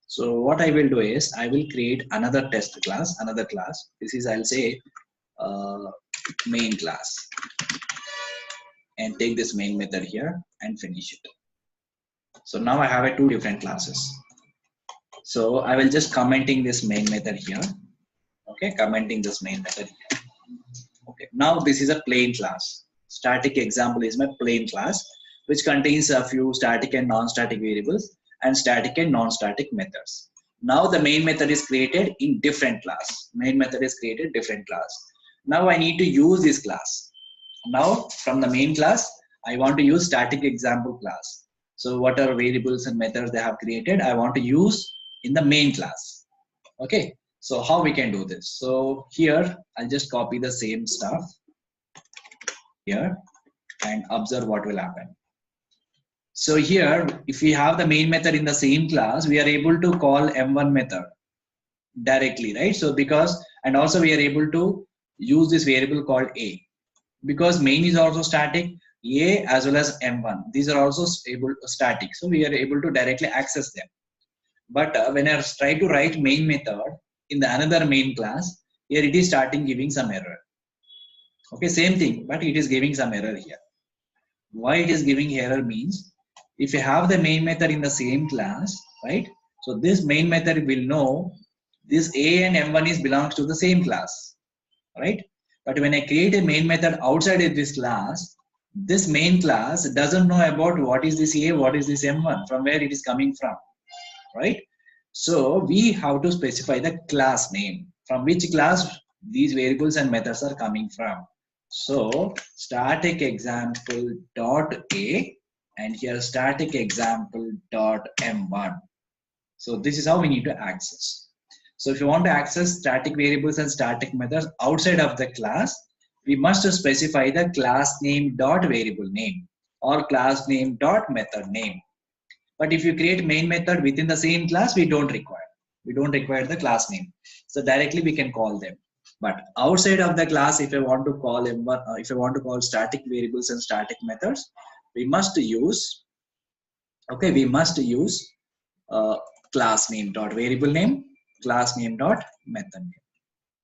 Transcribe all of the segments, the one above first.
So what I will do is I will create another test class, another class. This is, I'll say, main class, and take this main method here and finish it. So now I have two different classes. So I will just commenting this main method here. Okay, commenting this main method here. Okay, now this is a plain class. Static example is my plain class, which contains a few static and non-static variables and static and non-static methods. Now the main method is created in different class. Main method is created different class. Now I need to use this class. Now from the main class, I want to use static example class. So whatever variables and methods they have created, I want to use in the main class. Okay. So how we can do this? So here I'll just copy the same stuff here and observe what will happen. So here, if we have the main method in the same class, we are able to call M1 method directly, right? So because, and also we are able to use this variable called A, because main is also static, A as well as M1. These are also static. So we are able to directly access them. But when I try to write main method in the another main class, here it is starting giving some error. Okay, same thing, but it is giving some error here. Why it is giving error means, if you have the main method in the same class, right? So this main method will know this A and M1 is belongs to the same class, right? But when I create a main method outside of this class, this main class doesn't know about what is this A, what is this M1, from where it is coming from, right? So we have to specify the class name, from which class these variables and methods are coming from. So static example dot A, and here static example dot M1. So this is how we need to access. So if you want to access static variables and static methods outside of the class, we must specify the class name dot variable name or class name dot method name. But if you create main method within the same class, we don't require the class name. So directly we can call them. But outside of the class, if I want to call M1, if I want to call static variables and static methods, we must use, okay, we must use class name dot variable name, class name dot method name.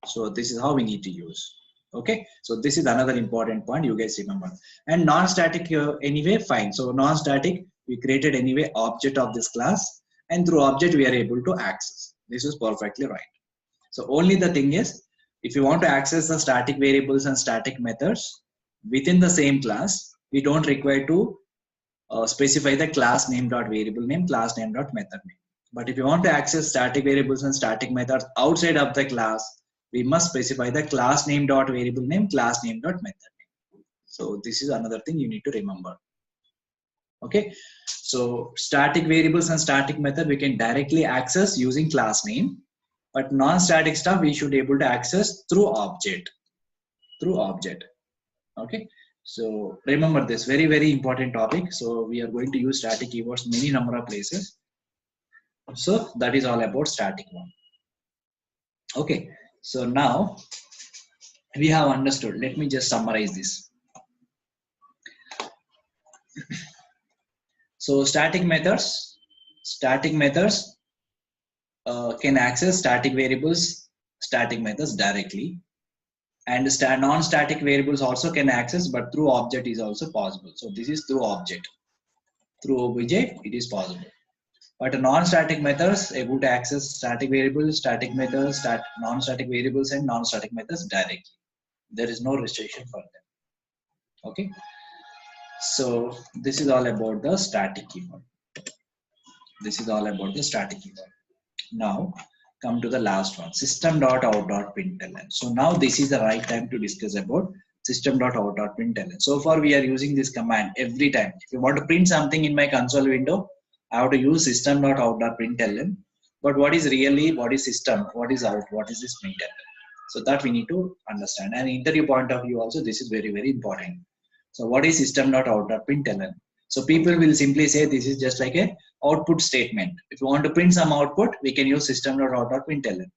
So this is how we need to use. Okay, so this is another important point you guys remember. And non-static anyway, fine. So non-static, we created anyway object of this class, and through object we are able to access. This is perfectly right. So only the thing is, if you want to access the static variables and static methods within the same class, we don't require to specify the class name dot variable name, class name dot method name. But if you want to access static variables and static methods outside of the class, we must specify the class name dot variable name, class name dot method name. So this is another thing you need to remember. Okay, so static variables and static method we can directly access using class name, but non-static stuff we should be able to access through object. Okay, so remember this very important topic. So we are going to use static keywords many number of places. So that is all about static one. Okay, so now we have understood. Let me just summarize this. So static methods can access static variables, static methods directly, and non-static variables also can access, but through object is also possible. So this is through object, through OBJ it is possible. But non-static methods able to access static variables, static methods, non-static variables, and non-static methods directly. There is no restriction for them. Okay. So this is all about the static keyword. Now come to the last one, system.out.println. So now this is the right time to discuss about system.out.println. So far we are using this command every time. If you want to print something in my console window, I have to use system.out.println. But what is system? What is out? What is this println? So that we need to understand. And interview point of view also, this is very important. So what is system.out.println? So people will simply say this is just like a output statement. If you want to print some output, we can use system.out.println.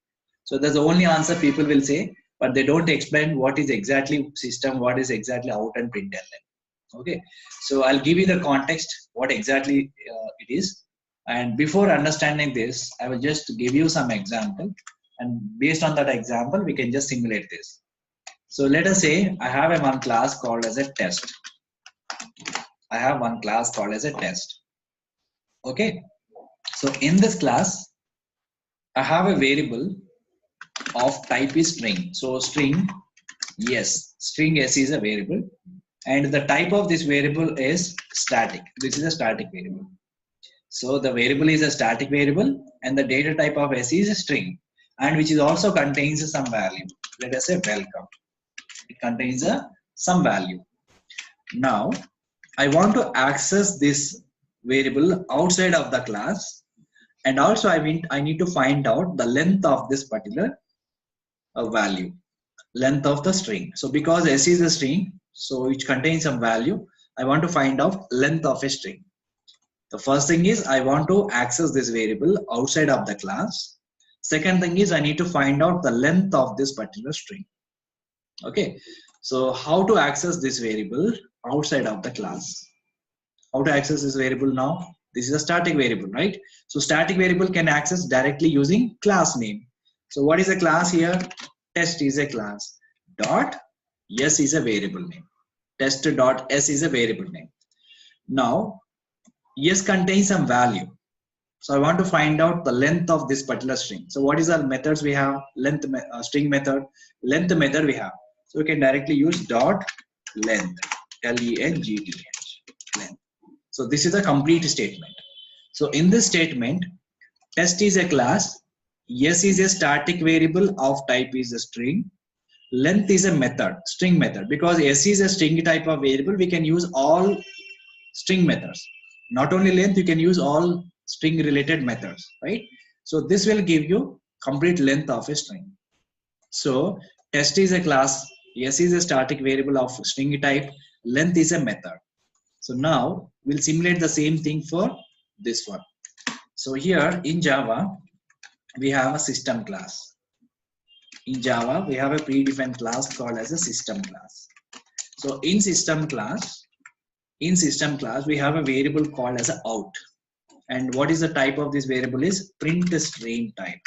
So that's the only answer people will say, but they don't explain what is exactly system, what is exactly out and println. Okay, so I'll give you the context what exactly it is. And before understanding this, I will just give you some example, and based on that example, we can just simulate this. So let us say I have one class called as a test. I have one class called as a test. Okay. So in this class, I have a variable of type is string. So string string s is a variable, and the type of this variable is static. This is a static variable. So the variable is a static variable, and the data type of s is a string, and which is also contains some value. Let us say welcome. It contains some value. Now I want to access this variable outside of the class, and also I need to find out the length of this particular value, length of the string. So because s is a string, so it contains some value, I want to find out length of a string. The first thing is I want to access this variable outside of the class. Second thing is I need to find out the length of this particular string. Okay, so how to access this variable outside of the class? How to access this variable now? This is a static variable, right? So static variable can access directly using class name. So what is a class here? Test is a class. Dot s is a variable name. Test dot s is a variable name. Now s contains some value. So I want to find out the length of this particular string. So what is our methods we have? Length string method, length method we have. So we can directly use dot length, length, length. So this is a complete statement. So in this statement, test is a class, s is a static variable of type is a string, length is a method, string method. Because s is a string type of variable, we can use all string methods. Not only length, you can use all string related methods, right? So this will give you complete length of a string. So test is a class, s is a static variable of string type, length is a method. So now we'll simulate the same thing for this one. So here in Java, we have a system class. In Java, we have a predefined class called as a system class. So in system class, we have a variable called as a out. And what is the type of this variable is print stream type.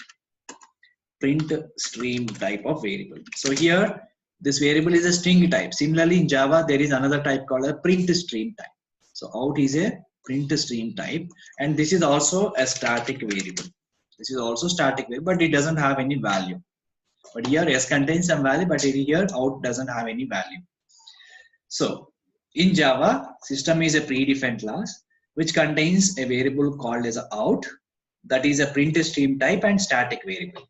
Print stream type of variable. So here, this variable is a string type. Similarly, in Java, there is another type called a print stream type. So out is a print stream type, and this is also a static variable. This is also static variable, but it doesn't have any value. But here s contains some value, but here out doesn't have any value. So in Java, system is a predefined class which contains a variable called as out, that is a print stream type and static variable.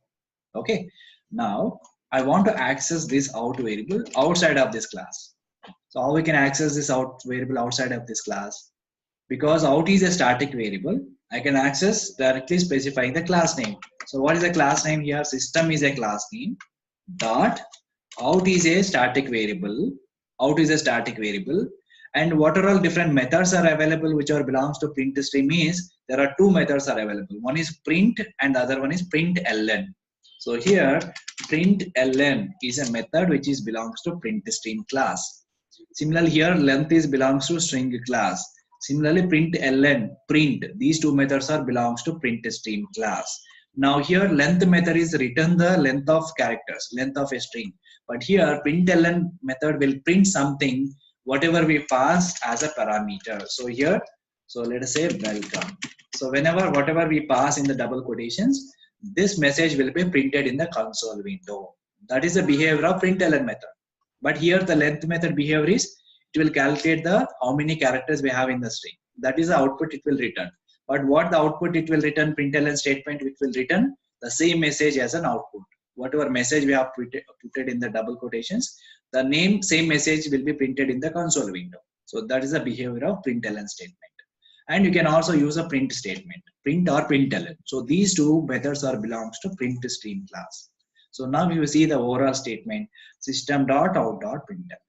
Okay. Now I want to access this out variable outside of this class. So how we can access this out variable outside of this class? Because out is a static variable, I can access directly specifying the class name. So what is the class name here? System is a class name. Dot out is a static variable. Out is a static variable. And what are all different methods are available which are belongs to print stream is there are two methods are available. One is print and the other one is print ln. So here print ln is a method which is belongs to print stream class. Similarly here length is belongs to string class. Similarly print ln, print, these two methods are belongs to print stream class. Now here length method is return the length of characters, length of a string. But here println method will print something whatever we pass as a parameter. So here, so let us say welcome. So whenever whatever we pass in the double quotations, this message will be printed in the console window. That is the behavior of println method. But here the length method behavior is it will calculate the how many characters we have in the string. That is the output it will return. But what the output it will return, println statement which will return the same message as an output. Whatever message we have put in the double quotations, the same message will be printed in the console window. So that is the behavior of println statement. And you can also use a print statement, print or println. So these two methods are belongs to print stream class. So now you see the overall statement system.out.println.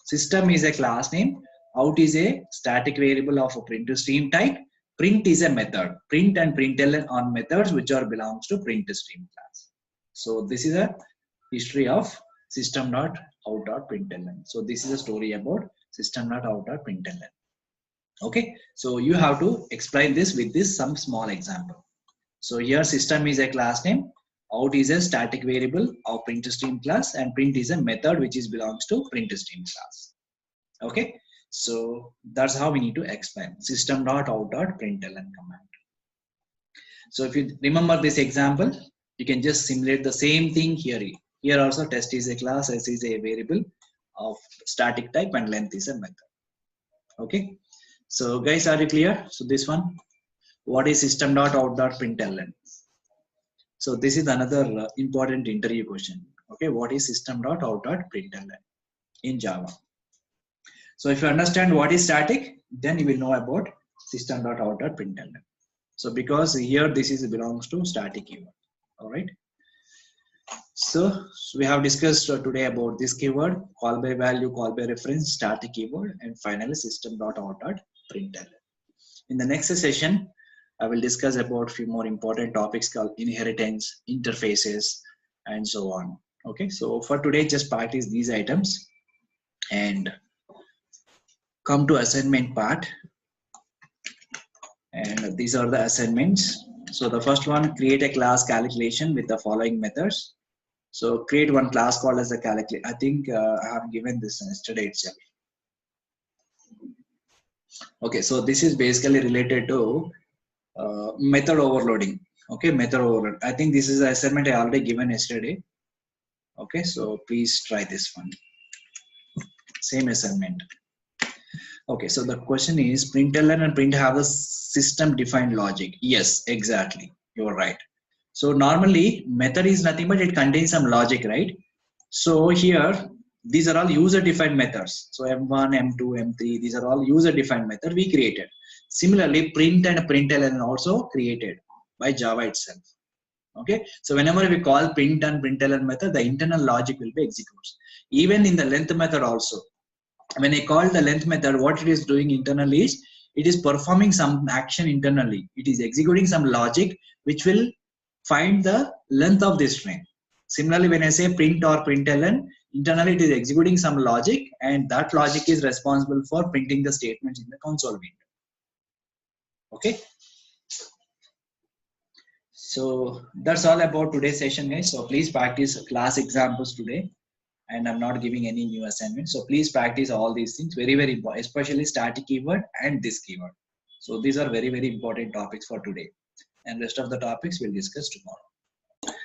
System is a class name, out is a static variable of a print stream type, print is a method. Print and println are methods which are belongs to print stream class. So this is a history of system.out.println. So this is a story about system.out.println. Okay, so you have to explain this with this some small example. So here system is a class name, out is a static variable of print stream class, and print is a method which is belongs to print stream class. Okay, so that's how we need to explain system.out.println command. So if you remember this example, you can just simulate the same thing here. Here also test is a class, s is a variable of static type, and length is a method. Okay, so guys, are you clear? So this one, what is system.out.println? So this is another important interview question. Okay, what is system.out.println in Java? So if you understand what is static, then you will know about system.out.println. So because here this is belongs to static keyword. All right. So we have discussed today about this keyword, call by value, call by reference, static keyword, and finally system.out.println. In the next session, I will discuss about few more important topics called inheritance, interfaces, and so on. Okay, so for today, just practice these items and come to assignment part. And these are the assignments. So the first one, create a class calculation with the following methods. So create one class called as a calculate. I think I have given this yesterday itself. Okay, so this is basically related to method overloading. Okay, method overload. I think this is an assignment I already given yesterday. Okay, so please try this one. Same assignment. Okay, so the question is println and print have a system defined logic. Yes, exactly. You're right. So normally method is nothing but it contains some logic, right? So here these are all user defined methods. So M1, M2, M3, these are all user defined method we created. Similarly, print and println also created by Java itself. Okay, so whenever we call print and println method, the internal logic will be executed. Even in the length method also, when I call the length method, what it is doing internally is it is performing some action internally. It is executing some logic which will find the length of this string. Similarly, when I say print or println, internally it is executing some logic, and that logic is responsible for printing the statements in the console window. Okay. So that's all about today's session, guys. So please practice class examples today. And I'm not giving any new assignment. So please practice all these things. Very, very important, especially static keyword and this keyword. So these are very, very important topics for today. And rest of the topics we'll discuss tomorrow.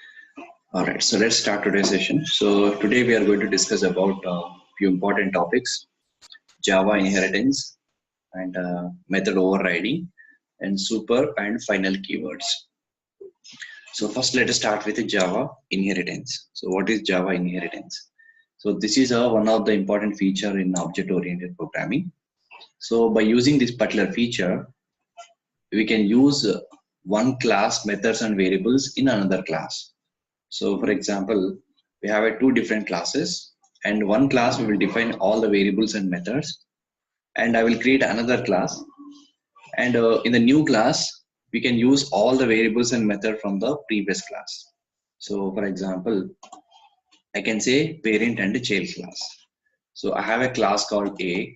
All right, so let's start today's session. So today we are going to discuss about a few important topics: Java inheritance and method overriding and super and final keywords. So first let us start with the Java inheritance. So what is Java inheritance? So this is one of the important feature in object-oriented programming. So by using this particular feature, we can use one class methods and variables in another class. So for example, we have two different classes, and one class we will define all the variables and methods, and I will create another class, and in the new class we can use all the variables and method from the previous class. So for example, I can say parent and child class. So I have a class called A,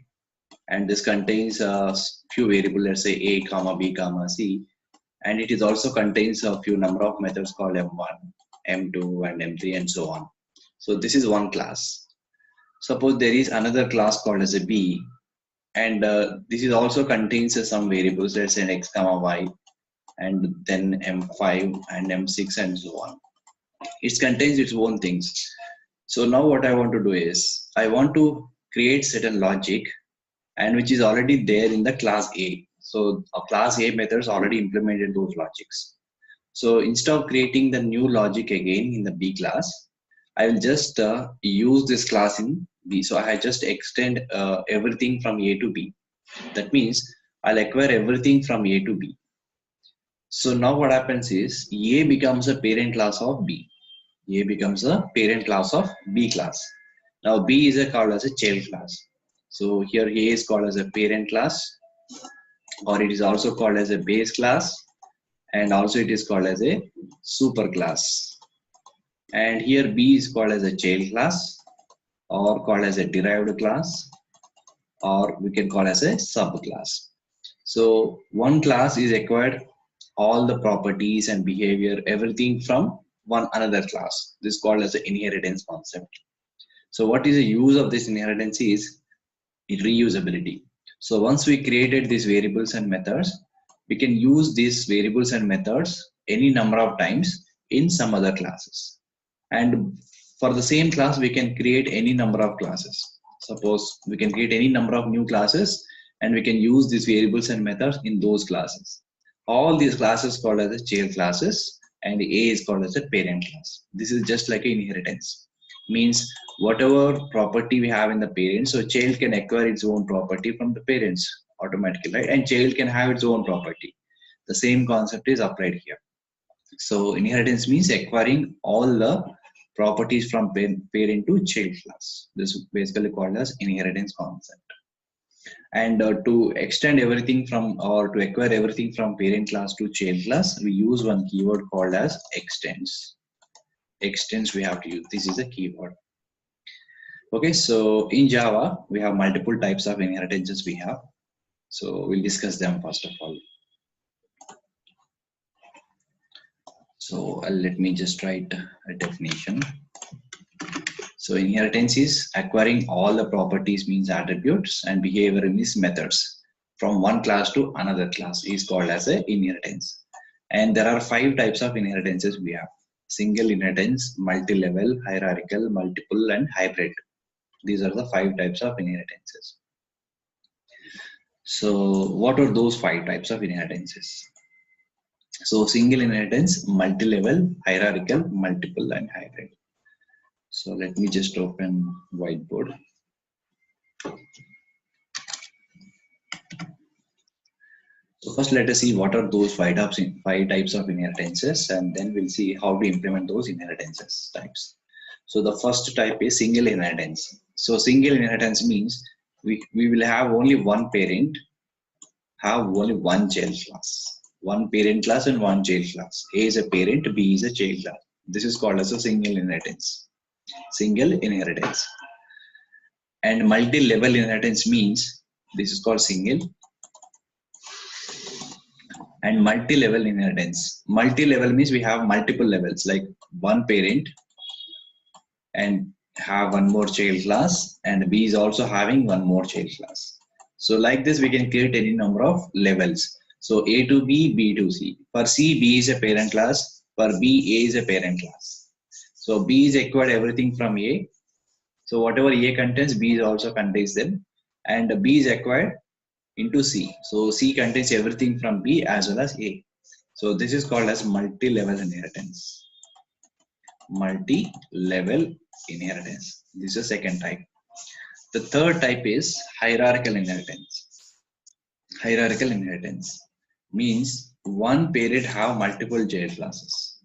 and this contains a few variables, let's say A, comma, B, comma, C. And it is also contains a few number of methods called M1, M2, and M3, and so on. So this is one class. Suppose there is another class called as a B, and this is also contains some variables, let's say X, comma, Y, and then M5 and M6, and so on. It contains its own things. So now what I want to do is I want to create certain logic, and which is already there in the class A. So a class A methods already implemented those logics. So instead of creating the new logic again in the B class, I will just use this class in B. So I just extend everything from A to B. That means I'll acquire everything from A to B. So now what happens is A becomes a parent class of B. A becomes a parent class of B class. Now B is called as a child class. So here A is called as a parent class, or it is also called as a base class, and also it is called as a super class. And here B is called as a child class, or called as a derived class, or we can call as a subclass. So one class is acquired all the properties and behavior, everything from one another class. This is called as the inheritance concept. So what is the use of this inheritance is reusability. So once we created these variables and methods, we can use these variables and methods any number of times in some other classes. And for the same class, we can create any number of classes. Suppose we can create any number of new classes and we can use these variables and methods in those classes. All these classes called as the child classes, and A is called as the parent class. This is just like an inheritance. Means whatever property we have in the parent, so child can acquire its own property from the parents automatically, right? And child can have its own property. The same concept is applied here. So inheritance means acquiring all the properties from parent to child class. This is basically called as inheritance concept. And to extend everything from, or to acquire everything from parent class to child class, we use one keyword called as extends. Extends we have to use. This is a keyword. Okay, so in Java, we have multiple types of inheritances we have. So we'll discuss them first of all. So let me just write a definition. So inheritance is acquiring all the properties means attributes and behavior means methods from one class to another class is called as a inheritance. And there are 5 types of inheritances we have. Single inheritance, multi-level, hierarchical, multiple, and hybrid. These are the 5 types of inheritances. So what are those 5 types of inheritances? So single inheritance, multi-level, hierarchical, multiple, and hybrid. So let me just open whiteboard. So first let us see what are those 5 types of inheritances, and then we'll see how to implement those inheritances types. So the first type is single inheritance. So single inheritance means we will have only one parent, have only one child class. One parent class and one child class. A is a parent, B is a child class. This is called as a single inheritance. Single inheritance. And multi-level inheritance means this is called single. And multi-level inheritance. Multi-level means we have multiple levels, like one parent and have one more child class, and B is also having one more child class. So like this, we can create any number of levels. So A to B, B to C. For C, B is a parent class. For B, A is a parent class. So B is acquired everything from A. So whatever A contains, B also contains them. And B is acquired into C. So C contains everything from B as well as A. So this is called as multi-level inheritance. Multi-level inheritance. This is the second type. The third type is hierarchical inheritance. Hierarchical inheritance means one parent have multiple child classes.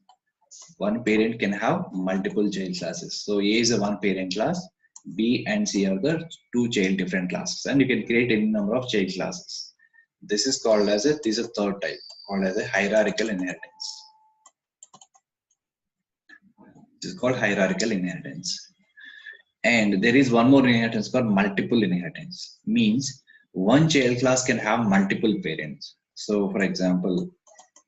One parent can have multiple child classes. So A is a one parent class, B and C are the 2 child different classes, and you can create any number of child classes. This is called as this is a third type, called as a hierarchical inheritance. This is called hierarchical inheritance. And there is one more inheritance called multiple inheritance. Means one child class can have multiple parents. So for example,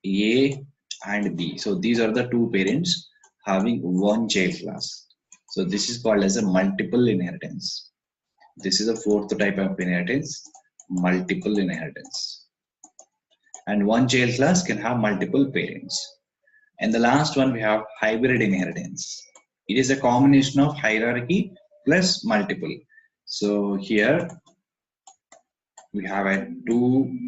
A and B. So these are the 2 parents having one child class. So this is called as a multiple inheritance. This is the fourth type of inheritance, multiple inheritance. And one child class can have multiple parents. And the last one we have hybrid inheritance. It is a combination of hierarchy plus multiple. So here we have 2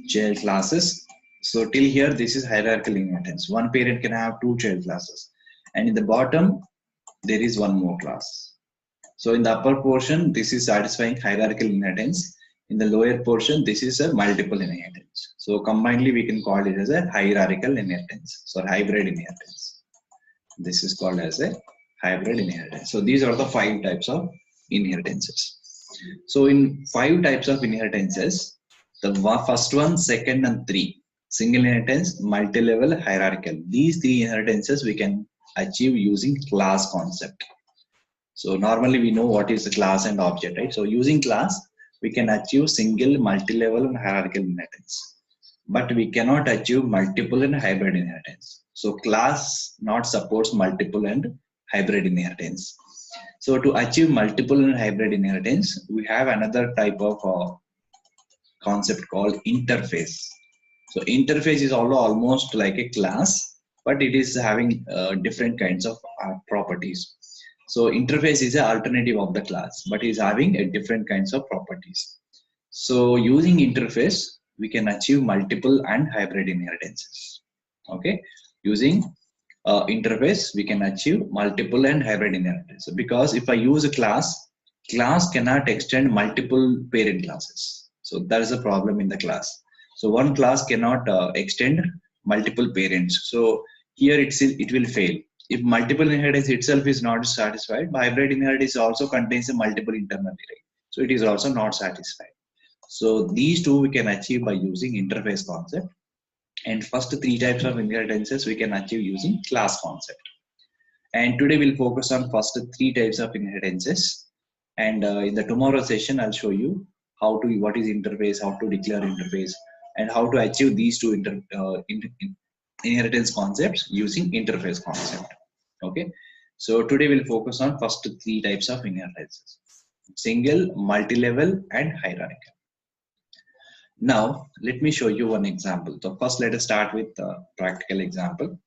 child classes. So till here this is hierarchical inheritance. One parent can have 2 child classes, and in the bottom there is one more class. So in the upper portion this is satisfying hierarchical inheritance. In the lower portion this is a multiple inheritance. So combinedly we can call it as a hierarchical inheritance. So hybrid inheritance. This is called as a hybrid inheritance. So these are the 5 types of inheritances. So in 5 types of inheritances, the first one, second, and 3, single inheritance, multi-level, hierarchical. These 3 inheritances we can achieve using class concept. So normally we know what is the class and object, right? So using class, we can achieve single, multi-level and hierarchical inheritance. But we cannot achieve multiple and hybrid inheritance. So class not supports multiple and hybrid inheritance. So to achieve multiple and hybrid inheritance, we have another type of concept called interface. So interface is almost like a class, but it is having different kinds of properties. So interface is an alternative of the class, but is having a different kinds of properties. So using interface, we can achieve multiple and hybrid inheritances. Okay, using interface, we can achieve multiple and hybrid inheritance. Because if I use a class cannot extend multiple parent classes. So that is a problem in the class. So one class cannot extend multiple parents. So here it will fail. If multiple inheritance itself is not satisfied, hybrid inheritance also contains a multiple internal array. So it is also not satisfied. So these two we can achieve by using interface concept. And first three types of inheritances we can achieve using class concept. And today we'll focus on first three types of inheritances. And in the tomorrow session, I'll show you what is interface, how to declare interface, and how to achieve these two inheritance concepts using interface concept. Okay. So today we'll focus on first three types of inheritances: single, multi-level, and hierarchical. Now, let me show you one example. So first, let us start with a practical example.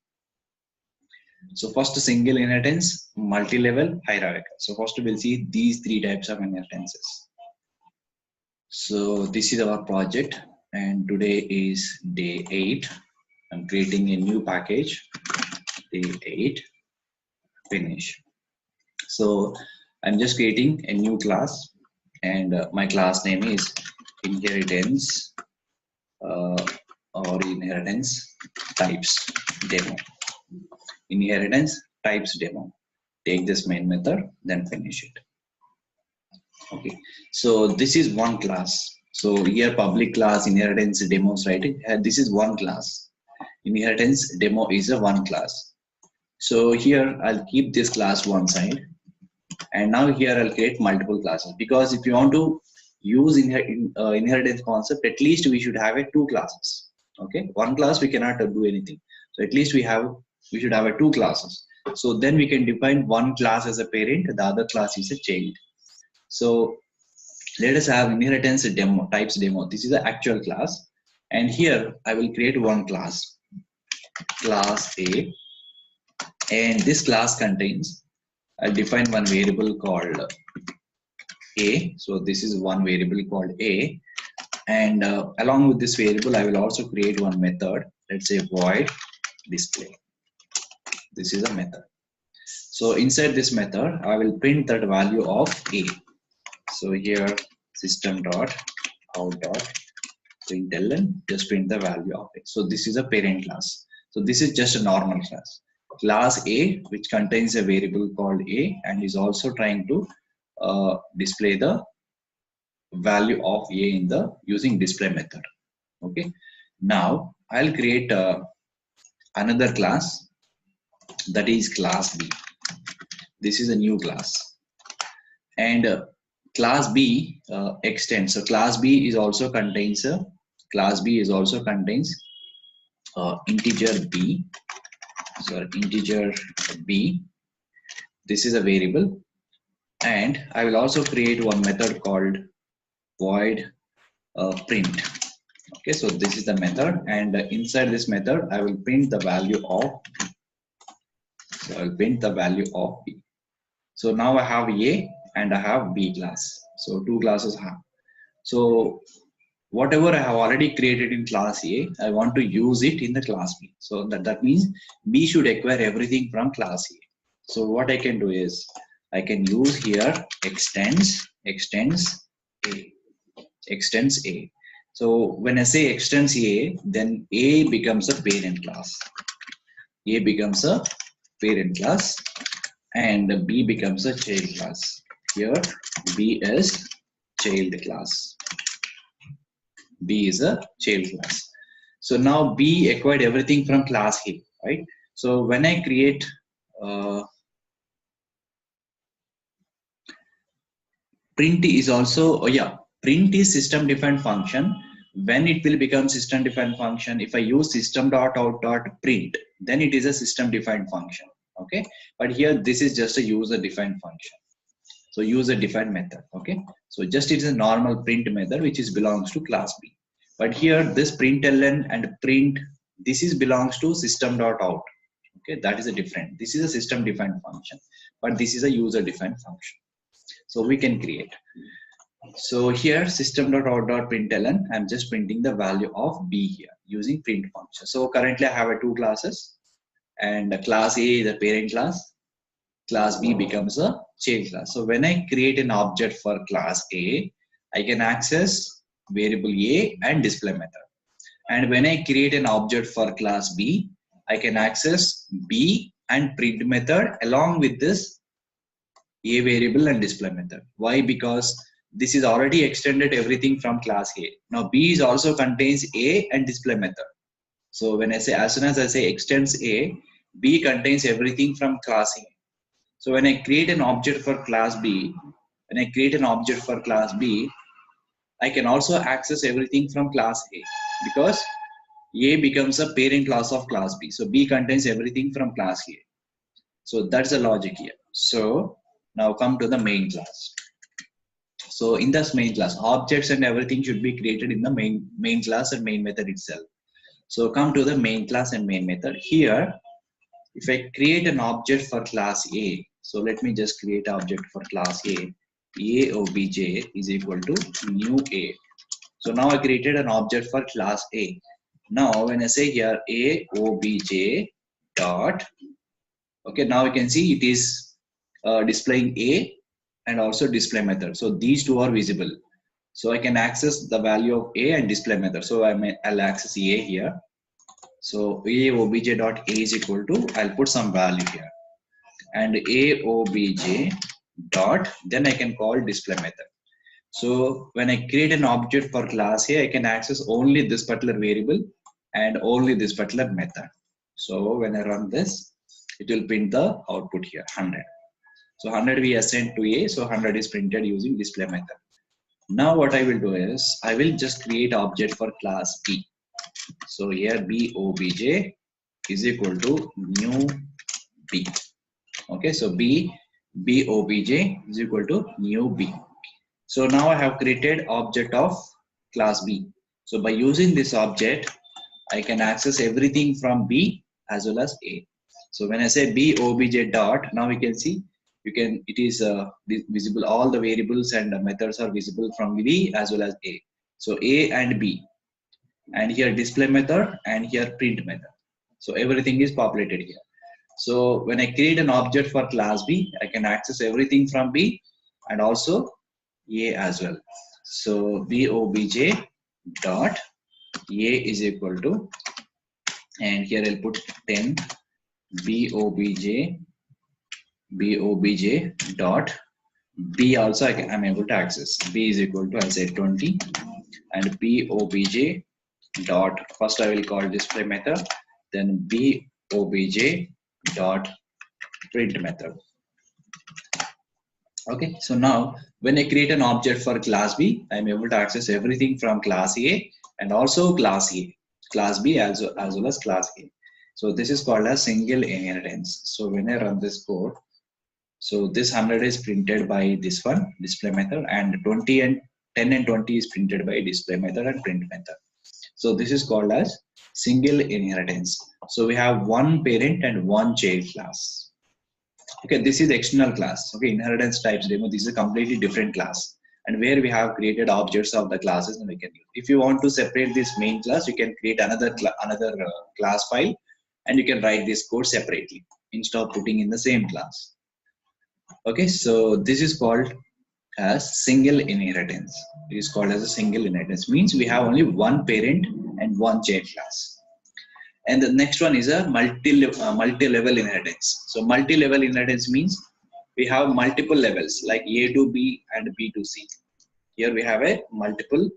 So first, single inheritance, multi-level, hierarchical. So first, we'll see these three types of inheritances. So this is our project, and today is day 8. I'm creating a new package, day 8, finish. So I'm just creating a new class, and my class name is inheritance or inheritance types demo. Inheritance types demo. Take this main method, then finish it. Okay, so this is one class. So here public class inheritance demos, right? This is one class. Inheritance demo is a one class. So here I'll keep this class one side, and now here I'll create multiple classes, because if you want to use inheritance concept, at least we should have two classes. Okay, one class we cannot do anything. So at least we should have two classes. So then we can define one class as a parent, the other class is a child. So let us have inheritance demo types demo. This is the actual class, and here I will create one class A, and this class contains, I'll define one variable called A. So this is one variable called A, and along with this variable I will also create one method. Let's say void display. This is a method. So inside this method I will print that value of A. So here system.out.println, just print the value of it. So this is a parent class. So this is just a normal class. Class A, which contains a variable called A and is also trying to display the value of A in the using display method. Okay. Now I'll create another class, that is class B. This is a new class, and class B extends. So class B is also contains integer B. So integer B. This is a variable, and I will also create one method called void print. Okay, so this is the method, and inside this method I will print the value of. So I'll print the value of B. So now I have A and I have B class. So two classes have. So whatever I have already created in class A, I want to use it in the class B. So that means B should acquire everything from class A. So what I can do is I can use here extends A. So when I say extends A, then A becomes a parent class. A becomes a parent class and B becomes a child class. Here B is child class. B is a child class. So now B acquired everything from class A, right? So when I create print is also print is system defined function. When it will become system defined function, if I use system.out.print, then it is a system defined function. Okay, but here this is just a user defined function. So user defined method. Okay, so just it is a normal print method which is belongs to class B. But here this println and print, this is belongs to system.out. Okay, that is a different. This is a system defined function, but this is a user defined function. So we can create. So here system.out.println, I'm just printing the value of B here using print function. So currently I have a 2 classes, and class A is a parent class, class B becomes a child class. So when I create an object for class A, I can access variable A and display method. And when I create an object for class B, I can access B and print method along with this A variable and display method. Why? Because this is already extended everything from class A. Now B is also contains A and display method. So when I say, as soon as I say extends A, B contains everything from class A. So when I create an object for class B, I can also access everything from class A, because A becomes a parent class of class B. So B contains everything from class A. So that's the logic here. So now come to the main class. So in this main class, objects and everything should be created in the main class and main method itself. So come to the main class and main method. Here, if I create an object for class A, so let me just create an object for class A obj is equal to new A. So now I created an object for class A. Now when I say here A obj dot, okay, now you can see it is displaying A and also display method. So these two are visible. So I can access the value of A and display method. So I'll access A here. So A obj dot A is equal to, I'll put some value here, and A obj dot, then I can call display method. So when I create an object for class A, I can access only this particular variable and only this particular method. So when I run this, it will print the output here 100. So 100 we assign to A, so 100 is printed using display method. Now what I will do is, I will just create object for class B. So here B obj is equal to new B. Okay, so B obj is equal to new B. So now I have created object of class B. So by using this object, I can access everything from B as well as A. So when I say B obj dot, now we can see it is visible. All the variables and methods are visible from B as well as A. So A and B, and here display method and here print method. So everything is populated here. So when I create an object for class B, I can access everything from B and also A as well. So B obj dot A is equal to, and here I'll put 10 B obj dot B also I'm able to access. B is equal to, I said 20, and B obj dot, first I will call display method, then B obj dot print method. Okay, so now when I create an object for class B, I'm able to access everything from class A and also class B as well as class A. So this is called as single inheritance. So when I run this code, so this 100 is printed by this one display method, and 20 and 10 and 20 is printed by display method and print method. So this is called as single inheritance. So we have one parent and one child class. Okay, this is external class. Okay, inheritance types demo. This is a completely different class, and where we have created objects of the classes, and we can use. If you want to separate this main class, you can create another class file, and you can write this code separately instead of putting in the same class. Okay, so this is called as single inheritance. It is called as a single inheritance. Means we have only one parent and one child class. And the next one is a multi-level inheritance. So multi-level inheritance means we have multiple levels like A to B and B to C. Here we have a multiple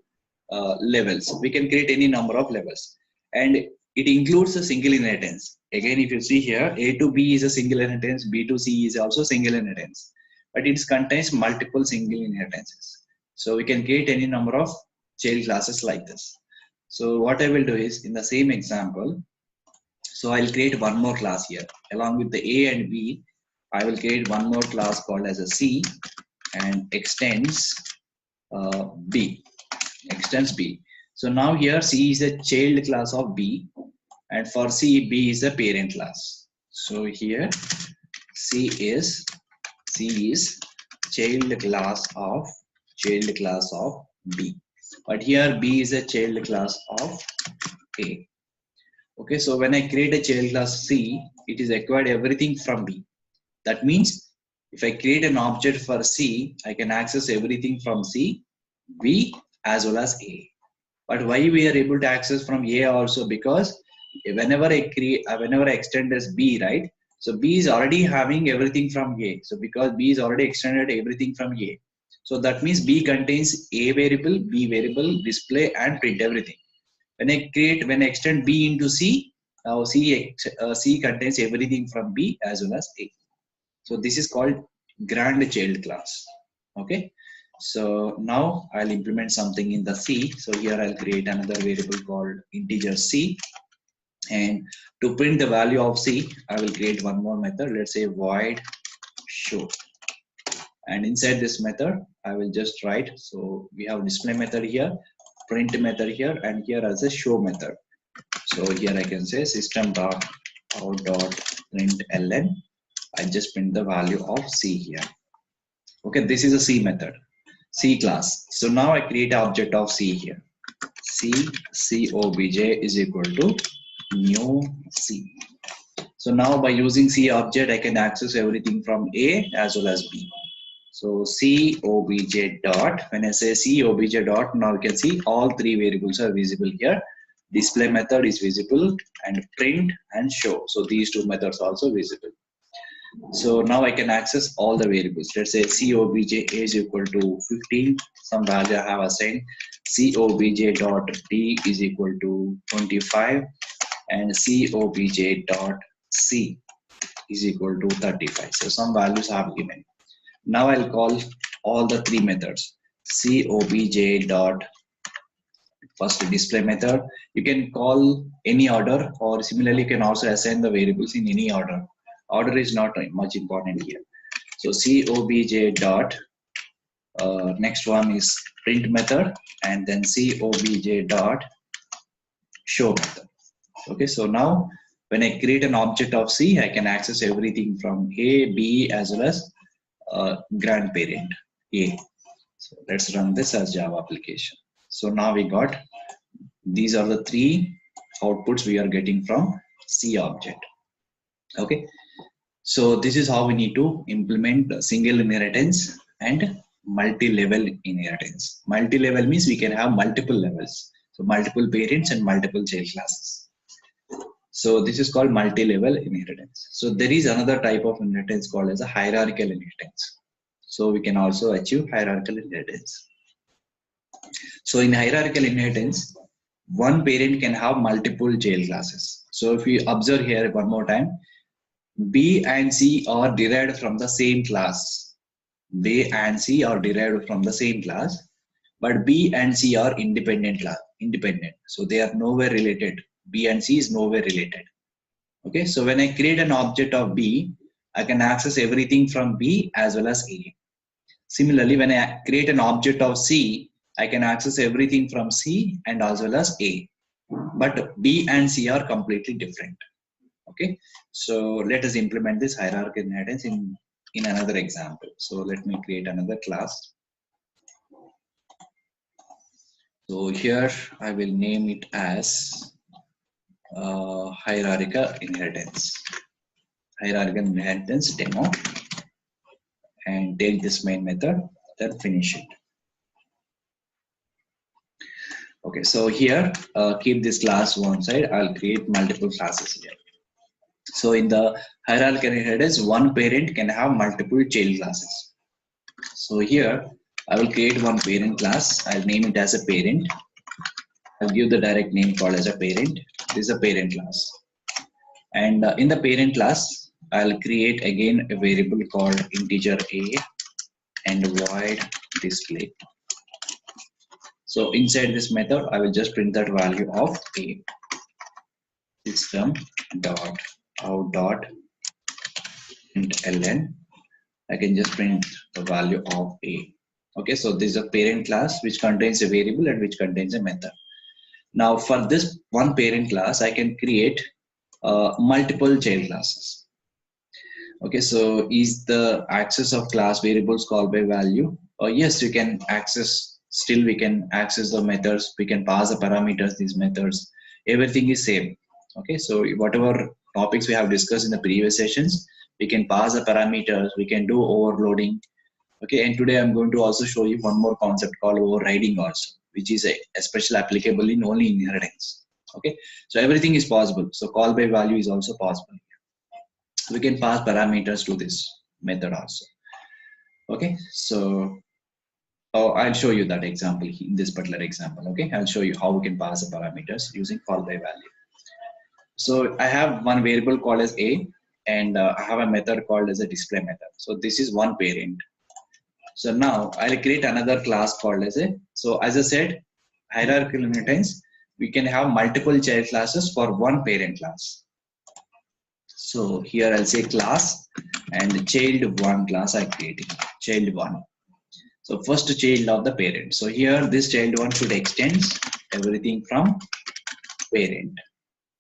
levels. We can create any number of levels, and it includes a single inheritance. Again, if you see here, A to B is a single inheritance, B to C is also single inheritance, but it contains multiple single inheritances. So we can create any number of child classes like this. So what I will do is, in the same example, so I'll create one more class here. Along with the A and B, I will create one more class called as a C and extends B. Extends B. So now here C is a child class of B, and for C, B is the parent class. So here C is child class of B, but here B is a child class of A. Okay, so when I create a child class C, it is acquired everything from B. That means if I create an object for C, I can access everything from C, B as well as A. But why we are able to access from A also? Because whenever I extend as B, right? So B is already having everything from A. So because B is already extended everything from A. So that means B contains A variable, B variable, display and print everything. When I extend B into C, now C contains everything from B as well as A. So this is called grand child class. Okay. So now I'll implement something in the C. So here I'll create another variable called integer C. And to print the value of C, I will create one more method. Let's say void show. And inside this method, I will just write. So we have display method here, print method here, and here as a show method. So here I can say system.out.println. I just print the value of C here. Okay, this is a C method, C class. So now I create an object of C here. C obj is equal to new C. So now by using C object, I can access everything from A as well as B. So C obj dot, when I say C obj dot, now you can see all three variables are visible here. Display method is visible, and print and show. So these two methods are also visible. So now I can access all the variables. Let's say C obj is equal to 15, some value I have assigned. C obj dot D is equal to 25, and C obj dot C is equal to 35. So some values I have given. Now I'll call all the three methods. C obj dot first display method. You can call any order, or similarly you can also assign the variables in any order. Order is not much important here. So C obj dot next one is print method, and then C obj dot show method. Okay, so now when I create an object of C, I can access everything from A, B as well as grandparent A. So let's run this as Java application. So now we got, these are the three outputs we are getting from C object. Okay, so this is how we need to implement single inheritance and multi-level inheritance. Multi-level means we can have multiple levels, so multiple parents and multiple child classes. So this is called multi-level inheritance. So there is another type of inheritance called as a hierarchical inheritance. So we can also achieve hierarchical inheritance. So in hierarchical inheritance, one parent can have multiple child classes. So if we observe here one more time, B and C are derived from the same class. B and C are derived from the same class, but B and C are independent. So they are nowhere related. B and C is nowhere related. Okay, so when I create an object of B, I can access everything from B as well as A. Similarly, when I create an object of C, I can access everything from C and as well as A. But B and C are completely different. Okay, so let us implement this hierarchical inheritance in another example. So let me create another class. So here I will name it as hierarchical inheritance demo, and take this main method, then finish it. Okay, so here keep this class one side. I'll create multiple classes here. So in the hierarchical inheritance, one parent can have multiple child classes. So here I will create one parent class. I'll name it as a parent. I'll give the direct name called as a parent. This is a parent class. And in the parent class, I'll create again a variable called integer A and void display. So inside this method, I will just print that value of a. System dot out dot println. I can just print the value of a. Okay, so this is a parent class which contains a variable and which contains a method. Now for this one parent class, I can create multiple child classes. Okay, so is the access of class variables called by value? Yes, you can access, still we can access the methods, we can pass the parameters, these methods, everything is same. Okay, so whatever topics we have discussed in the previous sessions, we can pass the parameters, we can do overloading. Okay, and today I'm going to also show you one more concept called overriding also, which is especially applicable in only inheritance. Okay, so everything is possible. So call by value is also possible. We can pass parameters to this method also. Okay, so I'll show you that example in this particular example. Okay, I'll show you how we can pass the parameters using call by value. So I have one variable called as a, and I have a method called as a display method. So this is one parent. So now I'll create another class called as a. So as I said, hierarchical inheritance, we can have multiple child classes for one parent class. So here I'll say class and child one class I created, child one. So first child of the parent. So here this child one should extend everything from parent.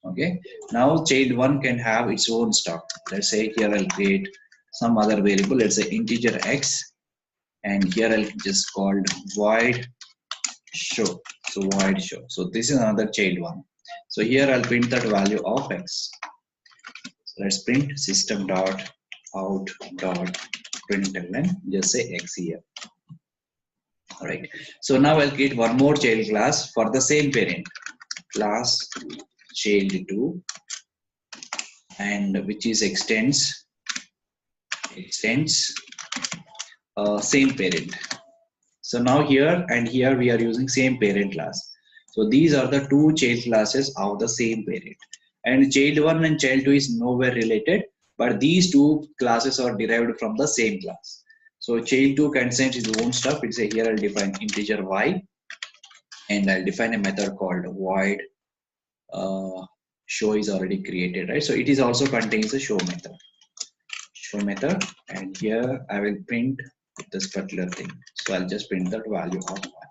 Okay. Now child one can have its own stuff. Let's say here I'll create some other variable. Let's say integer x, and here I'll just called void show. So void show. So this is another child one. So here I'll print that value of x. Let's print system dot out dot println, just say x here. All right, so now I'll create one more child class for the same parent, class child2, and which is extends same parent. So now here and here we are using same parent class. So these are the two child classes of the same parent. And child1 and child2 is nowhere related, but these two classes are derived from the same class. So child2 contains its own stuff. It's a, here I'll define integer y, and I'll define a method called void show is already created, right? So it is also contains a show method, and here I will print this particular thing. So I'll just print that value of y.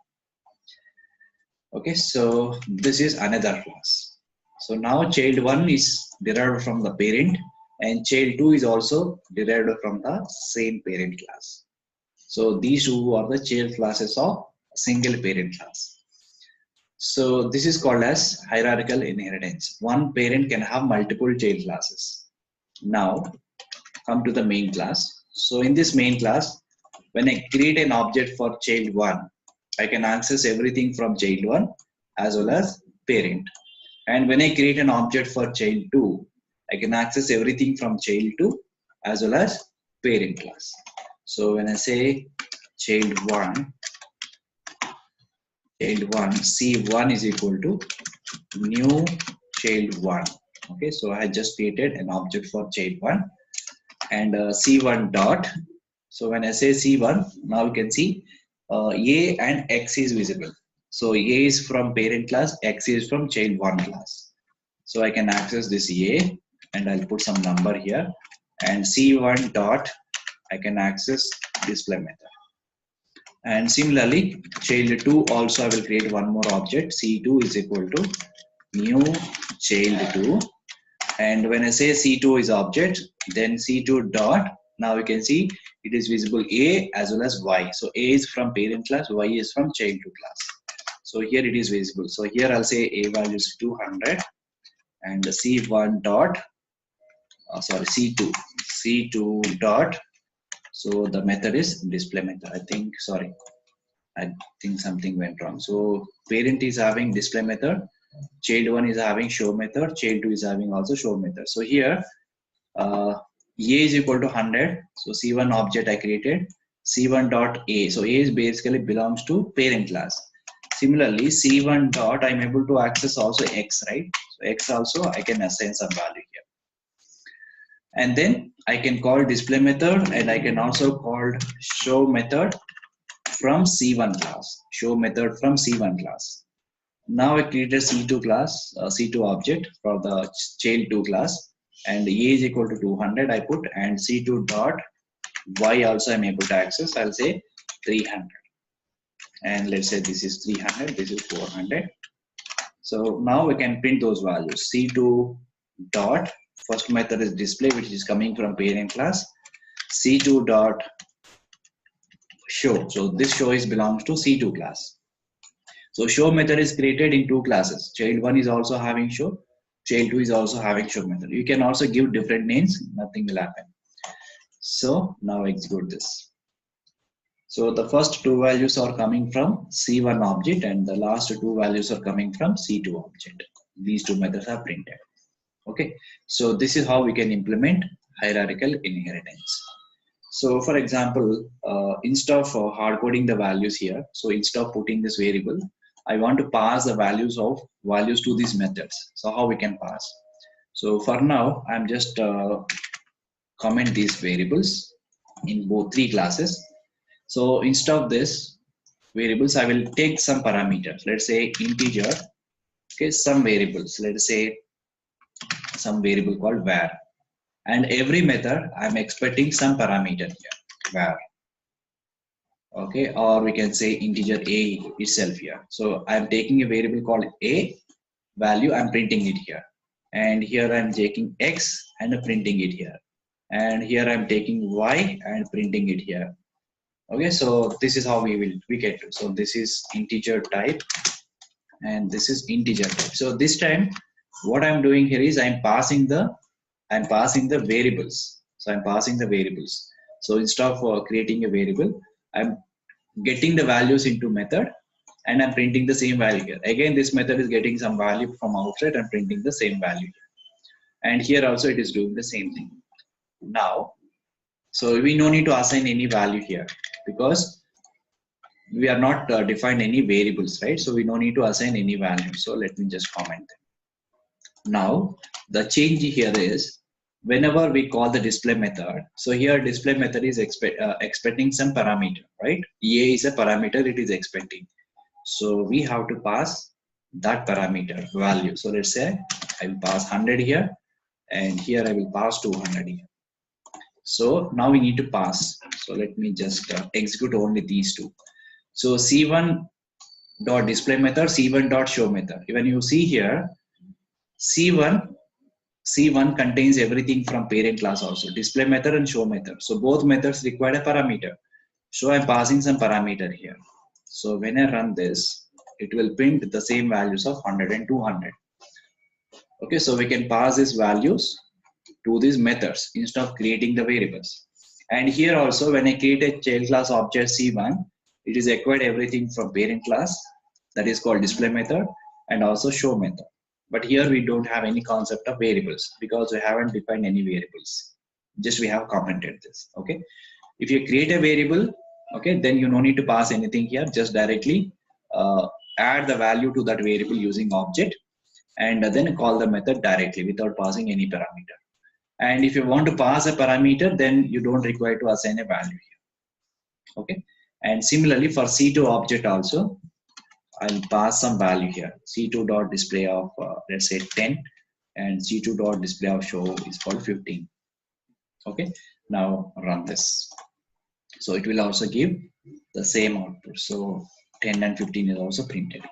Okay, so this is another class. So now child 1 is derived from the parent, and child 2 is also derived from the same parent class. So these two are the child classes of a single parent class. So this is called as hierarchical inheritance. One parent can have multiple child classes. Now come to the main class. So in this main class, when I create an object for child 1, I can access everything from child 1 as well as parent. And when I create an object for child 2, I can access everything from child 2 as well as parent class. So when I say child 1, C1 is equal to new child 1. Okay, so I just created an object for child 1 and C1 dot. So when I say C1, now you can see A and X is visible. So A is from parent class, X is from child 1 class. So I can access this A, and I'll put some number here, and C1 dot, I can access display method. And similarly, child 2 also I will create one more object. C2 is equal to new child 2. And when I say C2 is object, then C2 dot, now you can see it is visible A as well as Y. So A is from parent class, Y is from child 2 class. So here it is visible. So here I'll say A value is 200, and C1 dot, C2 dot. So the method is display method. I think something went wrong. So parent is having display method, child 1 is having show method, child 2 is having also show method. So here A is equal to 100. So C1 object I created, C1 dot A. So A is basically belongs to parent class. Similarly, C1 dot, I'm able to access also X, right? So X also I can assign some value here. And then I can call display method, and I can also call show method. from C1 class. Show method from C1 class. Now I created C2 class, C2 object for the child 2 class, and A is equal to 200 I put, and C2 dot Y also I'm able to access. I'll say 300, and let's say this is 300, this is 400. So now we can print those values. C2 dot first method is display, which is coming from parent class. C2 dot show. So this show is belongs to C2 class. So show method is created in two classes. Child 1 is also having show. Child 2 is also having show method. You can also give different names. Nothing will happen. So now execute this. So the first two values are coming from C1 object, and the last two values are coming from C2 object. These two methods are printed. Okay. So this is how we can implement hierarchical inheritance. So for example, instead of hard coding the values here, so instead of putting this variable, I want to pass the values to these methods. So how we can pass? So for now, I'm just comment these variables in both three classes. So instead of this variables, I will take some parameters. Let's say integer. Okay, some variables. Let's say some variable called var. And every method, I'm expecting some parameter here, var. Okay, or we can say integer a itself here. So I'm taking a variable called a value, I'm printing it here. And here I'm taking x and printing it here. And here I'm taking y and printing it here. Okay, so this is how we get to. So this is integer type and this is integer type. So this time what I'm doing here is I'm passing the variables. So I'm passing the variables. So instead of creating a variable, I'm getting the values into method and I'm printing the same value here. Again, this method is getting some value from outside and printing the same value here. And here also it is doing the same thing. Now, so we no need to assign any value here because we are not defined any variables, right? So we no need to assign any value. So let me just comment them. Now, the change here is whenever we call the display method, so here display method is expecting some parameter, right? A is a parameter it is expecting. So we have to pass that parameter value. So let's say I will pass 100 here and here I will pass 200 here. So now we need to pass. So let me just execute only these two. So C1 dot display method, C1 dot show method. When you see here, C1 contains everything from parent class also, display method and show method. So both methods require a parameter. So I'm passing some parameter here. So when I run this, it will print the same values of 100 and 200. Okay, so we can pass these values to these methods instead of creating the variables. And here also, when I create a child class object C1, it is acquired everything from parent class, that is called display method, and also show method. But here we don't have any concept of variables because we haven't defined any variables. Just we have commented this. Okay. If you create a variable, okay, then you no need to pass anything here. Just directly add the value to that variable using object, and then call the method directly without passing any parameter. And if you want to pass a parameter, then you don't require to assign a value here. Okay. And similarly for C2 object also, I'll pass some value here. C2 dot display of let's say 10, and C2 dot display of show is called 15. Okay. Now run this. So it will also give the same output. So 10 and 15 is also printed.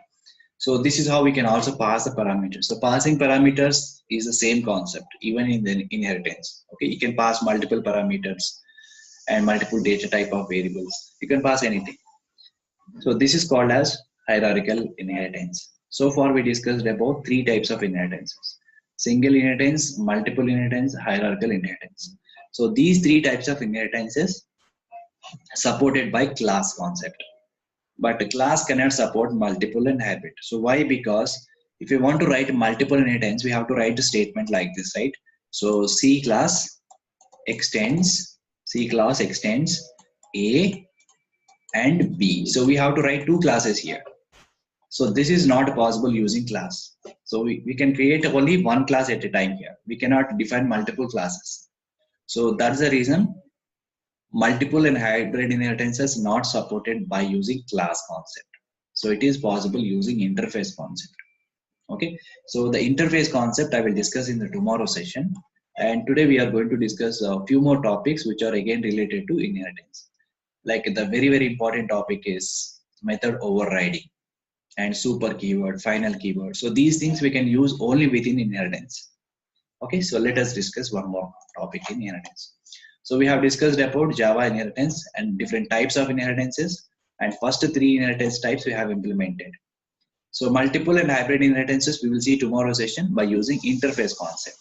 So this is how we can also pass the parameters. So passing parameters is the same concept even in the inheritance. Okay, you can pass multiple parameters and multiple data type of variables. You can pass anything. So this is called as hierarchical inheritance. So far we discussed about three types of inheritances: single inheritance, multiple inheritance, hierarchical inheritance. So these three types of inheritances supported by class concept. But a class cannot support multiple and hybrid. So why? Because if you want to write multiple inheritance, we have to write a statement like this, right? So C class extends A and B. So we have to write two classes here. So this is not possible using class. So we can create only one class at a time here. We cannot define multiple classes. So that's the reason multiple and hybrid inheritances not supported by using class concept. So it is possible using interface concept. Okay, so the interface concept I will discuss in the tomorrow session, and today we are going to discuss a few more topics which are again related to inheritance. Like the very important topic is method overriding and super keyword, final keyword. So these things we can use only within inheritance. Okay, so let us discuss one more topic in inheritance. So we have discussed about Java inheritance and different types of inheritances, and first three inheritance types we have implemented. So multiple and hybrid inheritances we will see tomorrow session by using interface concept.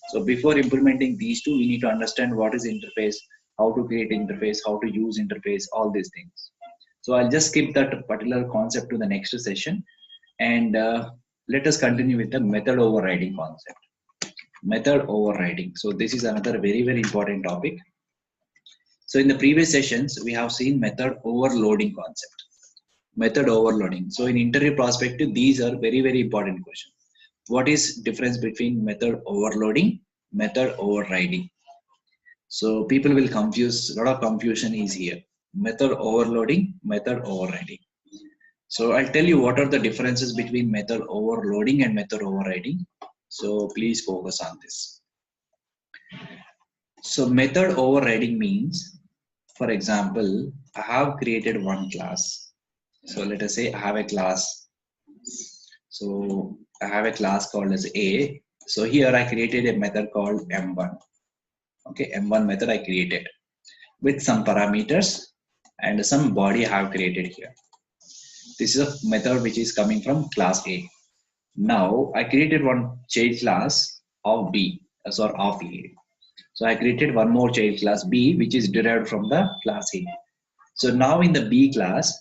So before implementing these two, we need to understand what is interface, how to create interface, how to use interface, all these things. So I'll just skip that particular concept to the next session, and let us continue with the method overriding concept. Method overriding. So this is another very important topic. So in the previous sessions, we have seen method overloading concept. Method overloading. So in interview perspective, these are very important questions. What is difference between method overloading, method overriding? So people will confuse, a lot of confusion is here. Method overloading, method overriding. So I'll tell you what are the differences between method overloading and method overriding. So please focus on this. So method overriding means, for example, I have created one class. So let us say I have a class. So I have a class called as A. So here I created a method called M1. Okay, M1 method I created with some parameters and some body I have created here. This is a method which is coming from class A. Now I created one child class of B, sorry, of A. So I created one more child class B, which is derived from the class A. So now in the B class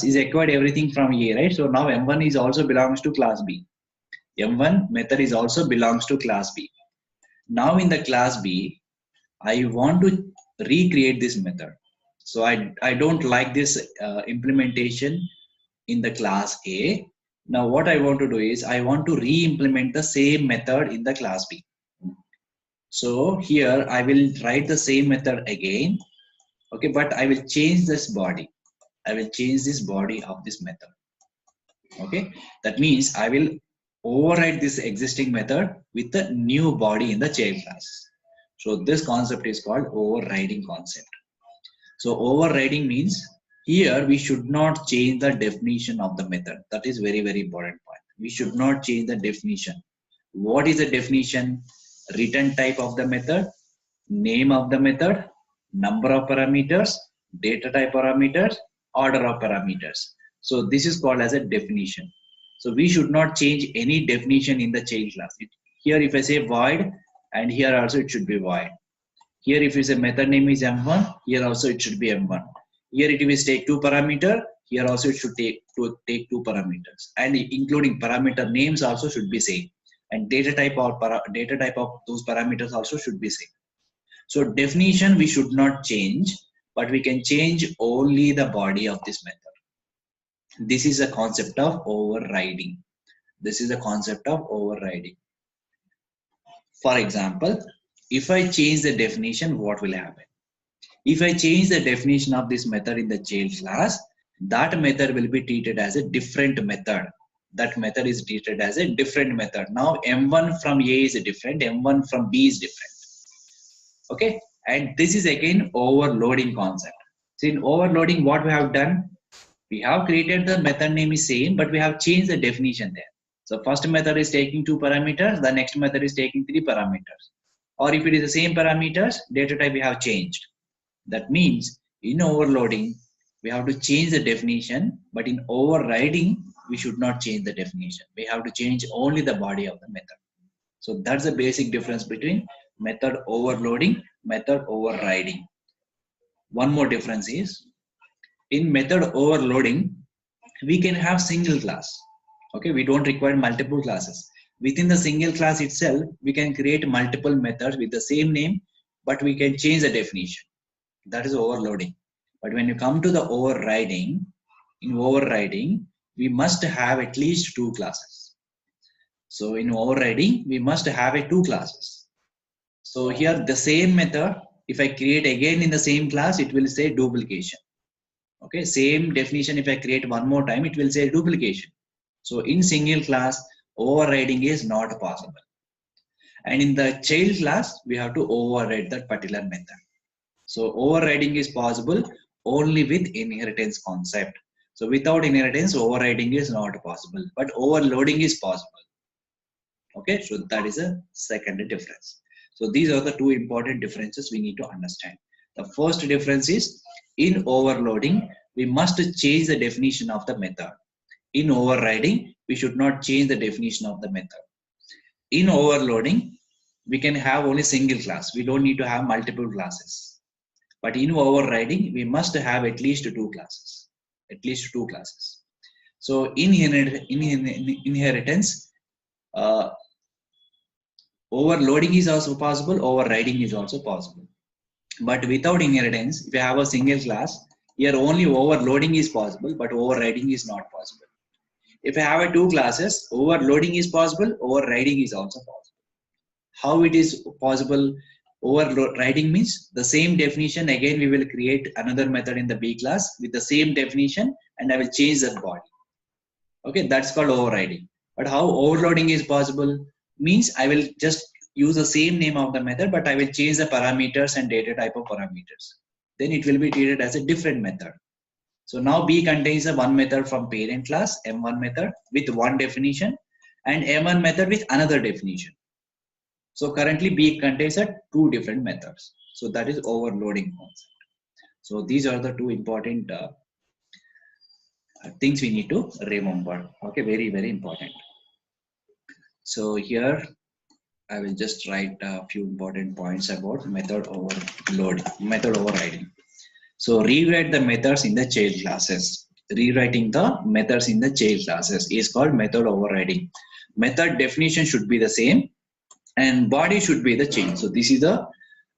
is acquired everything from A, right? So now M1 is also belongs to class B. M1 method is also belongs to class B. Now in the class B, I want to recreate this method. So I don't like this implementation in the class A. Now what I want to do is I want to re-implement the same method in the class B. So here I will write the same method again. Okay, but I will change this body. I will change this body of this method. Okay, that means I will override this existing method with the new body in the child class. So this concept is called overriding concept. So overriding means here we should not change the definition of the method. That is very important point. We should not change the definition. What is the definition? Return type of the method, name of the method, number of parameters, data type parameters, order of parameters. So this is called as a definition. So we should not change any definition in the child class. Here if I say void, and here also it should be void. Here if you say method name is M1, here also it should be M1. Here it will take two parameter, here also it should take two parameters, and including parameter names also should be same, and data type of those parameters also should be same. So definition we should not change, but we can change only the body of this method. This is a concept of overriding. This is a concept of overriding. For example, if I change the definition, what will happen? If I change the definition of this method in the child class, that method will be treated as a different method. That method is treated as a different method. Now M1 from A is different, M1 from B is different. Okay, and this is again overloading concept. So in overloading, what we have done, we have created the method name is same, but we have changed the definition there. So first method is taking two parameters, the next method is taking three parameters. Or if it is the same parameters, data type we have changed. That means in overloading, we have to change the definition, but in overriding, we should not change the definition. We have to change only the body of the method. So that's the basic difference between method overloading, method overriding. One more difference is, in method overloading, we can have single class. Okay, we don't require multiple classes. Within the single class itself, we can create multiple methods with the same name, but we can change the definition. That is overloading. But when you come to the overriding, in overriding, we must have at least two classes. So in overriding, we must have two classes. So here the same method, If I create again in the same class, it will say duplication. Okay, same definition. If I create one more time, it will say duplication. So in single class, overriding is not possible. And in the child class, we have to override that particular method. So overriding is possible only with inheritance concept. So without inheritance, overriding is not possible, but overloading is possible. Okay, so that is a second difference. So these are the two important differences we need to understand. The first difference is in overloading, we must change the definition of the method. In overriding, we should not change the definition of the method. In overloading, we can have only single class. We don't need to have multiple classes. But in overriding, we must have at least two classes. At least two classes. So in inheritance, overloading is also possible, overriding is also possible. But without inheritance, if you have a single class, here only overloading is possible, but overriding is not possible. If I have two classes, overloading is possible, overriding is also possible. How it is possible? Overriding means the same definition. Again, we will create another method in the B class with the same definition, and I will change that body. Okay, that's called overriding. But how overloading is possible? Means I will just use the same name of the method, but I will change the parameters and data type of parameters. Then it will be treated as a different method. So now B contains a one method from parent class, M1 method with one definition, and M1 method with another definition. So currently B contains two different methods. So that is overloading concept. So these are the two important things we need to remember. Okay, very, very important. So here I will just write a few important points about method overriding. So rewrite the methods in the child classes. Rewriting the methods in the child classes is called method overriding. Method definition should be the same and body should be the change. So these are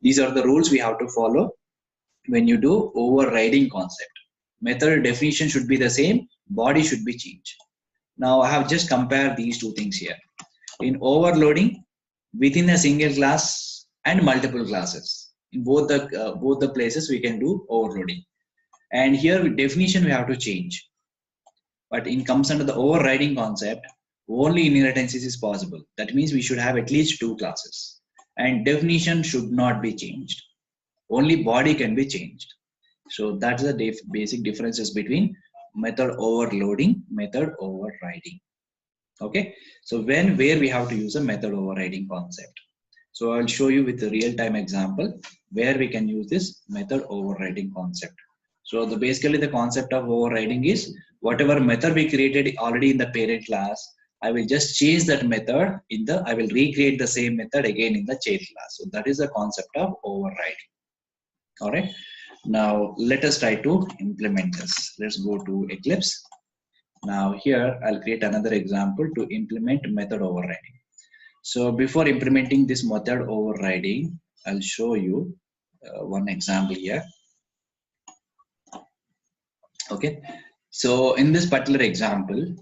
the rules we have to follow when you do overriding concept. Method definition should be the same, body should be changed. Now I have just compared these two things here. In overloading, within a single class and multiple classes, in both the places we can do overloading. And here with definition we have to change. But in comes under the overriding concept, only inheritance is possible. That means we should have at least two classes. And definition should not be changed. Only body can be changed. So that's the basic differences between method overloading, method overriding. Okay, so where we have to use a method overriding concept. So I'll show you with a real-time example where we can use this method overriding concept. So basically the concept of overriding is whatever method we created already in the parent class, I will just change that method I will recreate the same method again in the child class. So that is the concept of overriding. All right. Now let us try to implement this. Let's go to Eclipse. Now here I'll create another example to implement method overriding. So before implementing this method overriding, I'll show you one example here. Okay. So in this particular example,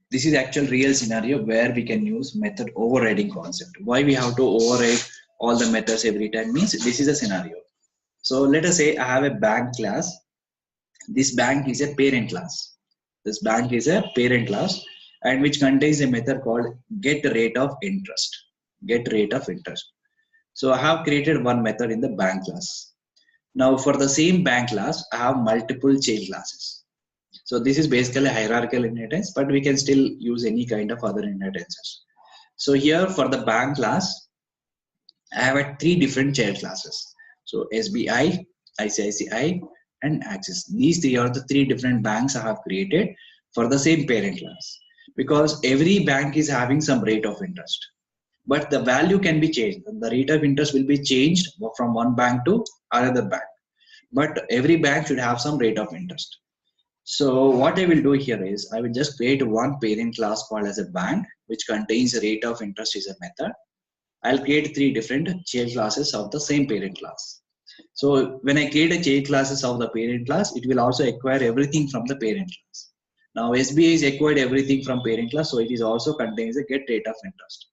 this is actual real scenario where we can use method overriding concept. Why we have to override all the methods every time means this is a scenario. So let us say I have a bank class. This bank is a parent class. This bank is a parent class and which contains a method called get rate of interest. Get rate of interest. So I have created one method in the bank class. Now for the same bank class, I have multiple child classes. So this is basically hierarchical inheritance, but we can still use any kind of other inheritances. So here for the bank class, I have three different child classes. So SBI, ICICI, and Axis. These three are the three different banks I have created for the same parent class. Because every bank is having some rate of interest. But the value can be changed. The rate of interest will be changed from one bank to another bank. But every bank should have some rate of interest. So what I will do here is I will just create one parent class called as a bank, which contains a rate of interest is a method. I'll create three different child classes of the same parent class. So when I create a child classes of the parent class, it will also acquire everything from the parent class. Now SBI is acquired everything from parent class, so it is also contains a get rate of interest.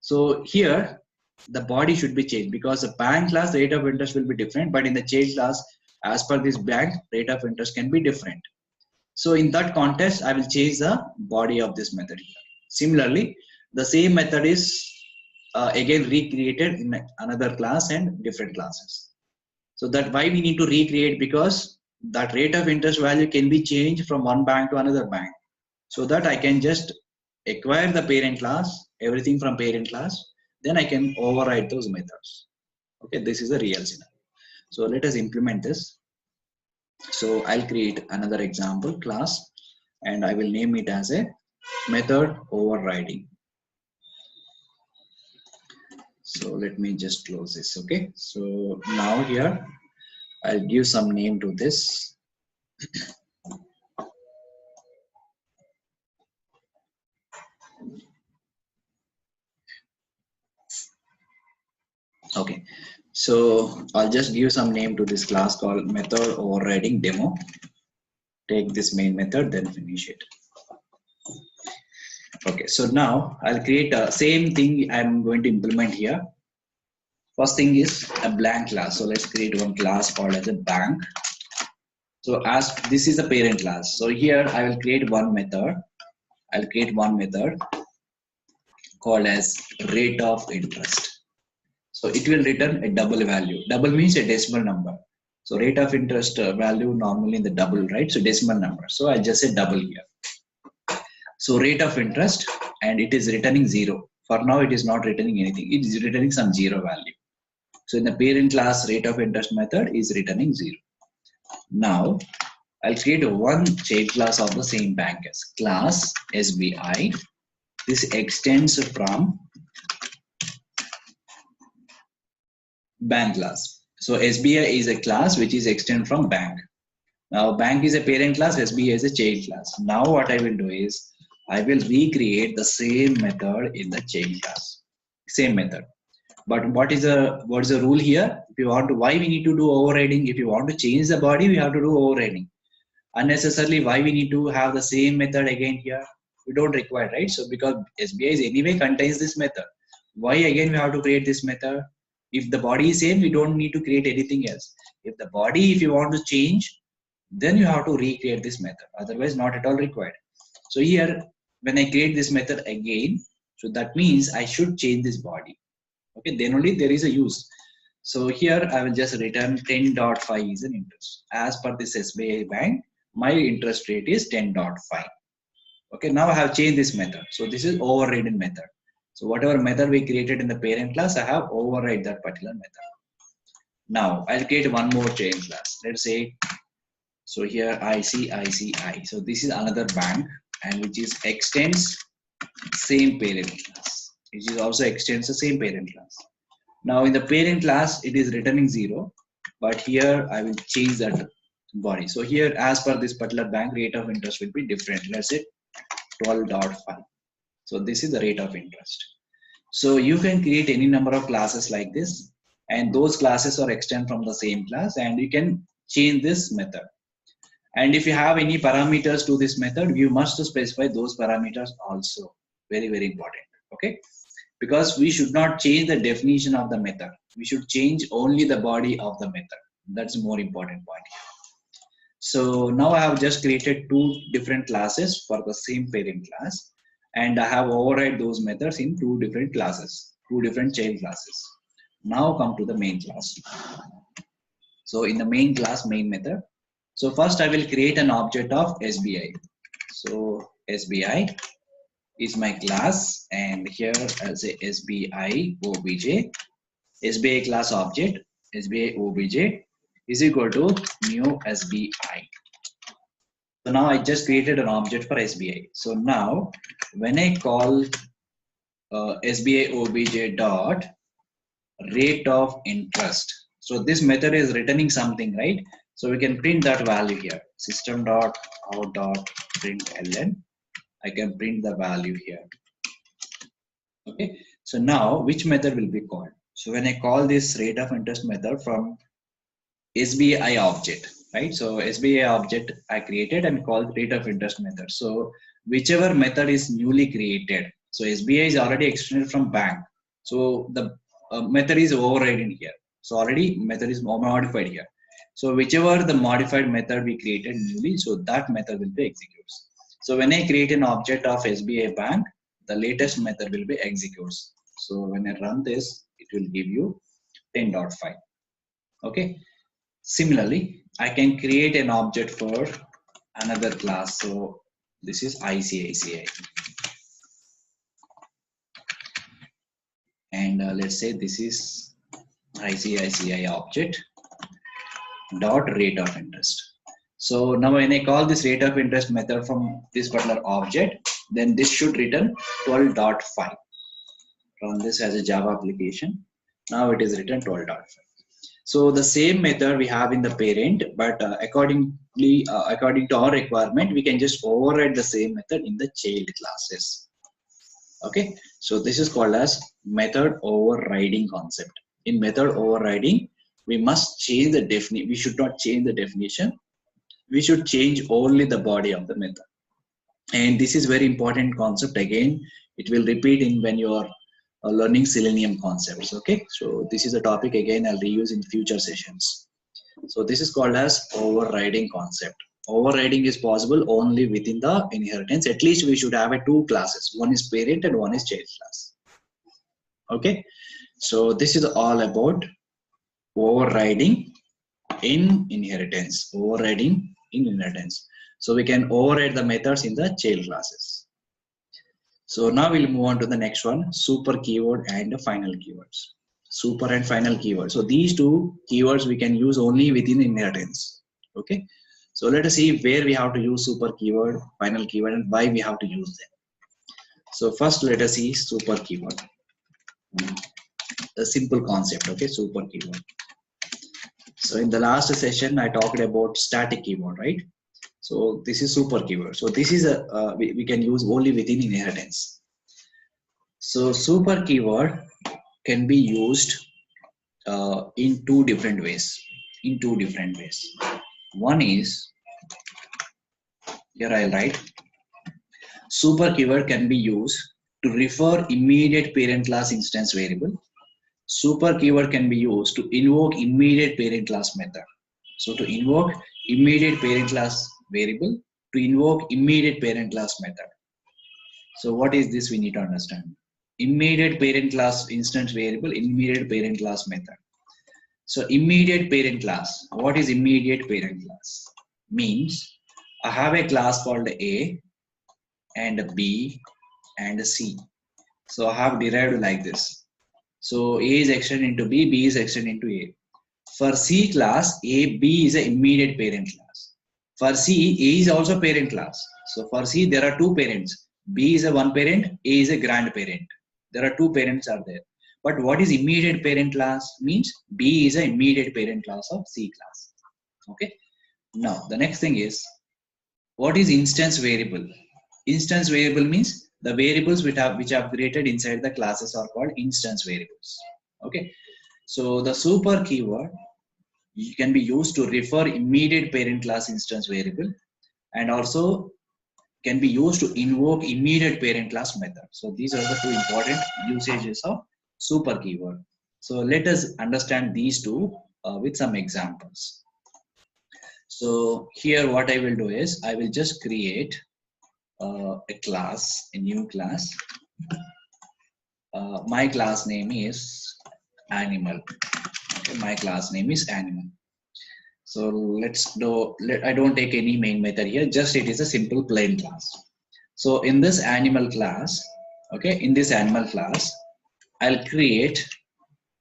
So here the body should be changed, because the bank class rate of interest will be different, but in the child class, as per this bank, rate of interest can be different. So in that context, I will change the body of this method here. Similarly, the same method is again recreated in another class and different classes. So that why we need to recreate, because that rate of interest value can be changed from one bank to another bank. So that I can just acquire the parent class, everything from parent class, then I can override those methods. Okay, this is a real scenario. So let us implement this. So I'll create another example class and I will name it as a method overriding. So let me just close this. Okay, so now here I'll give some name to this. Okay, so I'll just give some name to this class called method overriding demo. Take this main method, then finish it. Okay, so now I'll create a same thing I'm going to implement here. First thing is a blank class. So let's create one class called as a bank. So as this is a parent class, so here I will create one method. I'll create one method called as rate of interest. So it will return a double value. Double means a decimal number. So rate of interest value normally in the double, right? So decimal number. So I just say double here. So rate of interest, and it is returning 0. For now, it is not returning anything. It is returning some 0 value. So in the parent class, rate of interest method is returning 0. Now, I'll create one child class of the same bank as class SBI. This extends from bank class. So SBI is a class which is extended from bank. Now bank is a parent class, SBI is a child class. Now what I will do is I will recreate the same method in the child class. Same method. But what is the rule here? If you want to, why we need to do overriding? If you want to change the body, we have to do overriding. Unnecessarily, why we need to have the same method again here? We don't require, right? So because SBI is anyway contains this method. Why again we have to create this method? If the body is same, we don't need to create anything else. If the body, if you want to change, then you have to recreate this method. Otherwise, not at all required. So here, when I create this method again, so that means I should change this body. Okay, then only there is a use. So here I will just return 10.5 is an interest. As per this SBI bank, my interest rate is 10.5. Okay, now I have changed this method. So this is overridden method. So whatever method we created in the parent class, I have override that particular method. Now I'll create one more chain class. Let's say, so here ICICI. So this is another bank, and which is extends same parent class. Which is also extends the same parent class. Now in the parent class, it is returning 0, but here I will change that body. So here, as per this particular bank, rate of interest will be different. Let's say 12.5. So this is the rate of interest. So you can create any number of classes like this, and those classes are extend from the same class, and you can change this method. And if you have any parameters to this method, you must specify those parameters also. Very, very important. Okay. Because we should not change the definition of the method. We should change only the body of the method. That's a more important point here. So now I have just created two different classes for the same parent class, and I have override those methods in two different classes, two different child classes. Now come to the main class. So in the main class, main method. So first I will create an object of SBI. So SBI is my class, and here I'll say SBI obj, SBI class object, SBI obj is equal to new SBI. So now I just created an object for SBI. So now when I call SBI obj dot rate of interest, so this method is returning something, right? So we can print that value here, system dot out dot println. I can print the value here. Okay, so now which method will be called? So when I call this rate of interest method from SBI object, right? So SBI object I created and called rate of interest method. So whichever method is newly created, so SBI is already extended from bank. So the method is overridden here. So already method is modified here. So whichever the modified method we created newly, so that method will be executes. So when I create an object of SBI Bank, the latest method will be executes. So when I run this, it will give you 10.5. Okay. Similarly, I can create an object for another class. So this is ICICI. And let's say this is ICICI object dot rate of interest. So now when I call this rate of interest method from this particular object, then this should return 12.5. Run this as a Java application. Now it is written 12.5. So the same method we have in the parent, but according to our requirement, we can just override the same method in the child classes. Okay, so this is called as method overriding concept. In method overriding, we must change the definition. We should not change the definition. We should change only the body of the method. And this is very important concept. Again, it will repeat in when you are learning Selenium concepts. Okay, so this is a topic again I'll reuse in future sessions. So this is called as overriding concept. Overriding is possible only within the inheritance. At least we should have two classes. One is parent and one is child class. Okay, so this is all about overriding in inheritance. Overriding in inheritance. So we can override the methods in the child classes. So now we'll move on to the next one, super keyword and the final keywords. Super and final keywords. So these two keywords we can use only within inheritance. Okay. So let us see where we have to use super keyword, final keyword, and why we have to use them. So first let us see super keyword. A simple concept. Okay, super keyword. So in the last session I talked about static keyword, right? So this is super keyword. So this is a we can use only within inheritance. So super keyword can be used in two different ways. One is, here I'll write, super keyword can be used to refer immediate parent class instance variable. Super keyword can be used to invoke immediate parent class method. So to invoke immediate parent class variable, to invoke immediate parent class method. So what is this we need to understand? Immediate parent class instance variable, immediate parent class method. So immediate parent class, what is immediate parent class? Means I have a class called A and B and C. So I have derived like this. So A is extended into B, B is extended into A. For C class, A, B is an immediate parent class. For C, A is also parent class. So for C, there are two parents. B is a one parent, A is a grandparent. There are two parents are there. But what is immediate parent class? Means B is an immediate parent class of C class. Okay. Now the next thing is, what is instance variable? Instance variable means the variables which are created inside the classes are called instance variables. Okay. So the super keyword can be used to refer immediate parent class instance variable, and also can be used to invoke immediate parent class method. So these are the two important usages of super keyword. So let us understand these two with some examples. So here what I will do is I will just create a class, a new class. My class name is animal. Okay, my class name is animal. So I don't take any main method here, just it is a simple plain class. So in this animal class, okay, in this animal class, I'll create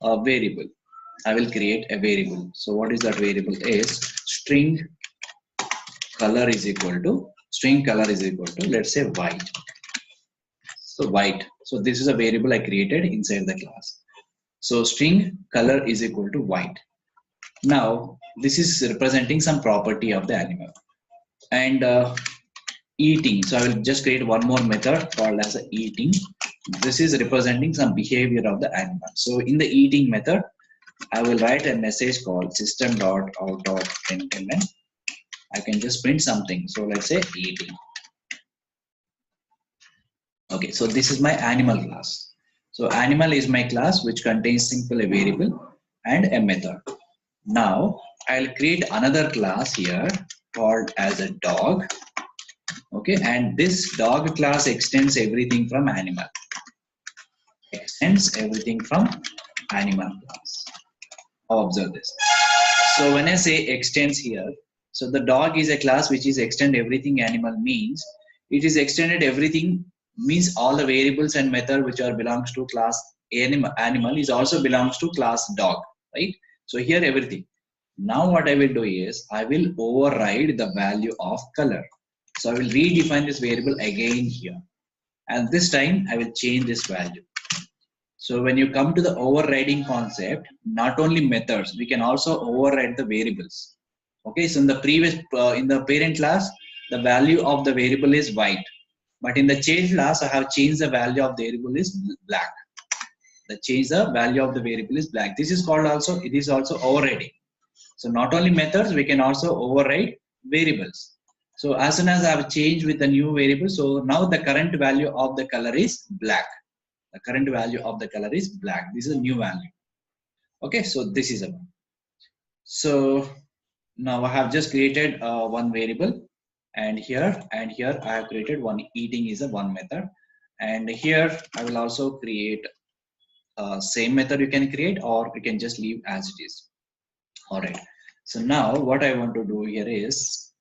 a variable. I will create a variable. So what is that variable is string color is equal to, let's say white. So white. So this is a variable I created inside the class. So string color is equal to white. Now this is representing some property of the animal. And eating. So I will just create one more method called as a eating. This is representing some behavior of the animal. So in the eating method, I will write a message called system.out.println. I can just print something. So let's say eating. Okay, so this is my animal class. So animal is my class which contains simple a variable and a method. Now I'll create another class here called as a dog. Okay, and this dog class extends everything from animal. Extends everything from animal class. Now observe this. So when I say extends here, so the dog is a class which is extend everything animal means it is extended everything means all the variables and method which are belongs to class animal is also belongs to class dog, right? So here everything. Now what I will do is I will override the value of color. So I will redefine this variable again here, and this time I will change this value. So when you come to the overriding concept, not only methods, we can also override the variables. Okay, so in the previous, in the parent class, the value of the variable is white. But in the child class, I have changed the value of the variable is black. The value of the variable is black. This is called also, it is also overriding. So not only methods, we can also override variables. So as soon as I have changed with the new variable, so now the current value of the color is black. The current value of the color is black. This is a new value. Okay, so this is a one. So now I have just created one variable, and here I have created one eating is a one method, and here I will also create same method you can create, or you can just leave as it is. All right. So now what I want to do here is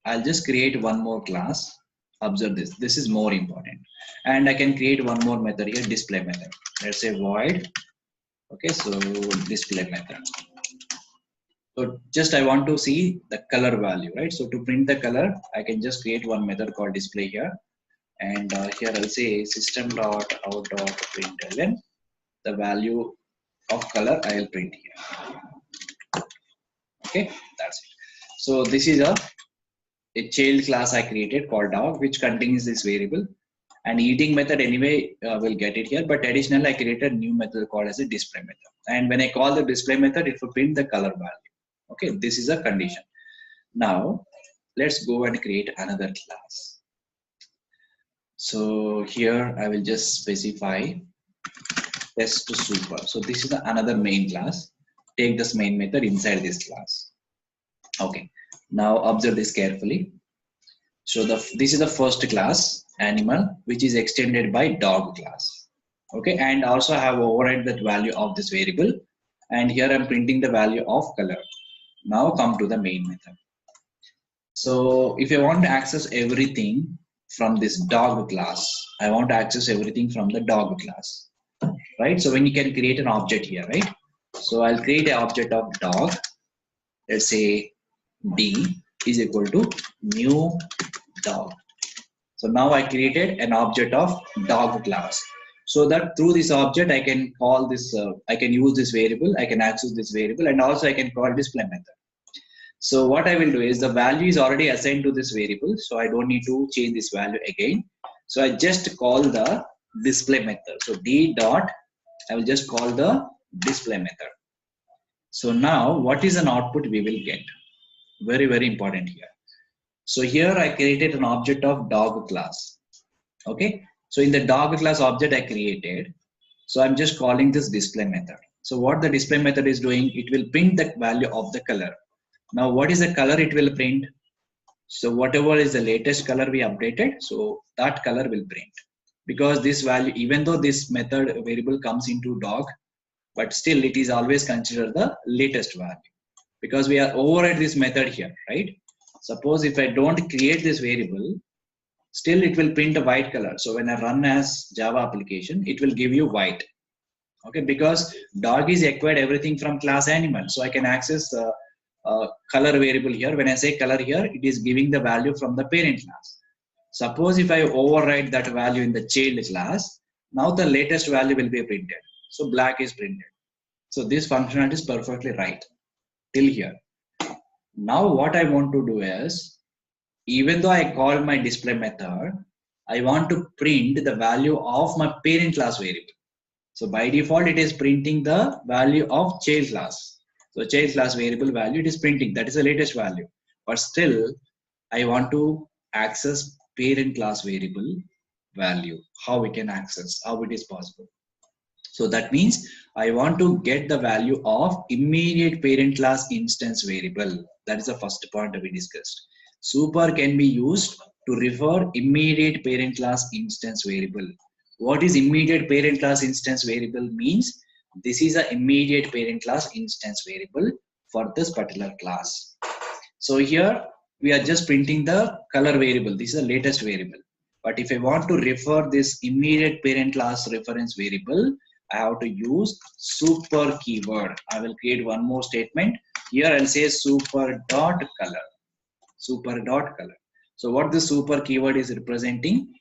I'll just create one more class. Observe this. This is more important. And I can create one more method here, display method. Let's say void. Okay, so display method. So just I want to see the color value, right? So to print the color, I can just create one method called display here. And here I'll say system.out.println. The value of color I'll print here. Okay, that's it. So this is a child class I created called dog, which contains this variable, and eating method anyway will get it here, but additionally I created a new method called as a display method, and when I call the display method it will print the color value. Okay, this is a condition. Now let's go and create another class. So here I will just specify test super. So this is another main class. Take this main method inside this class. Okay, now observe this carefully. So this is the first class animal, which is extended by dog class. Okay, and also I have override that value of this variable, and here I'm printing the value of color. Now come to the main method. So if I want to access everything from this dog class, I want to access everything from the dog class, right? So when you can create an object here, right? So I'll create an object of dog. Let's say D is equal to new dog. So now I created an object of dog class, so that through this object I can call this, I can use this variable, I can access this variable, and also I can call display method. So what I will do is the value is already assigned to this variable, so I don't need to change this value again. So I just call the display method. So D dot, I will just call the display method. So now what is an output we will get? Very, very important here. So here I created an object of dog class. Okay. So in the dog class object I created, so I'm just calling this display method. So what the display method is doing, it will print the value of the color. Now what is the color it will print? So whatever is the latest color we updated, so that color will print. Because this value, even though this method variable comes into dog, but still it is always considered the latest value. Because we are override this method here, right? Suppose if I don't create this variable, still it will print a white color. So when I run as Java application, it will give you white. Okay, because dog is acquired everything from class animal. So I can access color variable here. When I say color here, it is giving the value from the parent class. Suppose if I override that value in the child class, now the latest value will be printed. So black is printed. So this functionality is perfectly right till here. Now what I want to do is, even though I call my display method, I want to print the value of my parent class variable. So by default, it is printing the value of child class. So child class variable value, it is printing, that is the latest value. But still, I want to access parent class variable value. How we can access, how it is possible. So that means I want to get the value of immediate parent class instance variable. That is the first point that we discussed. Super can be used to refer immediate parent class instance variable. What is immediate parent class instance variable means? This is an immediate parent class instance variable for this particular class. So here we are just printing the color variable. This is the latest variable. But if I want to refer this immediate parent class reference variable, I have to use super keyword. I will create one more statement. Here I'll say super dot color. Super dot color. So what the super keyword is representing?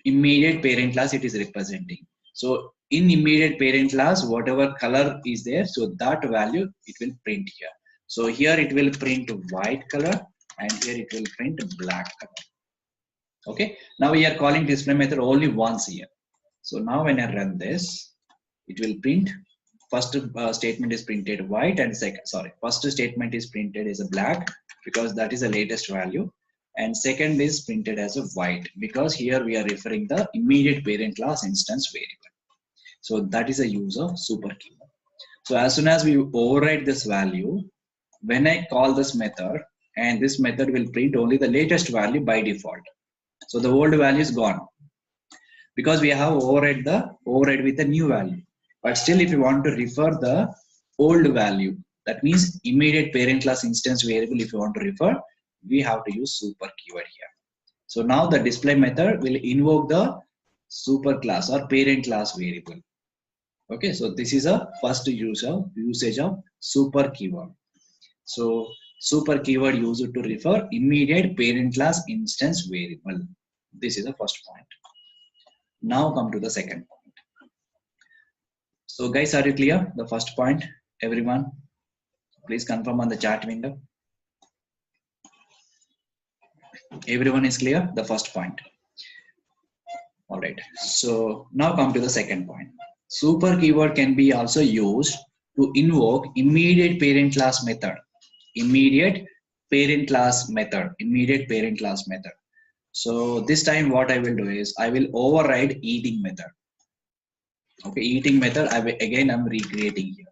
Immediate parent class it is representing. So in immediate parent class, whatever color is there, so that value it will print here. So here it will print white color and here it will print black color. Okay. Now we are calling display method only once here. So now when I run this, it will print. First statement is printed white and first statement is printed as a black because that is the latest value. And second is printed as a white because here we are referring the immediate parent class instance variable. So that is a use of super keyword. So as soon as we override this value, when I call this method, and this method will print only the latest value by default. So the old value is gone because we have override with a new value. But still, if you want to refer the old value, that means immediate parent class instance variable, if you want to refer, we have to use super keyword here. So now the display method will invoke the super class or parent class variable. Okay, so this is a first usage of super keyword. So super keyword used to refer immediate parent class instance variable. This is the first point. Now come to the second point. So guys, are you clear? The first point, everyone, please confirm on the chat window. Everyone is clear? The first point. All right. So now come to the second point. Super keyword can be also used to invoke immediate parent class method. Immediate parent class method. Immediate parent class method. So this time what I will do is I will override eating method. Okay, eating method, I'm recreating here.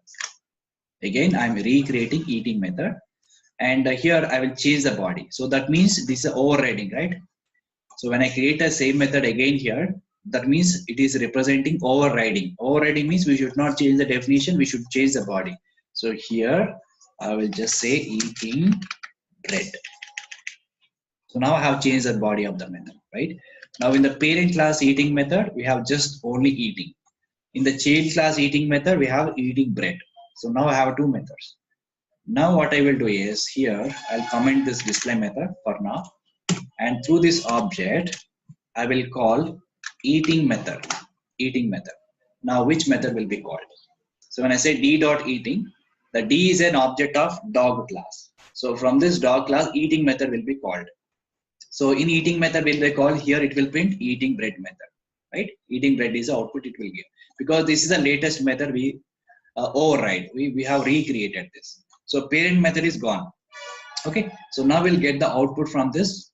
Again, I'm recreating eating method. And here I will change the body. So that means this is overriding, right? So when I create a same method again here, that means it is representing overriding. Overriding means we should not change the definition, we should change the body. So here I will just say eating bread. So now I have changed the body of the method, right? Now in the parent class eating method, we have just only eating. In the child class eating method, we have eating bread. So now I have two methods. Now what I will do is here, I'll comment this display method for now. And through this object, I will call eating method. Eating method. Now which method will be called? So when I say d.eating, the d is an object of dog class. So from this dog class, eating method will be called. So in eating method will be called, here it will print eating bread method, right? Eating bread is the output it will give. Because this is the latest method we override. We have recreated this. So parent method is gone. Okay. So now we'll get the output from this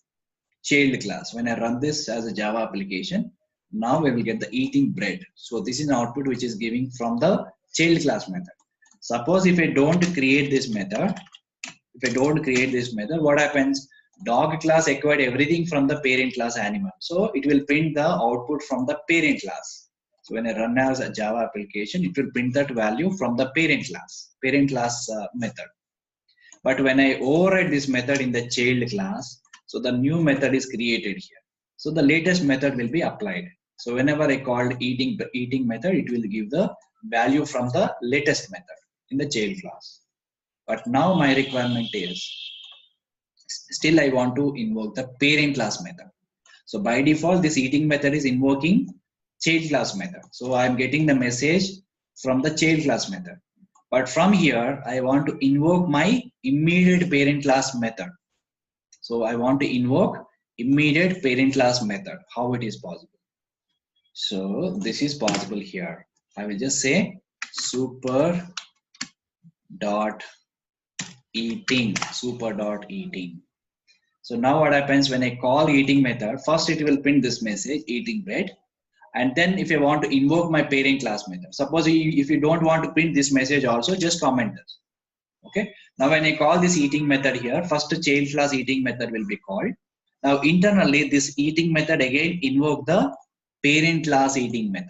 child class. When I run this as a Java application, now we will get the eating bread. So this is an output which is giving from the child class method. Suppose if I don't create this method, what happens? Dog class acquired everything from the parent class animal. So it will print the output from the parent class. So when I run as a Java application, it will print that value from the parent class method. But when I override this method in the child class, so the new method is created here. So the latest method will be applied. So whenever I called eating method, it will give the value from the latest method in the child class. But now my requirement is, still I want to invoke the parent class method. So by default, this eating method is invoking child class method. So I'm getting the message from the child class method. But from here, I want to invoke my immediate parent class method. So I want to invoke immediate parent class method. How it is possible? So this is possible here. I will just say super dot eating. So now what happens when I call eating method? First it will print this message eating bread. And then if I want to invoke my parent class method, suppose if you don't want to print this message also, just comment this. Okay. Now when I call this eating method here, first child class eating method will be called. Now internally this eating method again invoke the parent class eating method.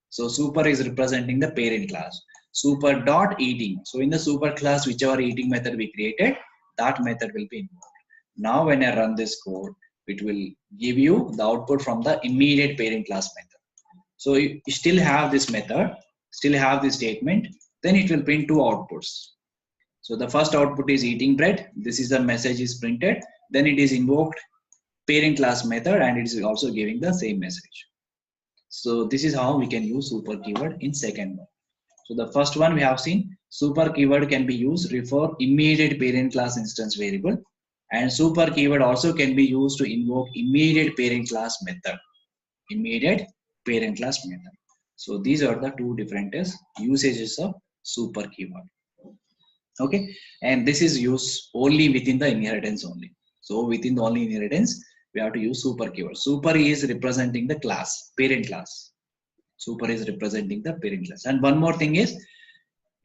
So super is representing the parent class. Super dot eating. So in the super class, whichever eating method we created, that method will be invoked. Now when I run this code, it will give you the output from the immediate parent class method. So you still have this method, still have this statement, then it will print two outputs. So the first output is eating bread. This is the message is printed. Then it is invoked parent class method and it is also giving the same message. So this is how we can use super keyword in second one. So the first one we have seen, super keyword can be used to refer immediate parent class instance variable, and super keyword also can be used to invoke immediate parent class method. Immediate parent class method. So these are the two different usages of super keyword. Okay, and this is used only within the inheritance only. So within the only inheritance, we have to use super keyword. Super is representing the class, parent class. Super is representing the parent class. And one more thing is,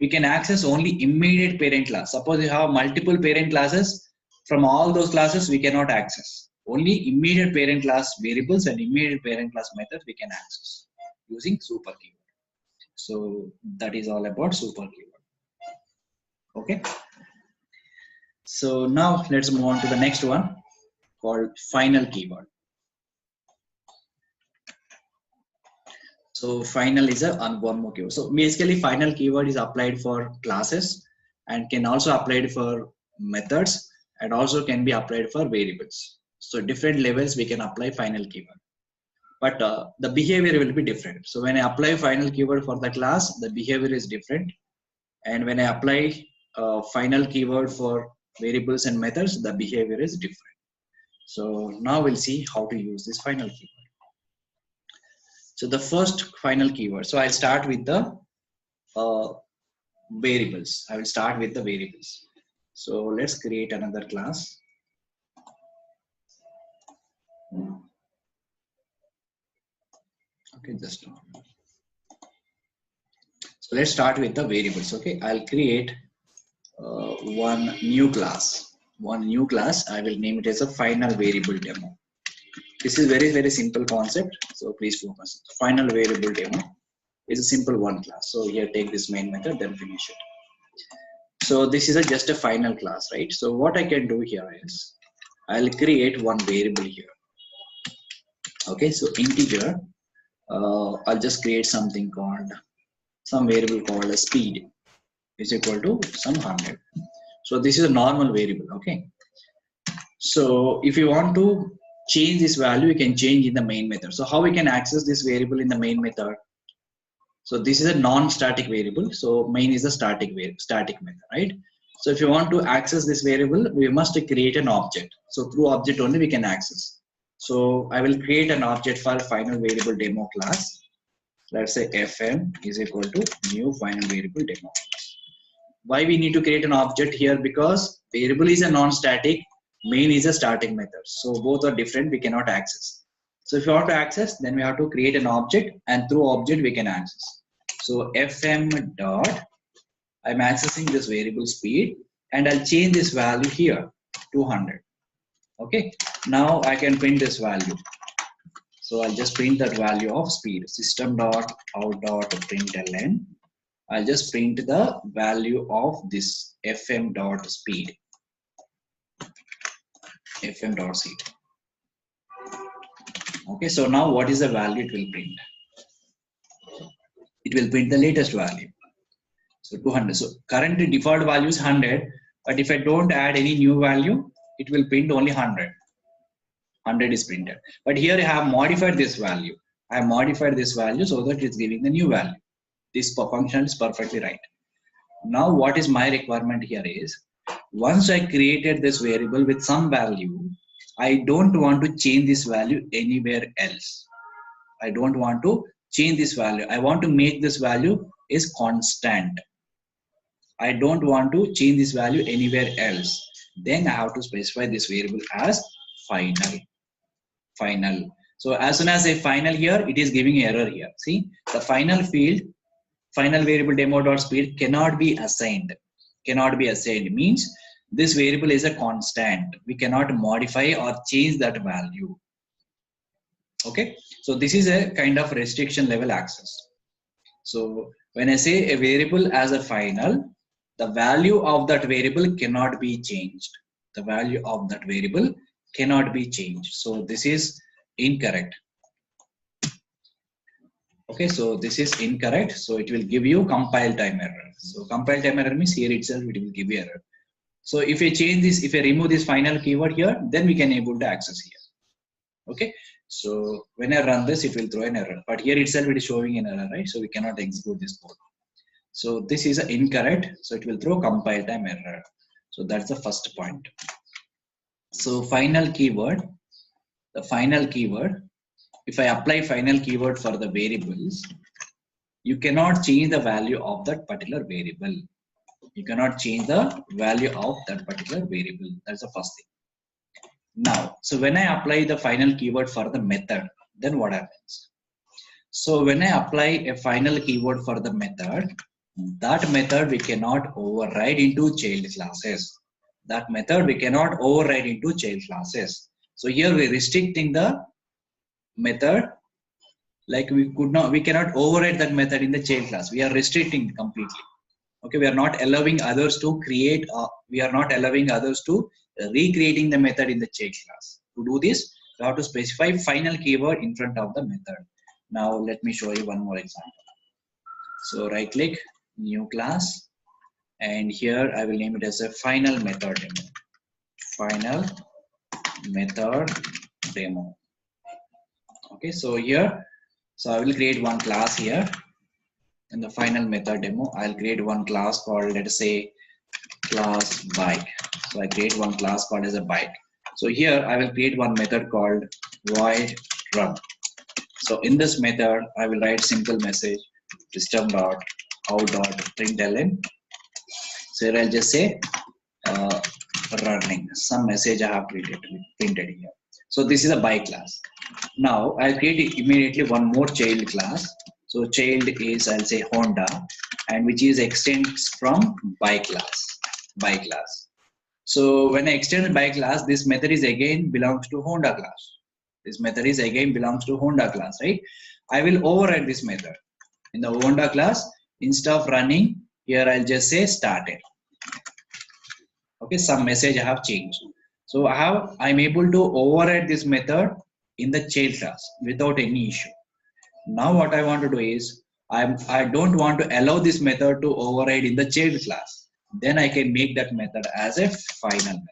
we can access only immediate parent class. Suppose you have multiple parent classes, from all those classes we cannot access. Only immediate parent class variables and immediate parent class methods we can access using super keyword. So that is all about super keyword. Okay. So now let's move on to the next one called final keyword. So final is one more keyword. So basically final keyword is applied for classes and can also applied for methods and also can be applied for variables. So different levels we can apply final keyword. But the behavior will be different. So when I apply final keyword for the class, the behavior is different. And when I apply final keyword for variables and methods, the behavior is different. So now we'll see how to use this final keyword. So the first final keyword. So I'll start with the variables. I will start with the variables. So let's create another class. Okay, just now. So let's start with the variables. Okay, I'll create one new class. I will name it as a final variable demo. This is very simple concept. So please focus. Final variable demo is a simple one class. So here take this main method, then finish it. So this is just a final class, right? So what I can do here is I'll create one variable here. Okay, so integer. I'll just create something called some variable called speed is equal to some 100. So this is a normal variable. Okay. So if you want to change this value, you can change in the main method. So how we can access this variable in the main method? So this is a non-static variable. So main is a static method, right? So if you want to access this variable, we must create an object. So through object only we can access. So I will create an object for final variable demo class. Let's say fm is equal to new final variable demo. Why we need to create an object here? Because variable is a non-static, main is a static method. So both are different, we cannot access. So if you want to access, then we have to create an object, and through object we can access. So fm dot, I'm accessing this variable speed, and I'll change this value here to 100. Okay, now I can print this value. So I'll just print that value of speed. System dot out dot println. I'll just print the value of this fm dot speed. Fm dot speed. Okay, so now what is the value it will print? It will print the latest value. So 200. So current default value is 100, but if I don't add any new value, it will print only 100. 100 is printed. But here I have modified this value. I have modified this value so that it's giving the new value. This function is perfectly right. Now what is my requirement here is, once I created this variable with some value, I don't want to change this value anywhere else. I don't want to change this value. I want to make this value is constant. I don't want to change this value anywhere else. Then I have to specify this variable as final. So as soon as I final here, it is giving error here. See, the final field, final variable demo.speed cannot be assigned. Cannot be assigned means this variable is a constant. We cannot modify or change that value. Okay, so this is a kind of restriction level access. So when I say a variable as a final, the value of that variable cannot be changed. The value of that variable cannot be changed. So this is incorrect. Okay, so this is incorrect. So it will give you compile time error. So compile time error means here itself it will give you error. So if I change this, if I remove this final keyword here, then we can able to access here. Okay, so when I run this, it will throw an error. But here itself it is showing an error, right? So we cannot execute this code. So this is incorrect. So it will throw compile time error. So that's the first point. So final keyword, the final keyword. If I apply final keyword for the variables, you cannot change the value of that particular variable. You cannot change the value of that particular variable. That's the first thing. Now, so when I apply the final keyword for the method, then what happens? So when I apply a final keyword for the method, that method we cannot override into child classes. That method we cannot override into child classes. So here we're restricting the method, like we cannot override that method in the child class. We are restricting completely. Okay, we are not allowing others to create, we are not allowing others to recreating the method in the child class. To do this, you have to specify final keyword in front of the method. Now let me show you one more example. So right click, new class, and here I will name it as a final method demo. Final method demo. Okay, so here, so I will create one class here. In the final method demo, I'll create one class called, let us say, class bike. So I create one class called as a bike. So here I will create one method called void run. So in this method, I will write simple message system.out.println. So here I'll just say running. Some message I have printed here. So this is a bike class. Now I'll create immediately one more child class. So child is, I'll say, Honda, and which is extends from bike class. So when I extend bike class, this method is again belongs to Honda class. This method is again belongs to Honda class, right? I will override this method. In the Honda class, instead of running, here I'll just say started. Okay, some message I have changed. So I'm able to override this method in the child class without any issue. Now what I want to do is, I don't want to allow this method to override in the child class. Then I can make that method as a final method.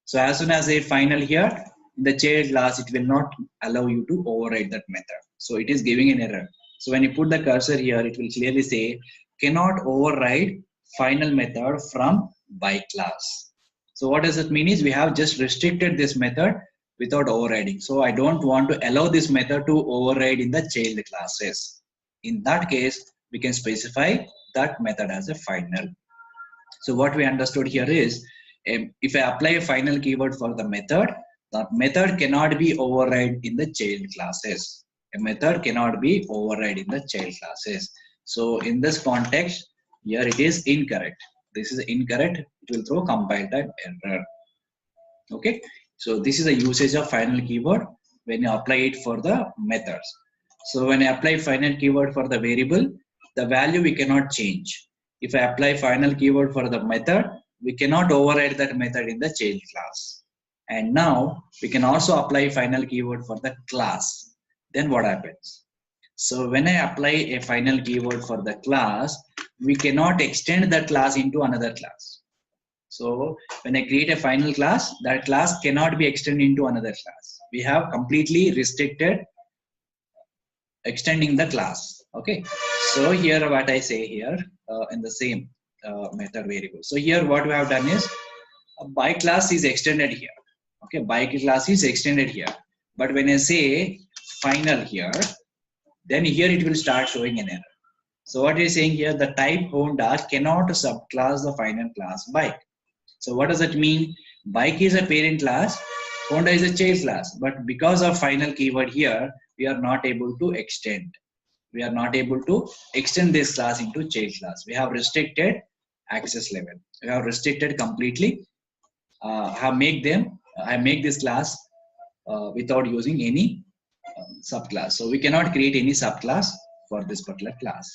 So as soon as I final here, in the child class, it will not allow you to override that method. So it is giving an error. So when you put the cursor here, it will clearly say, cannot override final method from bike class. So what does it mean is, we have just restricted this method without overriding. So I don't want to allow this method to override in the child classes. In that case, we can specify that method as a final. So what we understood here is, if I apply a final keyword for the method, that method cannot be override in the child classes. A method cannot be override in the child classes. So in this context, here it is incorrect. This is incorrect. It will throw compile time error. Okay. So this is the usage of final keyword when you apply it for the methods. So when I apply final keyword for the variable, the value we cannot change. If I apply final keyword for the method, we cannot override that method in the child class. And now we can also apply final keyword for the class. Then what happens? So when I apply a final keyword for the class, we cannot extend that class into another class. So when I create a final class, that class cannot be extended into another class. We have completely restricted extending the class. Okay. So here what I say here in the same method variable. So here what we have done is, a bike class is extended here. Okay, bike class is extended here. But when I say final here, then here it will start showing an error. So what is saying here, the type Honda cannot subclass the final class bike. So what does that mean? Bike is a parent class, Honda is a child class, but because of final keyword here, we are not able to extend. We are not able to extend this class into child class. We have restricted access level. We have restricted completely. I make this class without using any subclass. So we cannot create any subclass for this particular class.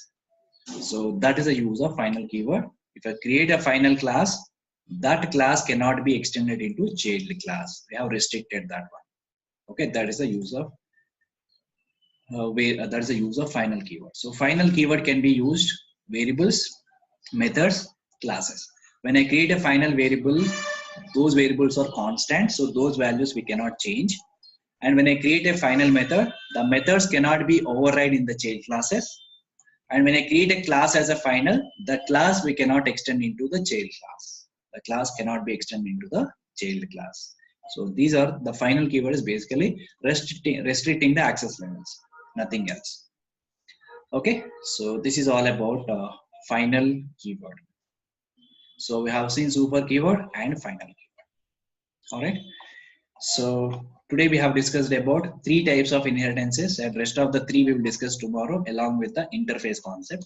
So that is the use of final keyword. If I create a final class, that class cannot be extended into child class. We have restricted that one. Okay, that is the use of that is the use of final keyword. So final keyword can be used variables, methods, classes. When I create a final variable, those variables are constant, so those values we cannot change. And when I create a final method, the methods cannot be override in the child classes. And when I create a class as a final, the class we cannot extend into the child class. The class cannot be extended into the child class. So these are the final keyword is basically restricting the access levels, nothing else. Okay, so this is all about final keyword. So we have seen super keyword and final keyword. All right. So today we have discussed about 3 types of inheritances, and rest of the 3 we will discuss tomorrow along with the interface concept.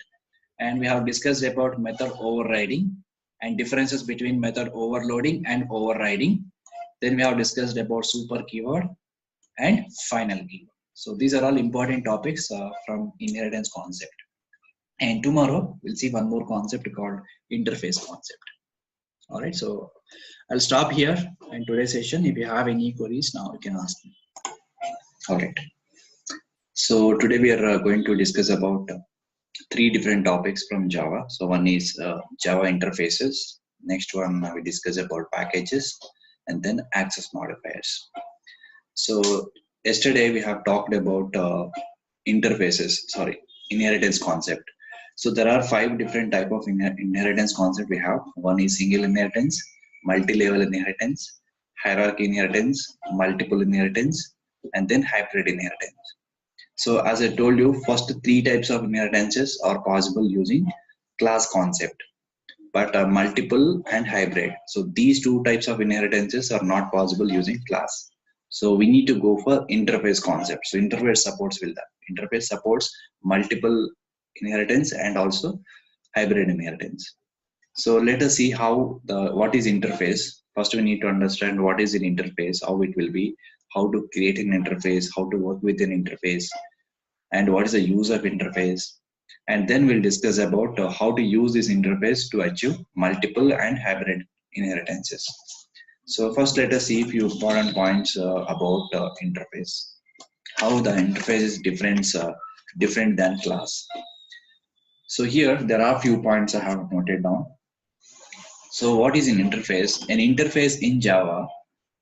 And we have discussed about method overriding and differences between method overloading and overriding. Then we have discussed about super keyword and final keyword. So these are all important topics from inheritance concept. And tomorrow we'll see one more concept called interface concept. All right, so I'll stop here in today's session. If you have any queries now, you can ask me. All right. So today we are going to discuss about 3 different topics from Java. So one is Java interfaces. Next one we discuss about packages, and then access modifiers. So yesterday we have talked about inheritance concept. So there are 5 different type of inheritance concept we have. One is single inheritance, multi-level inheritance, hierarchy inheritance, multiple inheritance, and then hybrid inheritance. So as I told you, first 3 types of inheritances are possible using class concept, but multiple and hybrid. So these 2 types of inheritances are not possible using class. So we need to go for interface concept. So interface supports will that. Interface supports multiple inheritance and also hybrid inheritance. So let us see what is interface. First we need to understand what is an interface, how it will be, how to create an interface, how to work with an interface, and what is the use of interface. And then we'll discuss about how to use this interface to achieve multiple and hybrid inheritances. So first let us see a few important points about interface. How the interface is different than class. So here there are a few points I have noted down. So what is an interface? An interface in Java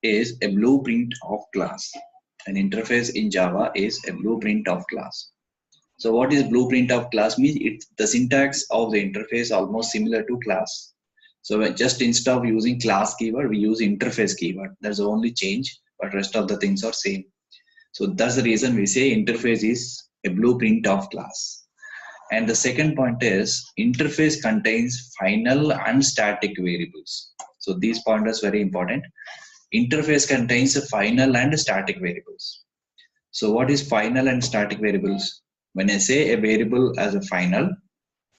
is a blueprint of class. An interface in Java is a blueprint of class. So what is blueprint of class means? It's the syntax of the interface almost similar to class. So just instead of using class keyword, we use interface keyword. That's the only change, but rest of the things are same. So that's the reason we say interface is a blueprint of class. And the second point is interface contains final and static variables. So these pointers very important. Interface contains final and static variables. So what is final and static variables? When I say a variable as a final,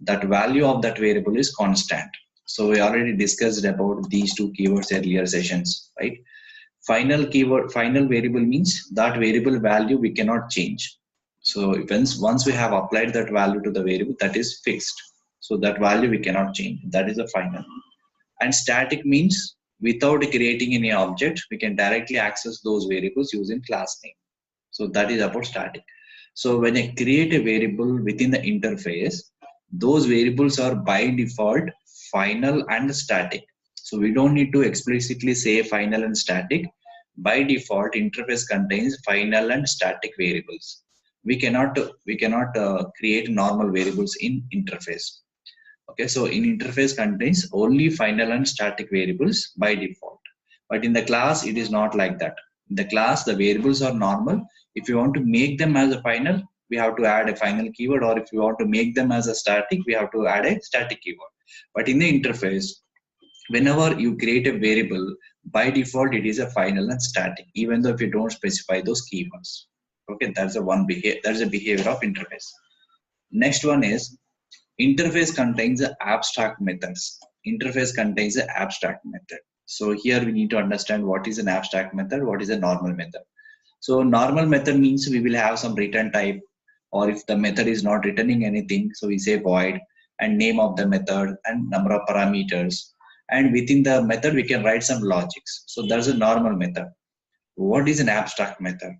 that value of that variable is constant. So we already discussed about these 2 keywords earlier sessions, right? Final variable means that variable value we cannot change. So once we have applied that value to the variable, that is fixed. So that value we cannot change. That is the final. And static means without creating any object, we can directly access those variables using class name. So that is about static. So when I create a variable within the interface, those variables are by default final and static. So we don't need to explicitly say final and static. By default, interface contains final and static variables. We cannot create normal variables in interface. Okay, so in interface contains only final and static variables by default. But in the class, it is not like that. In the class, the variables are normal. If you want to make them as a final, we have to add a final keyword, or if you want to make them as a static, we have to add a static keyword. But in the interface, whenever you create a variable, by default it is a final and static, even though if you don't specify those keywords. Okay, that's a one behavior. That's a behavior of interface. Next one is interface contains the abstract methods. Interface contains the abstract method. So here we need to understand what is an abstract method, what is a normal method. So normal method means we will have some return type, or if the method is not returning anything, so we say void and name of the method and number of parameters. And within the method, we can write some logics. So that's a normal method. What is an abstract method?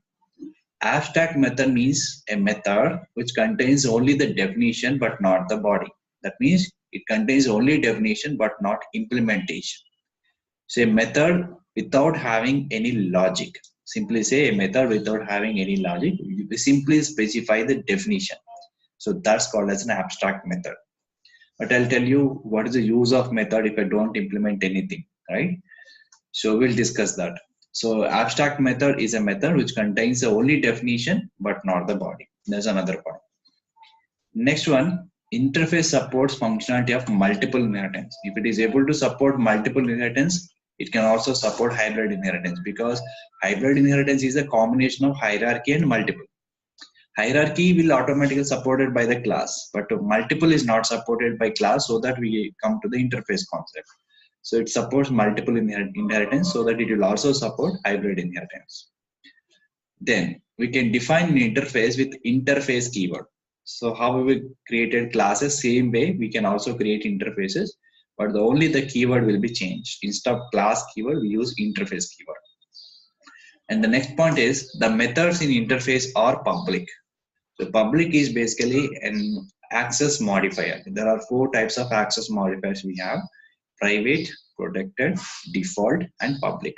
Abstract method means a method which contains only the definition but not the body. That means it contains only definition but not implementation. So a method without having any logic. Simply say a method without having any logic. We simply specify the definition. So that's called as an abstract method. But I'll tell you what is the use of method if I don't implement anything, right? So we'll discuss that. So abstract method is a method which contains the only definition but not the body. There's another point. Next one, interface supports functionality of multiple inheritance. If it is able to support multiple inheritance, it can also support hybrid inheritance, because hybrid inheritance is a combination of hierarchy and multiple. Hierarchy will automatically supported by the class, but multiple is not supported by class, so that we come to the interface concept. So it supports multiple inheritance, so that it will also support hybrid inheritance. Then we can define an interface with interface keyword. So how we created classes, same way we can also create interfaces, but only the keyword will be changed. Instead of class keyword, we use interface keyword. And the next point is the methods in interface are public. So public is basically an access modifier. There are 4 types of access modifiers we have: private, protected, default, and public.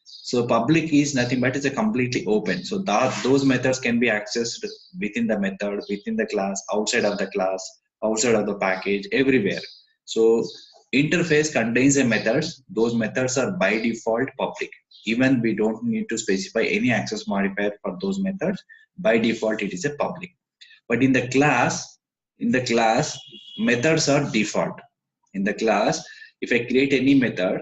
So public is nothing but it's a completely open. So those methods can be accessed within the method, within the class, outside of the class, outside of the package, everywhere. So interface contains the methods. Those methods are by default public. Even we don't need to specify any access modifier for those methods. By default, it is a public. But in the class, methods are default. In the class, if I create any method,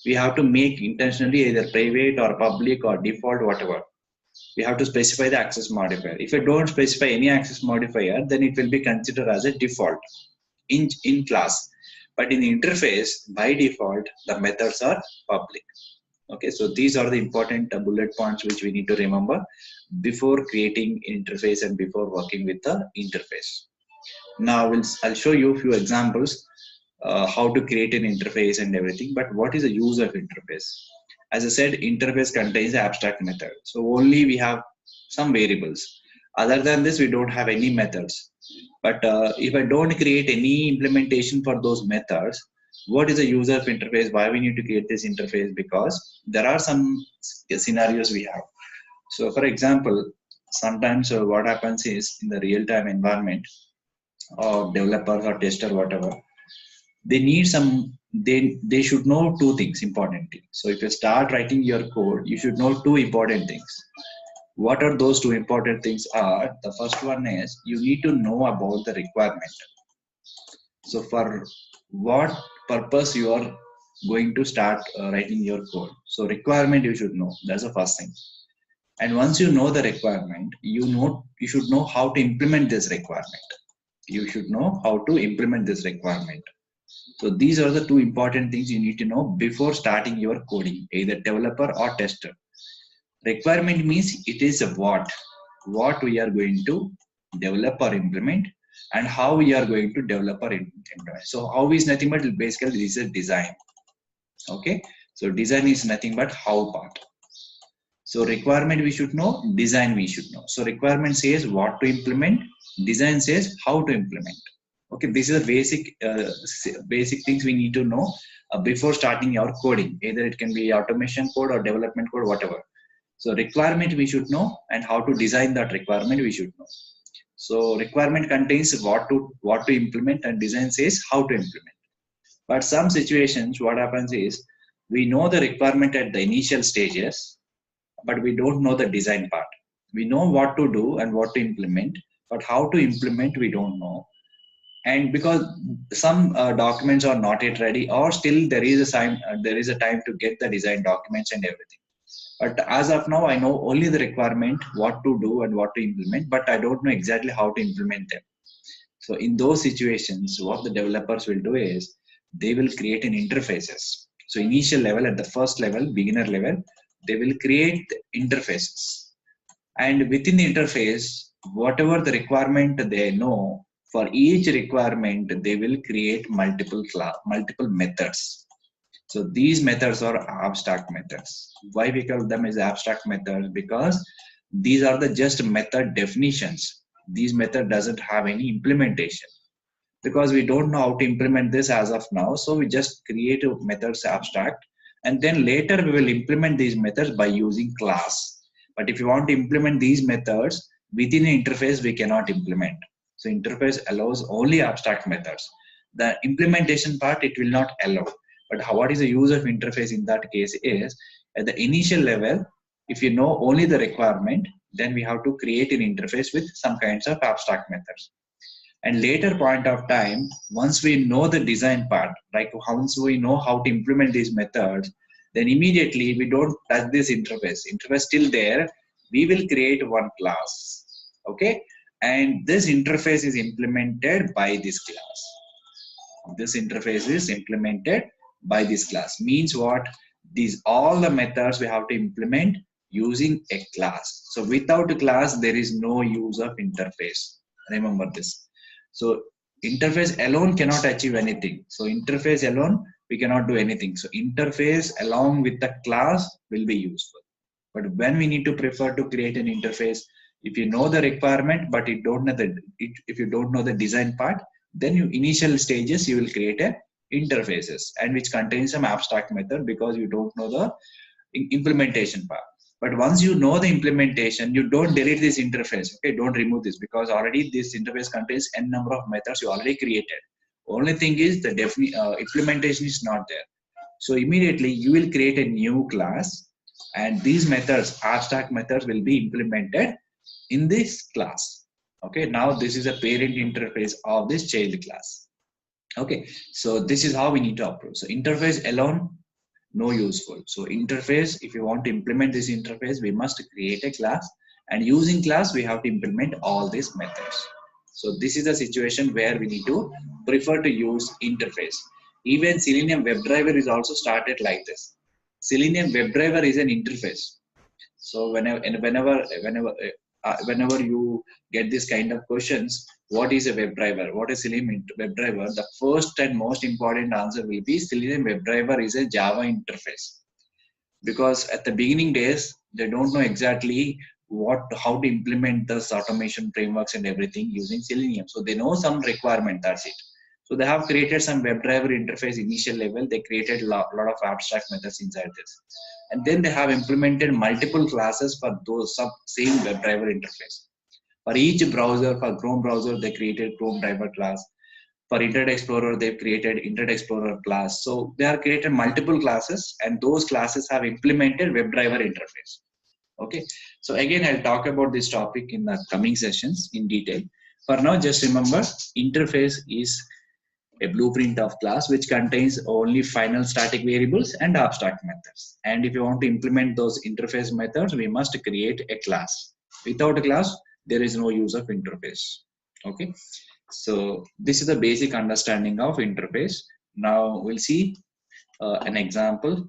we have to make intentionally either private or public or default, whatever. We have to specify the access modifier. If I don't specify any access modifier, then it will be considered as a default in class. But in the interface, by default, the methods are public. Okay, so these are the important bullet points which we need to remember before creating interface and before working with the interface. Now I'll show you a few examples how to create an interface and everything. But what is the use of interface? As I said, interface contains the abstract method. So only we have some variables. Other than this, we don't have any methods. But if I don't create any implementation for those methods, what is the use of interface? Why we need to create this interface? Because there are some scenarios we have. So for example, sometimes what happens is in the real-time environment, or developers or tester, whatever, they need they should know 2 things importantly. So if you start writing your code, you should know 2 important things. What are those 2 important things are? The first one is you need to know about the requirement. So for what purpose you are going to start writing your code. So requirement you should know. That's the first thing. And once you know the requirement, you should know how to implement this requirement. You should know how to implement this requirement. So these are the 2 important things you need to know before starting your coding, either developer or tester. Requirement means it is what we are going to develop or implement, and how we are going to develop or implement. So how is nothing but basically this is a design. Okay, so design is nothing but how part. So requirement we should know, design we should know. So requirement says what to implement, design says how to implement. Okay, this is the basic things we need to know before starting our coding. Either it can be automation code or development code, whatever. So requirement we should know, and how to design that requirement we should know. So requirement contains what to implement, and design says how to implement. But some situations, what happens is we know the requirement at the initial stages, but we don't know the design part. We know what to do and what to implement, but how to implement we don't know. And because some documents are not yet ready, or still there is a time to get the design documents and everything. But as of now, I know only the requirement, what to do and what to implement, but I don't know exactly how to implement them. So in those situations, what the developers will do is they will create an interfaces. So initial level, at the first level, beginner level, they will create interfaces. And within the interface, whatever the requirement they know, for each requirement, they will create multiple methods. So these methods are abstract methods. Why we call them as abstract methods? Because these are the just method definitions. These method doesn't have any implementation, because we don't know how to implement this as of now. So we just create a methods abstract, and then later we will implement these methods by using class. But if you want to implement these methods within an interface, we cannot implement. So interface allows only abstract methods. The implementation part, it will not allow. But what is the use of interface in that case is, at the initial level, if you know only the requirement, then we have to create an interface with some kinds of abstract methods. And later point of time, once we know the design part, like once we know how to implement these methods, then immediately we don't touch this interface still there. We will create one class, okay, and this interface is implemented by this class. This interface is implemented by this class. Means what? These all the methods we have to implement using a class. So without a class, there is no use of interface. Remember this. So interface alone cannot achieve anything. So interface alone, we cannot do anything. So interface along with the class will be useful. But when we need to prefer to create an interface, if you know the requirement, but you don't know if you don't know the design part, then you initial stages you will create a interfaces, and which contains some abstract method, because you don't know the implementation part. But once you know the implementation, you don't delete this interface. Okay, don't remove this, because already this interface contains n number of methods you already created. Only thing is the implementation is not there. So immediately you will create a new class, and these methods, abstract methods, will be implemented in this class. Okay, now this is a parent interface of this child class. Okay, so this is how we need to approach. So interface alone, no useful. So interface, if you want to implement this interface, we must create a class, and using class we have to implement all these methods. So this is a situation where we need to prefer to use interface. Even Selenium WebDriver is also started like this. Selenium WebDriver is an interface. So whenever you get this kind of questions, what is a WebDriver? What is Selenium WebDriver? The first and most important answer will be Selenium WebDriver is a Java interface. Because at the beginning days, they don't know exactly how to implement this automation frameworks and everything using Selenium. So they know some requirement, that's it. So they have created some WebDriver interface initial level. They created a lot of abstract methods inside this. And then they have implemented multiple classes for those same WebDriver interface. For each browser, for Chrome browser, they created Chrome driver class. For Internet Explorer, they've created Internet Explorer class. So they have created multiple classes, and those classes have implemented WebDriver interface. Okay. So again, I'll talk about this topic in the coming sessions in detail. For now, just remember, interface is a blueprint of class which contains only final static variables and abstract methods. And if you want to implement those interface methods, we must create a class. Without a class, there is no use of interface. Okay, so this is the basic understanding of interface. Now we'll see an example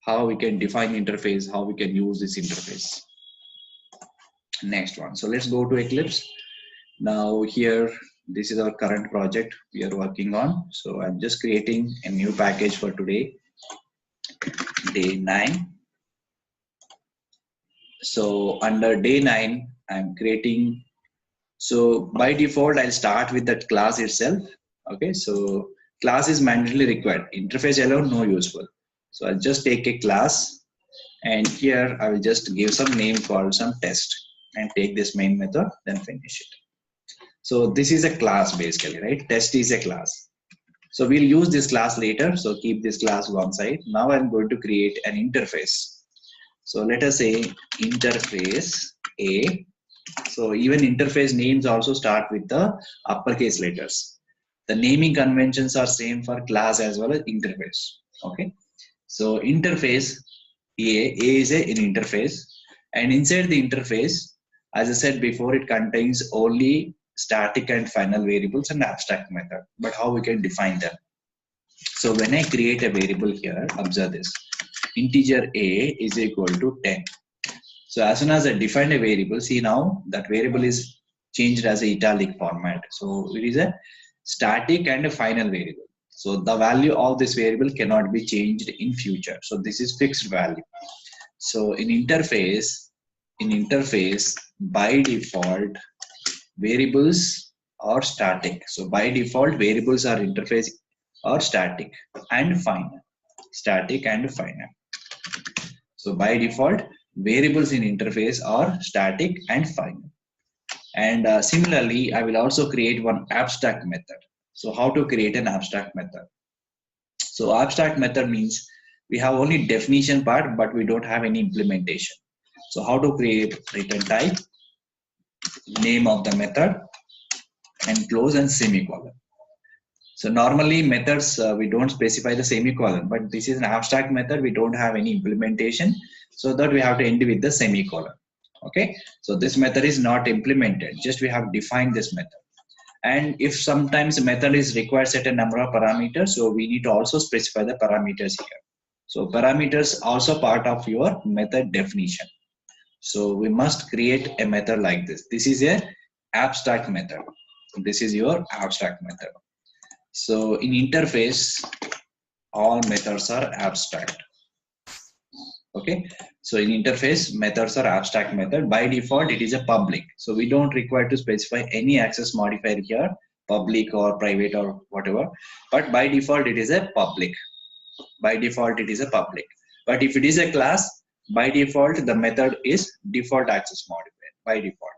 how we can define interface, how we can use this interface. Next one. So let's go to Eclipse. Now here, this is our current project we are working on. So I'm just creating a new package for today, day 9. So under day 9, I'm creating, so by default, I'll start with that class itself. Okay, so class is mandatory required. Interface alone, no useful. So I'll just take a class, and here I will just give some name called some test, and take this main method, then finish it. So this is a class basically, right? Test is a class. So we'll use this class later. So keep this class one side. Now I'm going to create an interface. So let us say interface A. So even interface names also start with the uppercase letters. The naming conventions are same for class as well as interface. Okay. So interface A is an interface, and inside the interface, as I said before, it contains only static and final variables and abstract method. But how we can define them? So when I create a variable here, observe this. Integer A is equal to 10. So as soon as I define a variable, see now that variable is changed as a italic format. So it is a static and a final variable. So the value of this variable cannot be changed in future. So this is fixed value. So in interface by default variables are static. So by default variables are interface or static and final. Static and final. So by default variables in interface are static and final. And similarly, I will also create one abstract method. So how to create an abstract method? So abstract method means we have only definition part, but we don't have any implementation. So how to create return type, name of the method, and close and semicolon. So normally methods, we don't specify the semicolon, but this is an abstract method. We don't have any implementation, so that we have to end with the semicolon. Okay. So this method is not implemented. Just we have defined this method. And if sometimes a method is required certain number of parameters, so we need to also specify the parameters here. So parameters also part of your method definition. So we must create a method like this. This is a abstract method. This is your abstract method. So in interface, all methods are abstract. Okay. So in interface, methods are abstract method. By default, it is a public. So we don't require to specify any access modifier here, public or private or whatever. But by default, it is a public. By default, it is a public. But if it is a class, by default, the method is default access modifier by default.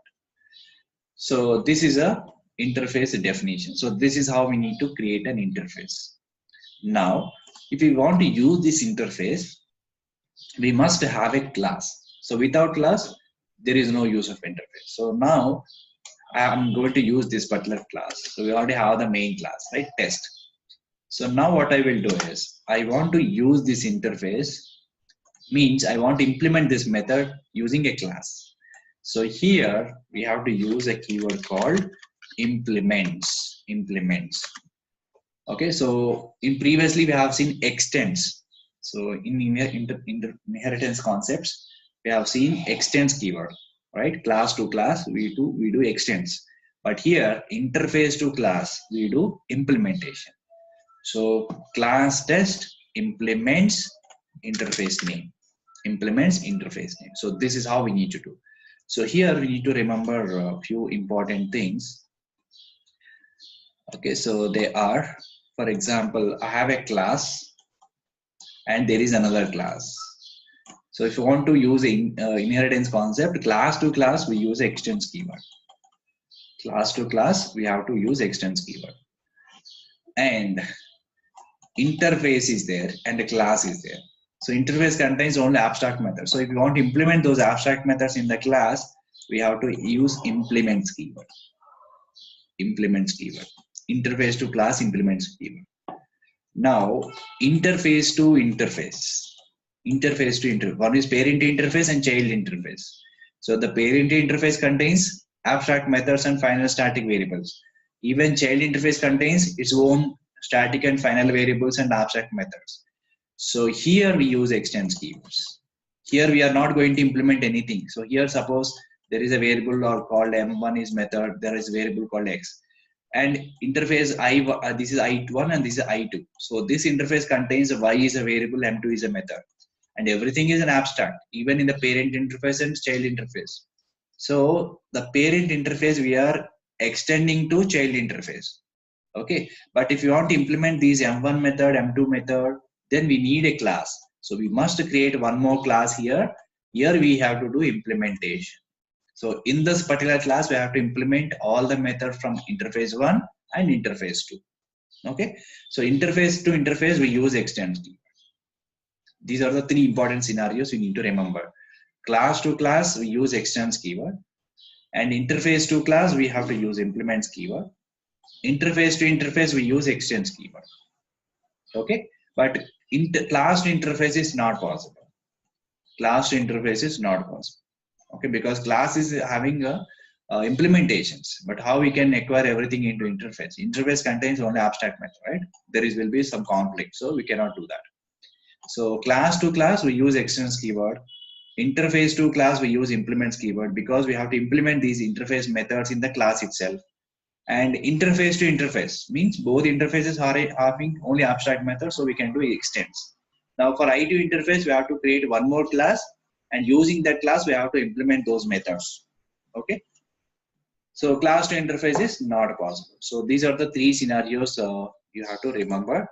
So this is a interface definition. So this is how we need to create an interface. Now, if we want to use this interface, we must have a class. So without class, there is no use of interface. So now I'm going to use this particular class. So we already have the main class, right? Test. So now what I will do is I want to use this interface, means I want to implement this method using a class. So here we have to use a keyword called implements. Okay, so in previously we have seen extends. So in inheritance concepts, we have seen extends keyword, right? Class to class, we do extends. But here interface to class, we do implementation. So class test implements interface name. Implements interface name. So this is how we need to do. So here we need to remember a few important things. Okay, so they are, for example, I have a class and there is another class. So if you want to use inheritance concept, class to class, we use extends keyword. Class to class, we have to use extends keyword. And interface is there and the class is there. So interface contains only abstract methods. So if you want to implement those abstract methods in the class, we have to use implements keyword. Implements keyword. Interface to class implements keyword. Now interface to interface. Interface to interface. One is parent interface and child interface. So the parent interface contains abstract methods and final static variables. Even child interface contains its own static and final variables and abstract methods. So here we use extends keywords. Here we are not going to implement anything. So here suppose there is a variable or called m1 is method, there is a variable called x. And interface I, this is I1 and this is I2. So this interface contains y is a variable, m2 is a method. And everything is an abstract, even in the parent interface and child interface. So the parent interface we are extending to child interface. Okay, but if you want to implement these m1 method, m2 method, then we need a class. So we must create one more class here. Here we have to do implementation. So in this particular class, we have to implement all the methods from interface 1 and interface 2. Okay, so interface to interface, we use extends keyword. These are the three important scenarios you need to remember. Class to class, we use extends keyword. And interface to class, we have to use implements keyword. Interface to interface, we use extends keyword. Okay, but class to interface is not possible. Class to interface is not possible. Okay, because class is having a implementations, but how we can acquire everything into interface? Interface contains only abstract method, right? Will be some conflict, so we cannot do that. So class to class, we use extends keyword. Interface to class, we use implements keyword, because we have to implement these interface methods in the class itself. And interface to interface means both interfaces are having only abstract methods, so we can do extends. Now for I to interface, we have to create one more class, and using that class, we have to implement those methods. Okay. So class to interface is not possible. So these are the three scenarios you have to remember,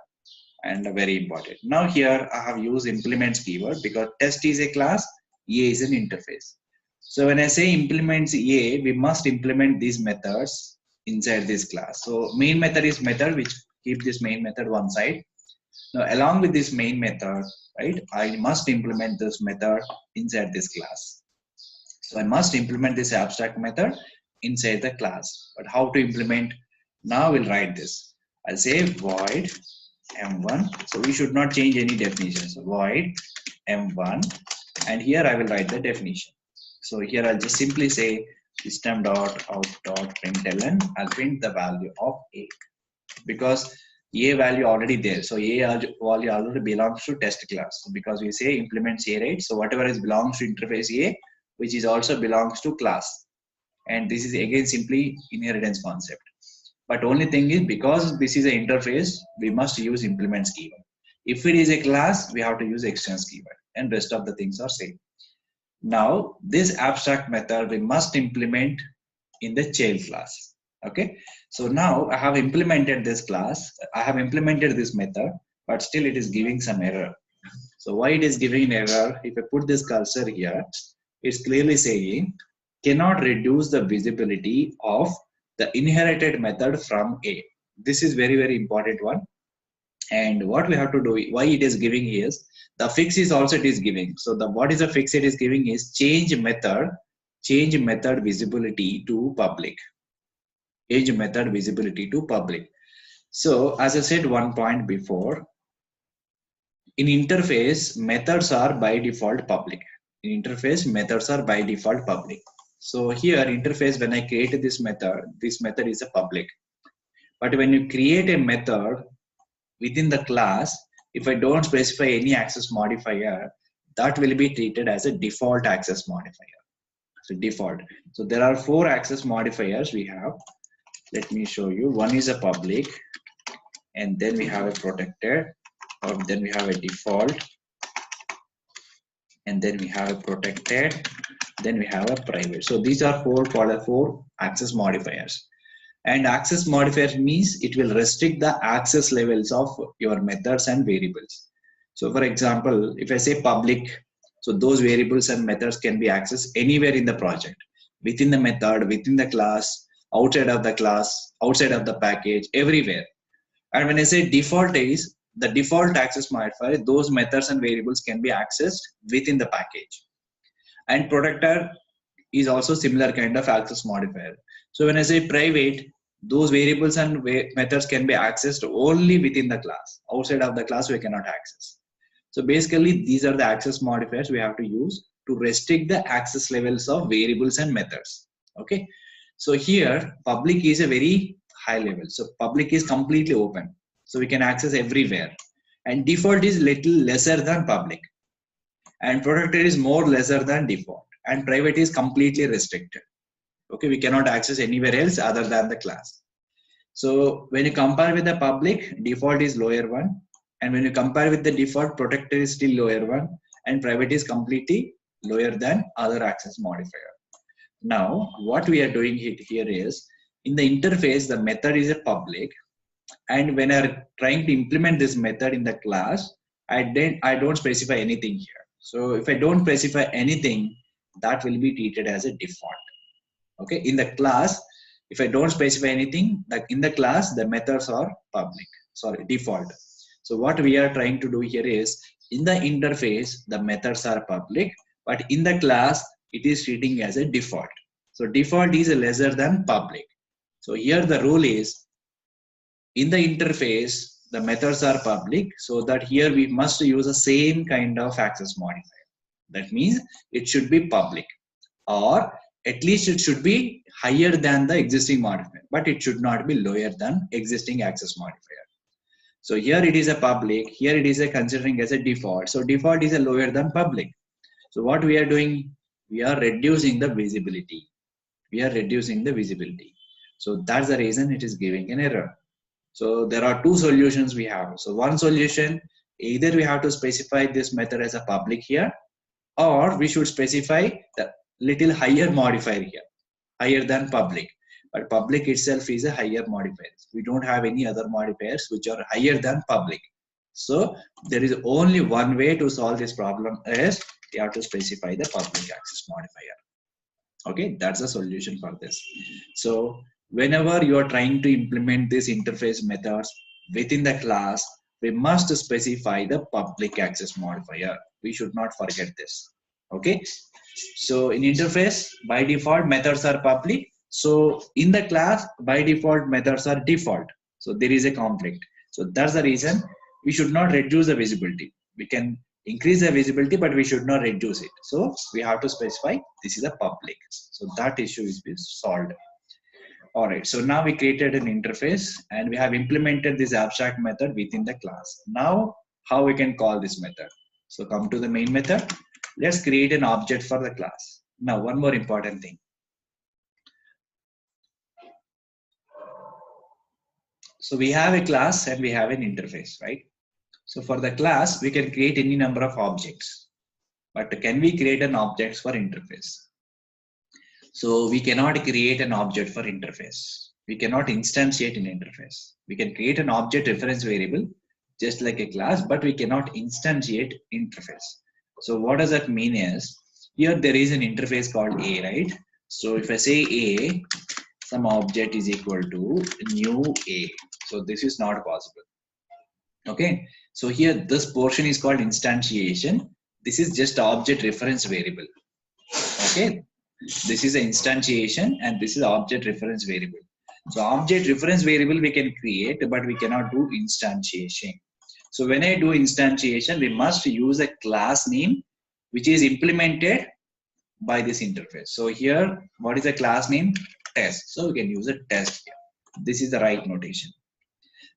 and very important. Now here I have used implements keyword because test is a class, A is an interface. So when I say implements A, we must implement these methods inside this class. So main method is method, which keep this main method one side. Now along with this main method, right, I must implement this method inside this class. So I must implement this abstract method inside the class. But how to implement? Now we'll write this. I'll say void m1. So we should not change any definition. So void m1, and here I will write the definition. So here I'll just simply say system.out.println. I'll print the value of A, because A value already there. So A value already belongs to test class. So because we say implements A, right? So whatever is belongs to interface A, which is also belongs to class. And this is again simply inheritance concept. But only thing is, because this is an interface, we must use implements keyword. If it is a class, we have to use extends keyword, and rest of the things are same. Now this abstract method we must implement in the child class. Okay, so now I have implemented this class, I have implemented this method, but still it is giving some error. So why it is giving error? If I put this cursor here, it's clearly saying cannot reduce the visibility of the inherited method from A. This is very, very important one. And what we have to do, why it is giving is, the fix is also it is giving. So the what is the fix it is giving is change method visibility to public. Change method visibility to public. So as I said one point before, in interface, methods are by default public. In interface, methods are by default public. So here interface, when I create this method is a public. But when you create a method within the class, if I don't specify any access modifier, that will be treated as a default access modifier. So default. So there are 4 access modifiers we have. Let me show you. One is a public, and then we have a protected, or then we have a default, and then we have a protected, then we have a private. So these are 4 access modifiers. And access modifier means it will restrict the access levels of your methods and variables. So for example, if I say public, so those variables and methods can be accessed anywhere in the project, within the method, within the class, outside of the class, outside of the package, everywhere. And when I say default is, the default access modifier, those methods and variables can be accessed within the package. And protector is also similar kind of access modifier. So when I say private, those variables and methods can be accessed only within the class. Outside of the class, we cannot access. So basically, these are the access modifiers we have to use to restrict the access levels of variables and methods. Okay. So here, public is a very high level. So public is completely open. So we can access everywhere. And default is little lesser than public. And protected is more lesser than default. And private is completely restricted. Okay, we cannot access anywhere else other than the class. So when you compare with the public, default is lower one. And when you compare with the default, protected is still lower one. And private is completely lower than other access modifier. Now, what we are doing here is, in the interface, the method is a public. And when I'm trying to implement this method in the class, I don't specify anything here. So if I don't specify anything, that will be treated as a default. Okay, in the class, if I don't specify anything, like in the class, the methods are default. So what we are trying to do here is, in the interface, the methods are public, but in the class, it is treating as a default. So default is lesser than public. So here the rule is, in the interface, the methods are public, so that here we must use the same kind of access modifier. That means it should be public, or at least it should be higher than the existing modifier, but it should not be lower than existing access modifier. So here it is a public, here it is a considering as a default. So default is a lower than public. So what we are doing, we are reducing the visibility. We are reducing the visibility. So that's the reason it is giving an error. So there are two solutions we have. So one solution, either we have to specify this method as a public here, or we should specify the little higher modifier here, higher than public. But public itself is a higher modifier. We don't have any other modifiers which are higher than public. So there is only one way to solve this problem, is you have to specify the public access modifier. Okay, that's the solution for this. So whenever you are trying to implement this interface methods within the class, we must specify the public access modifier. We should not forget this. Okay, so in interface, by default methods are public. So in the class, by default methods are default. So there is a conflict. So that's the reason we should not reduce the visibility. We can increase the visibility, but we should not reduce it. So we have to specify this is a public. So that issue is being solved. All right, so now we created an interface and we have implemented this abstract method within the class. Now how we can call this method? So come to the main method. Let's create an object for the class. Now one more important thing. So we have a class and we have an interface, right? So for the class, we can create any number of objects, but can we create an object for interface? So we cannot create an object for interface. We cannot instantiate an interface. We can create an object reference variable just like a class, but we cannot instantiate interface. So what does that mean is, here there is an interface called A, right? So if I say A, some object is equal to new A. So this is not possible. Okay, so here this portion is called instantiation. This is just object reference variable. Okay, this is an instantiation and this is object reference variable. So object reference variable we can create, but we cannot do instantiation. So when I do instantiation, we must use a class name which is implemented by this interface. So here, what is the class name? Test. So we can use a test here. This is the right notation.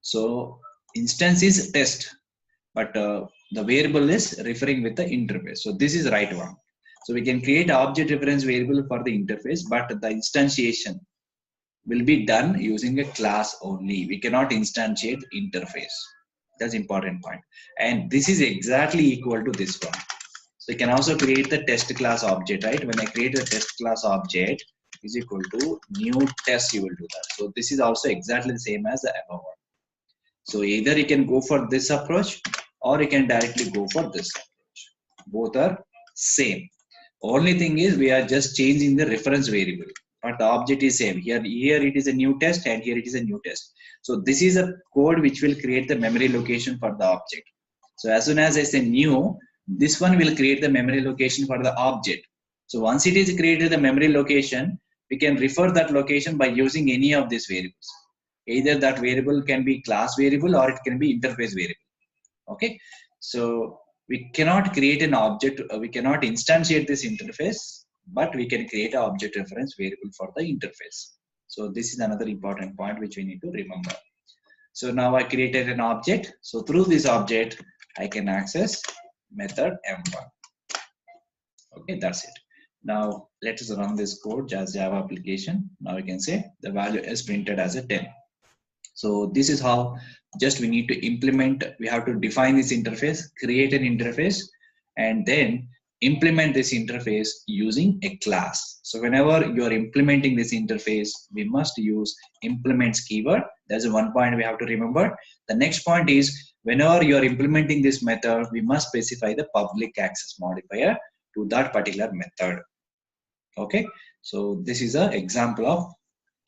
So instance is test, but the variable is referring with the interface. So this is the right one. So we can create object reference variable for the interface, but the instantiation will be done using a class only. We cannot instantiate interface. That's important point. And this is exactly equal to this one. So you can also create the test class object, right? When I create the test class object is equal to new test, you will do that. So this is also exactly the same as the above one. So either you can go for this approach or you can directly go for this approach. Both are same. Only thing is we are just changing the reference variable, but the object is same. Here it is a new test and here it is a new test. So this is a code which will create the memory location for the object. So as soon as I say new, this one will create the memory location for the object. So once it is created the memory location, we can refer that location by using any of these variables. Either that variable can be class variable or it can be interface variable. Okay, so we cannot create an object, we cannot instantiate this interface, but we can create an object reference variable for the interface. So this is another important point which we need to remember. So now I created an object. So through this object, I can access method M1. Okay, that's it. Now let us run this code as Java application. Now we can say the value is printed as a 10. So this is how just we need to implement, we have to define this interface, create an interface, and then implement this interface using a class. So whenever you are implementing this interface, we must use implements keyword. That's one point we have to remember. The next point is whenever you are implementing this method, we must specify the public access modifier to that particular method. Okay, so this is an example of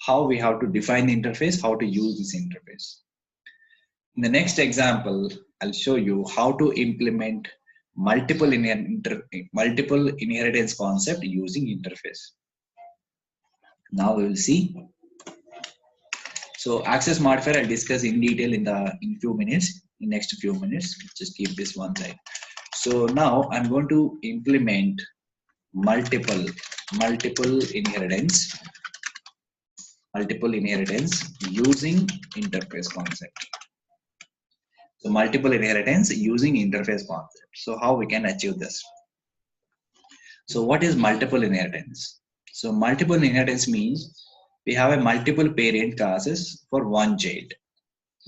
how we have to define the interface, how to use this interface. In the next example, I'll show you how to implement multiple inheritance concept using interface. Now we will see. So access modifier I'll discuss in detail in few minutes, in next few minutes. Just keep this one side. So now I'm going to implement multiple inheritance using interface concept. So multiple inheritance using interface concept. So how we can achieve this? So what is multiple inheritance? So multiple inheritance means we have a multiple parent classes for one child.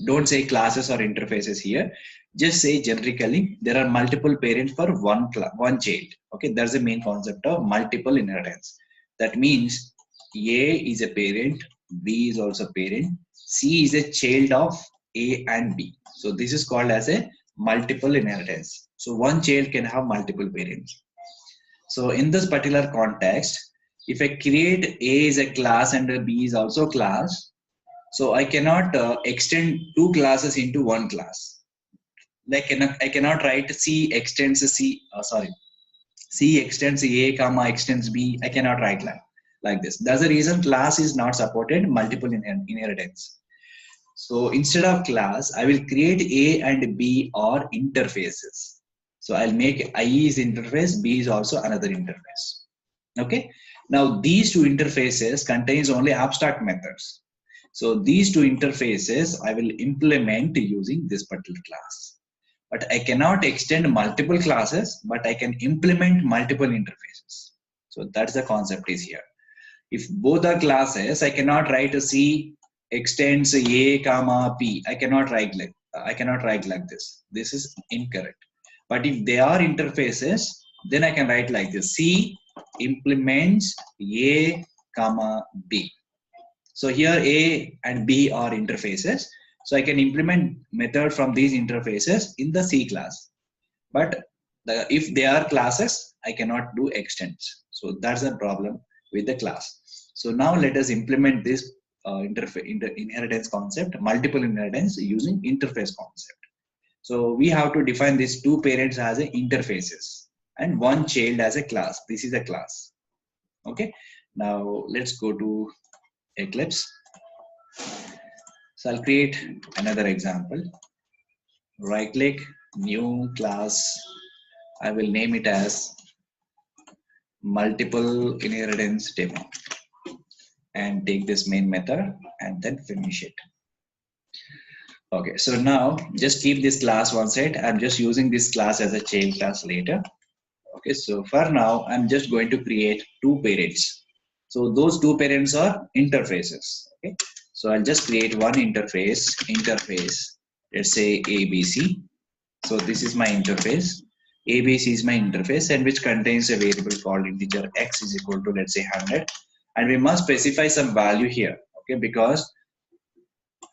Don't say classes or interfaces here. Just say generically there are multiple parents for one child. Okay, that's the main concept of multiple inheritance. That means A is a parent, B is also a parent, C is a child of A and B. So this is called as a multiple inheritance. So one child can have multiple parents. So in this particular context, if I create A is a class and B is also class, so I cannot extend two classes into one class. I cannot write C extends C extends A comma extends B. I cannot write like this. That's the reason class is not supported multiple inheritance. So instead of class, I will create A and B or interfaces. So I'll make I is interface, B is also another interface. Okay. Now these two interfaces contains only abstract methods. So these two interfaces I will implement using this particular class. But I cannot extend multiple classes, but I can implement multiple interfaces. So that's the concept is here. If both are classes, I cannot write a C extends A comma P. I cannot write like this. This is incorrect. But if they are interfaces, then I can write like this. C implements A comma B. So here A and B are interfaces. So I can implement method from these interfaces in the C class. But if they are classes, I cannot do extends. So that's the problem with the class. So now let us implement this inheritance concept, multiple inheritance using interface concept. So we have to define these two parents as a interfaces and one child as a class. This is a class. Okay. Now let's go to Eclipse. So I'll create another example. Right click, new class. I will name it as multiple inheritance demo and take this main method and then finish it. Okay, so now just keep this class one side. I'm just using this class as a child class later. Okay, so for now, I'm just going to create two parents. So those two parents are interfaces. Okay, so I'll just create one interface, let's say ABC. So this is my interface. ABC is my interface and which contains a variable called integer x is equal to, let's say, 100. And we must specify some value here, okay, because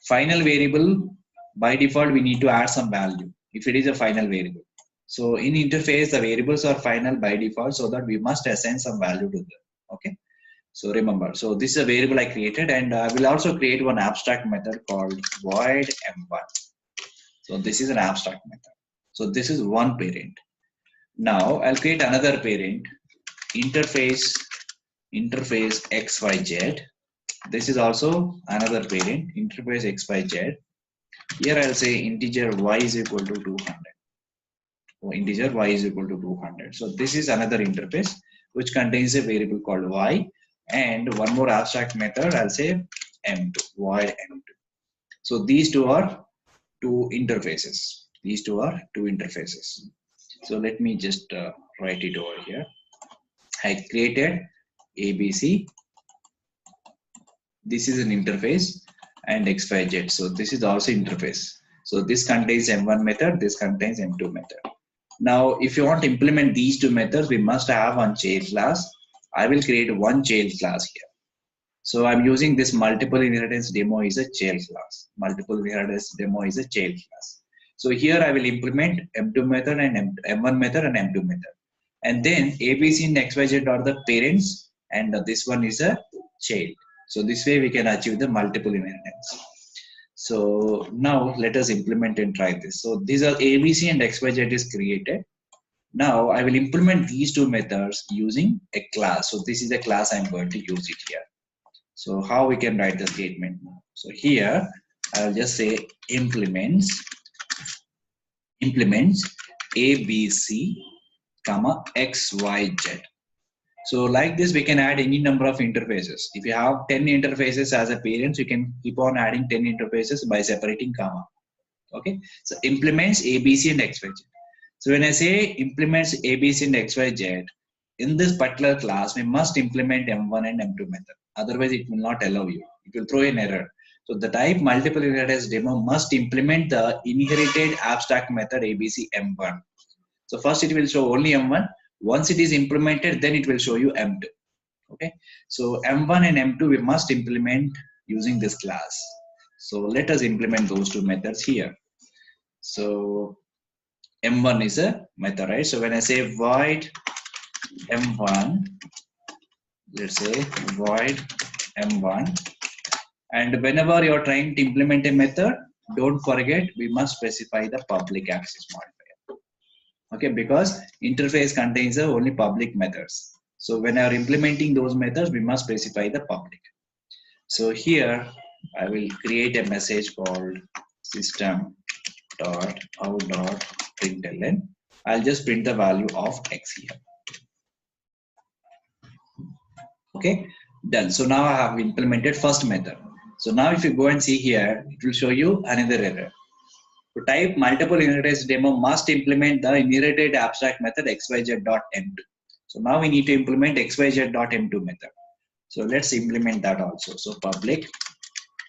final variable by default we need to add some value if it is a final variable. So in interface the variables are final by default, so that we must assign some value to them. Okay, so remember, so this is a variable I created, and I will also create one abstract method called void m1. So this is an abstract method. So this is one parent. Now I'll create another parent, interface xyz. This is also another parent, interface xyz. Here I'll say integer y is equal to 200. So integer y is equal to 200. So this is another interface which contains a variable called y, and one more abstract method I'll say m2, void m2. So these two are two interfaces. So let me just write it over here. I created ABC. This is an interface, and xyz. So this is also interface. So this contains m1 method, this contains m2 method. Now, if you want to implement these two methods, we must have one child class. I will create one child class here. So I'm using this multiple inheritance demo is a child class. So here I will implement m2 method and m1 method and m2 method. And then ABC and xyz are the parents, and this one is a child. So this way we can achieve the multiple inheritance. So now let us implement and try this. So these are ABC and xyz is created. Now I will implement these two methods using a class. So this is a class I'm going to use it here. So how we can write the statement now? So here I'll just say implements ABC, comma XYZ. So like this, we can add any number of interfaces. If you have 10 interfaces as a parent, you can keep on adding 10 interfaces by separating comma. Okay. So implements ABC and XYZ. So when I say implements ABC and XYZ, in this particular class, we must implement M1 and M2 method. Otherwise, it will not allow you. It will throw an error. So the type multiple inheritance demo must implement the inherited abstract method ABC M1. So first it will show only M1. Once it is implemented, then it will show you M2. Okay. So M1 and M2 we must implement using this class. So let us implement those two methods here. So M1 is a method, right? So when I say void M1, let's say void M1, and whenever you're trying to implement a method, don't forget we must specify the public access modifier. Okay, because interface contains only public methods. So when you are implementing those methods, we must specify the public. So here I will create a message called system.out.println. I'll just print the value of X here. Okay, done. So now I have implemented first method. So now if you go and see here, it will show you another error. To type multiple inheritance demo must implement the inherited abstract method xyz.m2. So now we need to implement xyz.m2 method. So let's implement that also. So public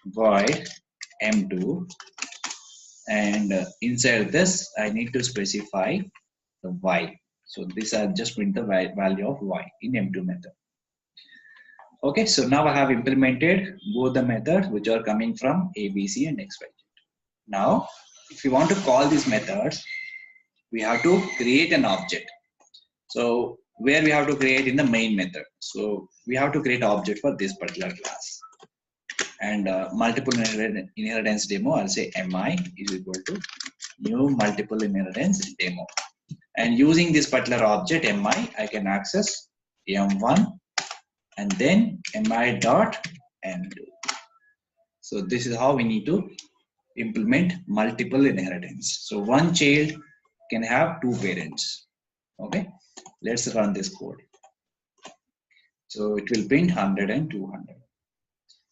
void m2, and inside this I need to specify the y. So this I'll just print the value of y in m2 method. Okay, so now I have implemented both the methods which are coming from ABC and XYZ. Now, if you want to call these methods, we have to create an object. So where we have to create in the main method. So we have to create an object for this particular class. And multiple inheritance demo, I'll say mi is equal to new multiple inheritance demo. And using this particular object mi, I can access m1 and then mi dot m2. So this is how we need to implement multiple inheritance. So one child can have two parents. Okay, let's run this code. So it will print 100 and 200.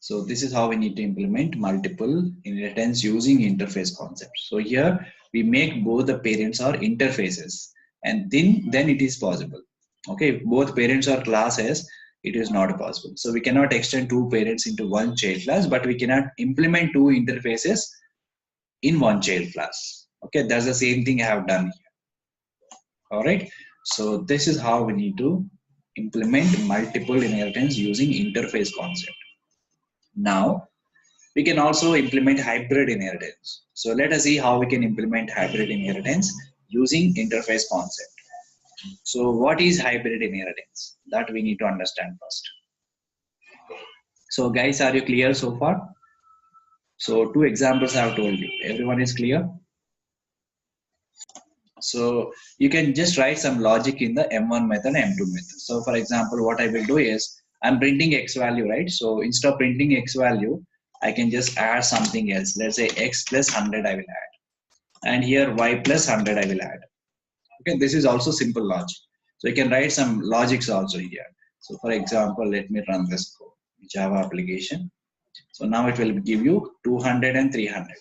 So this is how we need to implement multiple inheritance using interface concept. So here we make both the parents are interfaces, and then it is possible. Okay, if both parents are classes, it is not possible. So we cannot extend two parents into one child class, but we cannot implement two interfaces in one child class. Okay, that's the same thing I have done here. All right, so this is how we need to implement multiple inheritance using interface concept. Now we can also implement hybrid inheritance. So let us see how we can implement hybrid inheritance using interface concept. So what is hybrid inheritance? That we need to understand first. So guys, are you clear so far? So two examples I have told you. Everyone is clear? So you can just write some logic in the M1 method, M2 method. So for example, what I will do is I'm printing X value, right? So instead of printing X value, I can just add something else. Let's say X plus 100 I will add. And here Y plus 100 I will add. Okay, this is also simple logic. So you can write some logics also here. So for example, let me run this code, Java application. So now it will give you 200 and 300.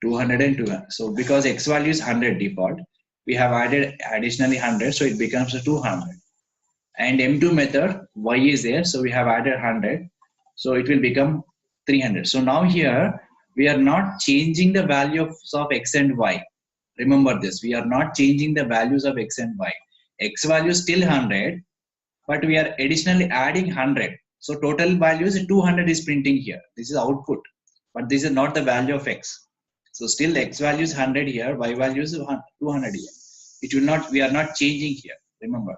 200 and 200. So because X value is 100 default, we have added additionally 100, so it becomes a 200. And M2 method, Y is there, so we have added 100, so it will become 300. So now here we are not changing the values of X and Y. Remember this, we are not changing the values of X and Y. X value is still 100, but we are additionally adding 100. So total value is 200 is printing here. This is output, but this is not the value of X. So still X value is 100 here, Y value is 200 here. It will not, we are not changing here, remember.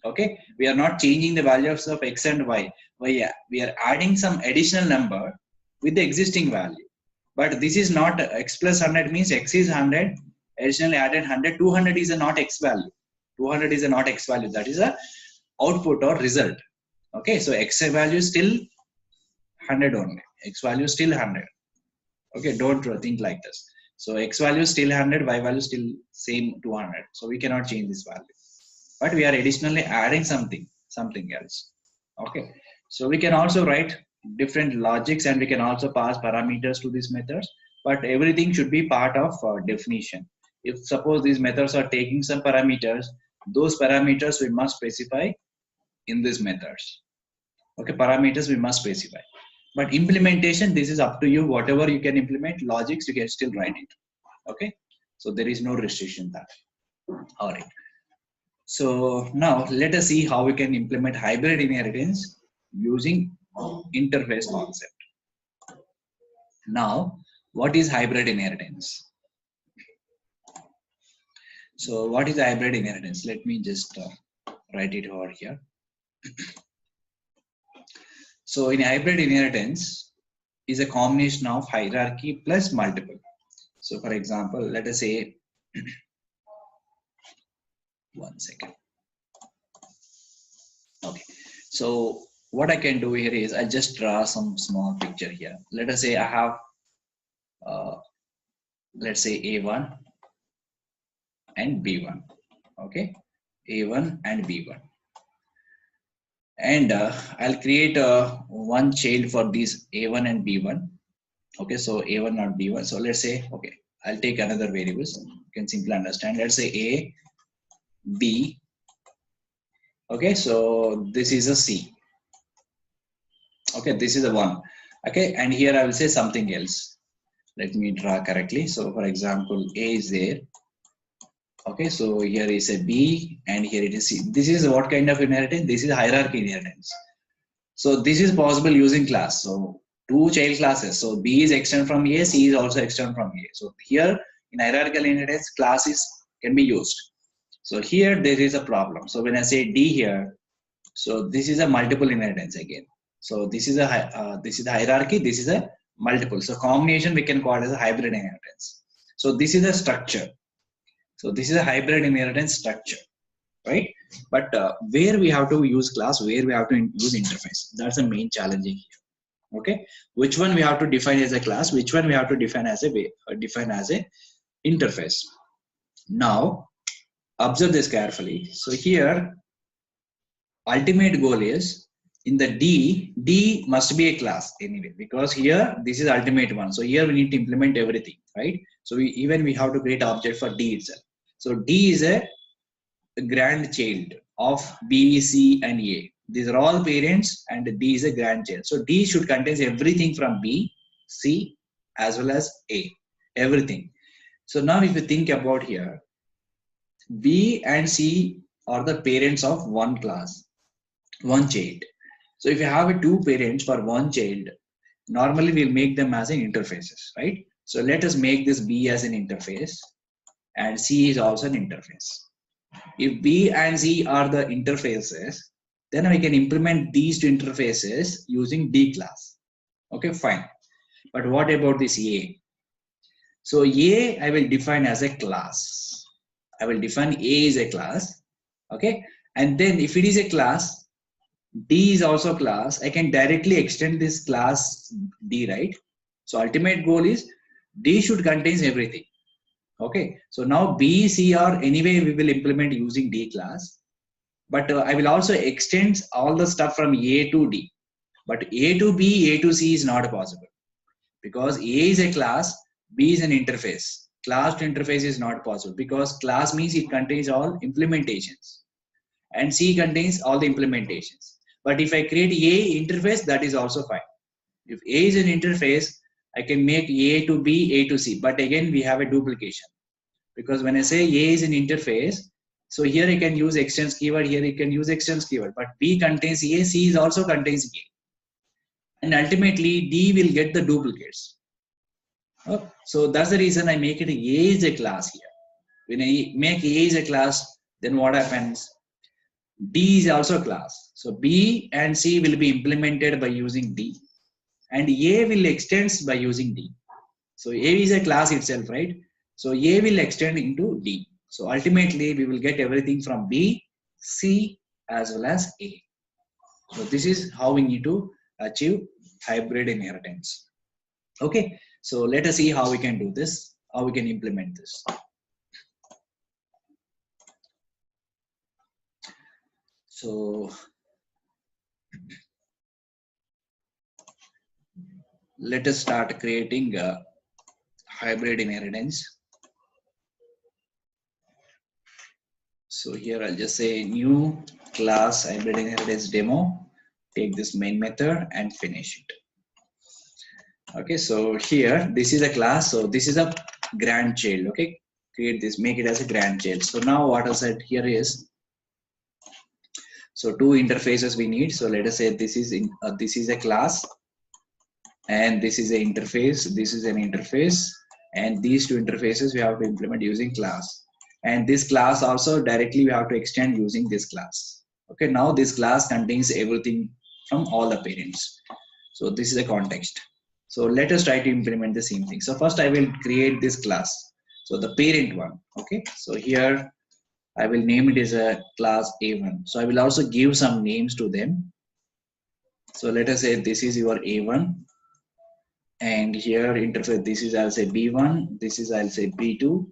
Okay, we are not changing the values of X and Y. We are adding some additional number with the existing value. But this is not X plus 100 means X is 100, additionally added 100, 200 is a not X value. 200 is a not X value, that is a output or result. Okay, so X value is still 100 only. X value is still 100. Okay, don't think like this. So X value is still 100, Y value is still same 200. So we cannot change this value. But we are additionally adding something else. Okay, so we can also write different logics and we can also pass parameters to these methods, but everything should be part of definition. If suppose these methods are taking some parameters, those parameters we must specify in these methods. Okay, parameters we must specify, but implementation, this is up to you. Whatever you can implement, logics you can still write it. Okay, so there is no restriction that. All right. So now let us see how we can implement hybrid inheritance using interface concept. Now, what is hybrid inheritance? So what is hybrid inheritance? Let me just write it over here. So in hybrid inheritance is a combination of hierarchy plus multiple. So for example, let us say, one second. Okay, so what I can do here is I just draw some small picture here. Let us say I have, let's say A1 and B1. Okay, A1 and B1. And I'll create one child for these A1 and B1. Okay, so A1 not B1. So let's say, okay, I'll take another variables. You can simply understand. Let's say A, B. Okay, so this is a C. Okay, this is a 1. Okay, and here I will say something else. Let me draw correctly. So for example, A is there. Okay, so here is a B and here it is C. This is what kind of inheritance? This is hierarchy inheritance. So this is possible using class. So two child classes. So B is extended from A, C is also extended from A. So here in hierarchical inheritance, classes can be used. So here there is a problem. So when I say D here, so this is a multiple inheritance again. So this is a hierarchy. This is a multiple. So combination we can call it as a hybrid inheritance. So this is a structure. So this is a hybrid inheritance structure, right? But where we have to use class, where we have to use interface, that's the main challenging here. Okay, which one we have to define as a class, which one we have to define as a interface. Now observe this carefully. So here ultimate goal is in the D must be a class anyway, because here this is ultimate one. So here we need to implement everything, right? So we have to create object for D itself. So D is a grandchild of B, C, and A. These are all parents, and D is a grandchild. So D should contain everything from B, C, as well as A, everything. So now if you think about here, B and C are the parents of one class, one child. So if you have two parents for one child, normally we'll make them as an interfaces, right? So let us make this B as an interface, and C is also an interface. If B and C are the interfaces, then we can implement these two interfaces using D class. Okay, fine. But what about this A? So A I will define as a class. I will define A is a class. Okay, and then if it is a class, D is also a class. I can directly extend this class D, right? So ultimate goal is D should contain everything. Okay, so now B, C are anyway we will implement using D class, but I will also extend all the stuff from A to D. But A to B, A to C is not possible because A is a class, B is an interface. Class to interface is not possible because class means it contains all implementations, and C contains all the implementations. But if I create A interface, that is also fine. If A is an interface, I can make A to B, A to C. But again, we have a duplication. Because when I say A is an interface, so here I can use extends keyword, here I can use extends keyword. But B contains A, C is also contains A. And ultimately, D will get the duplicates. Oh, so that's the reason I make it A is a class here. When I make A is a class, then what happens? D is also a class. So B and C will be implemented by using D. And A will extend by using D. So A is a class itself, right? So A will extend into D. So ultimately we will get everything from B, C, as well as A. So this is how we need to achieve hybrid inheritance. Okay, so let us see how we can do this, how we can implement this. So let us start creating a hybrid inheritance. So here I'll just say new class hybrid inheritance demo, take this main method and finish it. Okay, so here this is a class, so this is a grandchild. Okay, create this, make it as a grandchild. So now what I said here is, so two interfaces we need. So let us say this is a class, and this is an interface. This is an interface, and these two interfaces we have to implement using class. And this class also directly we have to extend using this class. Okay, now this class contains everything from all the parents. So this is a context. So let us try to implement the same thing. So first I will create this class. So the parent one. Okay, so here I will name it as a class A1. So I will also give some names to them. So let us say this is your A1, and here interface, this is I'll say B1, this is I'll say B2,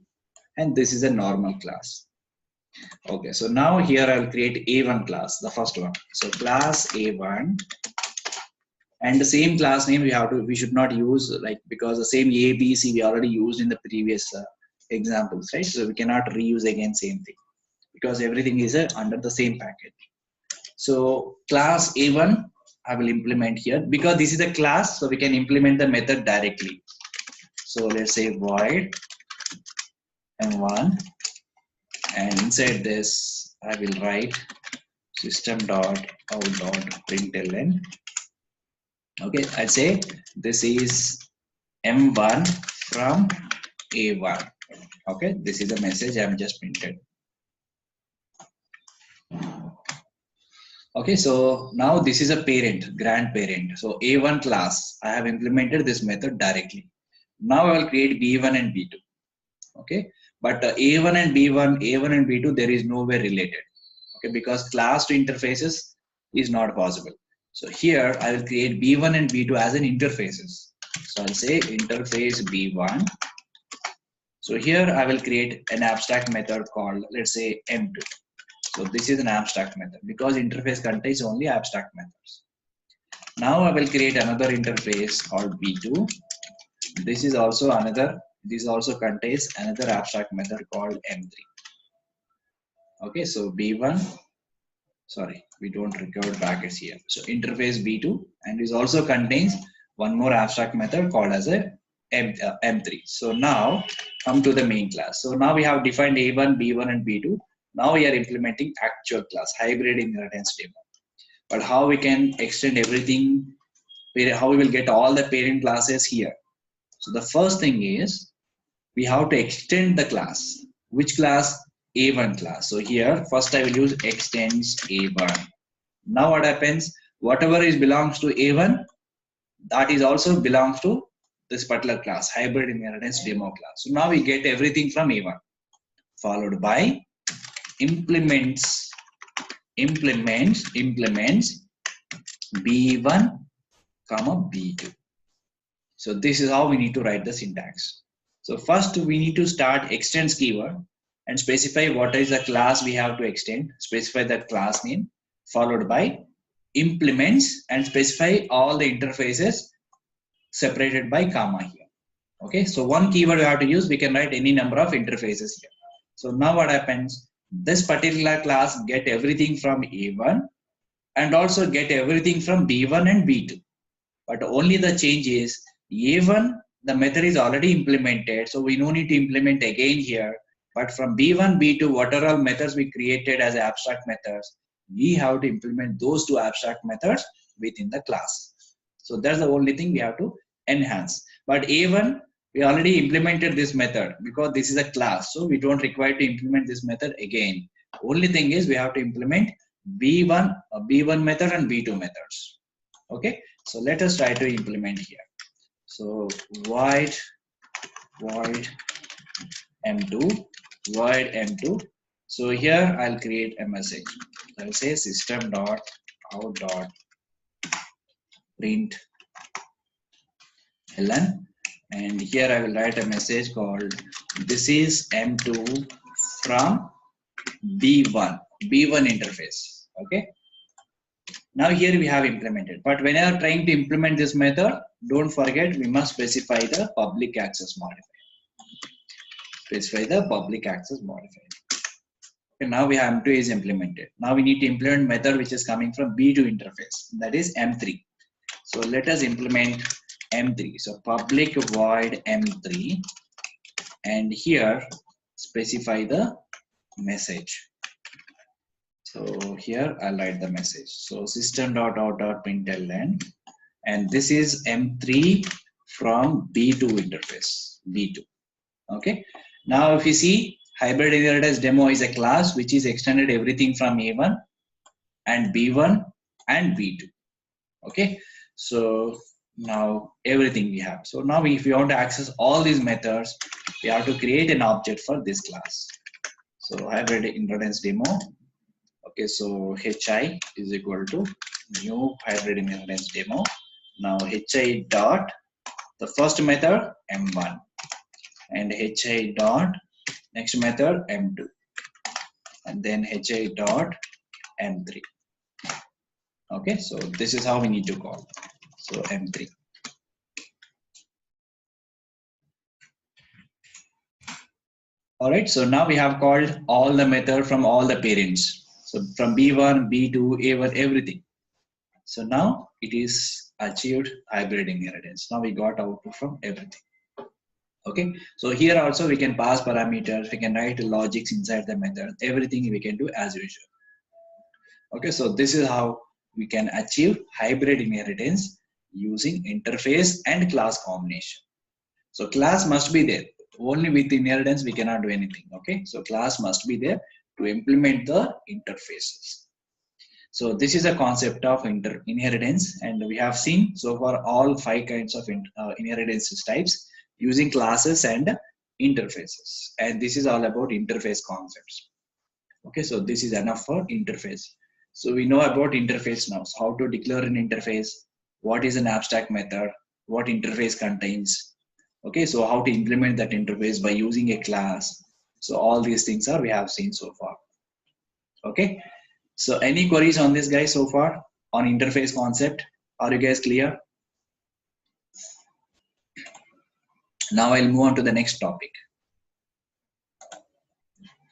and this is a normal class. Okay, so now here I'll create A1 class, the first one. So class A1, and the same class name we should not use, like, because the same A, B, C we already used in the previous examples, right? So we cannot reuse again same thing, because everything is under the same package. So class A1 I will implement here, because this is a class, so we can implement the method directly. So let's say void m1, and inside this I will write system.out.println. Okay, I'll say this is m1 from A1. Okay, this is a message I'm just printed. Okay, so now this is a parent, grandparent. So A1 class, I have implemented this method directly. Now I will create B1 and B2. Okay, but A1 and B2, there is no way related. Okay, because class to interfaces is not possible. So here I will create B1 and B2 as an interfaces. So I'll say interface B1. So here I will create an abstract method called, let's say, M2. So this is an abstract method because interface contains only abstract methods. Now I will create another interface called B2. This is also contains another abstract method called M3. Okay, so B1, sorry, we don't record brackets here. So interface B2, and this also contains one more abstract method called as a M3. So now come to the main class. So now we have defined A1, B1 and B2. Now we are implementing actual class, hybrid inheritance demo. But how we can extend everything, how we will get all the parent classes here. So the first thing is we have to extend the class. Which class? A1 class. So here first I will use extends A1. Now what happens? Whatever is belongs to A1, that is also belongs to this particular class, hybrid inheritance demo class. So now we get everything from A1, followed by implements B1 comma B2. So this is how we need to write the syntax. So first we need to start extends keyword and specify what is the class we have to extend, specify that class name, followed by implements and specify all the interfaces separated by comma here. Okay, so one keyword we have to use, we can write any number of interfaces here. So now what happens? This particular class get everything from A1 and also get everything from B1 and B2. But only the change is A1, the method is already implemented, so we no need to implement again here. But from B1, B2, whatever all methods we created as abstract methods, we have to implement those two abstract methods within the class. So that's the only thing we have to enhance. But A1, we already implemented this method because this is a class, so we don't require to implement this method again. Only thing is we have to implement B1 method and B2 methods. Okay, so let us try to implement here. So void m2. So here I'll create a message. I'll say system.out.println how dot print ln, and here I will write a message called this is M2 from B1 interface. Okay. Now here we have implemented, but when you are trying to implement this method, don't forget we must specify the public access modifier. Specify the public access modifier. Okay, now we have M2 is implemented. Now we need to implement method which is coming from B2 interface, that is M3. So let us implement M3. So public void M3, and here specify the message. So here I'll write the message. So system.out.println, and this is M3 from B2 interface, B2. Okay. Now if you see, hybrid inheritance demo is a class which is extended everything from A1 and B1 and B2. Okay. So now everything we have. So now if we want to access all these methods, we have to create an object for this class. So hybrid inheritance demo. Okay, so hi is equal to new hybrid inheritance demo. Now hi dot the first method m1, and hi dot next method m2, and then hi dot m3. Okay, so this is how we need to call. So m3. All right, so now we have called all the method from all the parents. So from B1, B2, A1, everything. So now it is achieved hybrid inheritance. Now we got output from everything. Okay, so here also we can pass parameters, we can write logics inside the method, everything we can do as usual. Okay, so this is how we can achieve hybrid inheritance using interface and class combination. So class must be there. Only with inheritance we cannot do anything. Okay, so class must be there to implement the interfaces. So this is a concept of inheritance, and we have seen so far all 5 kinds of inheritance types using classes and interfaces, and this is all about interface concepts. Okay, so this is enough for interface. So we know about interface now. So how to declare an interface, what is an abstract method, what interface contains. Okay, so how to implement that interface by using a class. So all these things are we have seen so far. Okay, so any queries on this guys so far on interface concept? Are you guys clear? Now I'll move on to the next topic.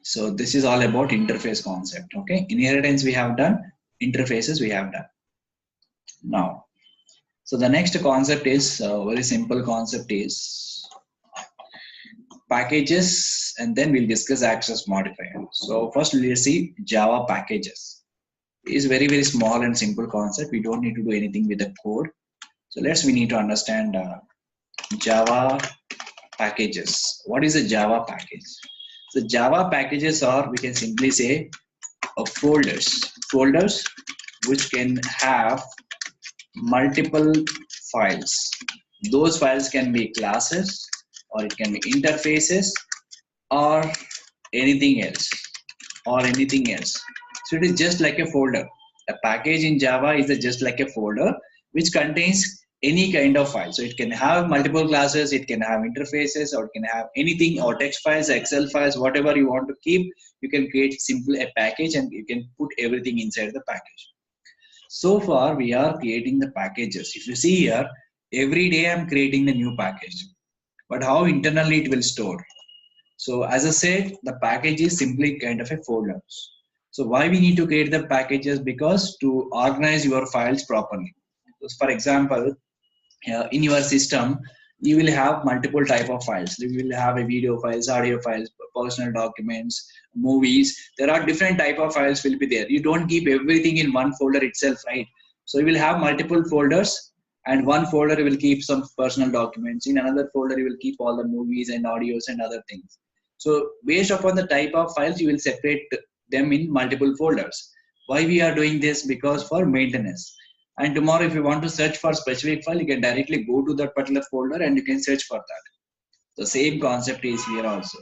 So this is all about interface concept. Okay, inheritance we have done, interfaces we have done. Now, so the next concept is very simple concept is packages, and then we'll discuss access modifier. So first let's see Java packages. It is very small and simple concept. We don't need to do anything with the code. So we need to understand Java packages. What is a Java package? So Java packages are, we can simply say, folders which can have multiple files. Those files can be classes, or it can be interfaces, or anything else, So it is just like a folder. A package in Java is just like a folder which contains any kind of file. So it can have multiple classes, it can have interfaces, or it can have anything, or text files, Excel files, whatever you want to keep. You can create simply a package and you can put everything inside the package. So far we are creating the packages. If you see here, every day I'm creating the new package, but how internally it will store. So as I said, the package is simply kind of a folder. So why we need to create the packages? Because to organize your files properly. So for example, in your system, you will have multiple type of files. You will have a video files, audio files, personal documents, movies. There are different type of files will be there. You don't keep everything in one folder itself, right? So you will have multiple folders, and one folder will keep some personal documents. In another folder, you will keep all the movies and audios and other things. So based upon the type of files, you will separate them in multiple folders. Why we are doing this? Because for maintenance. And tomorrow, if you want to search for specific file, you can directly go to that particular folder and you can search for that. The same concept is here also.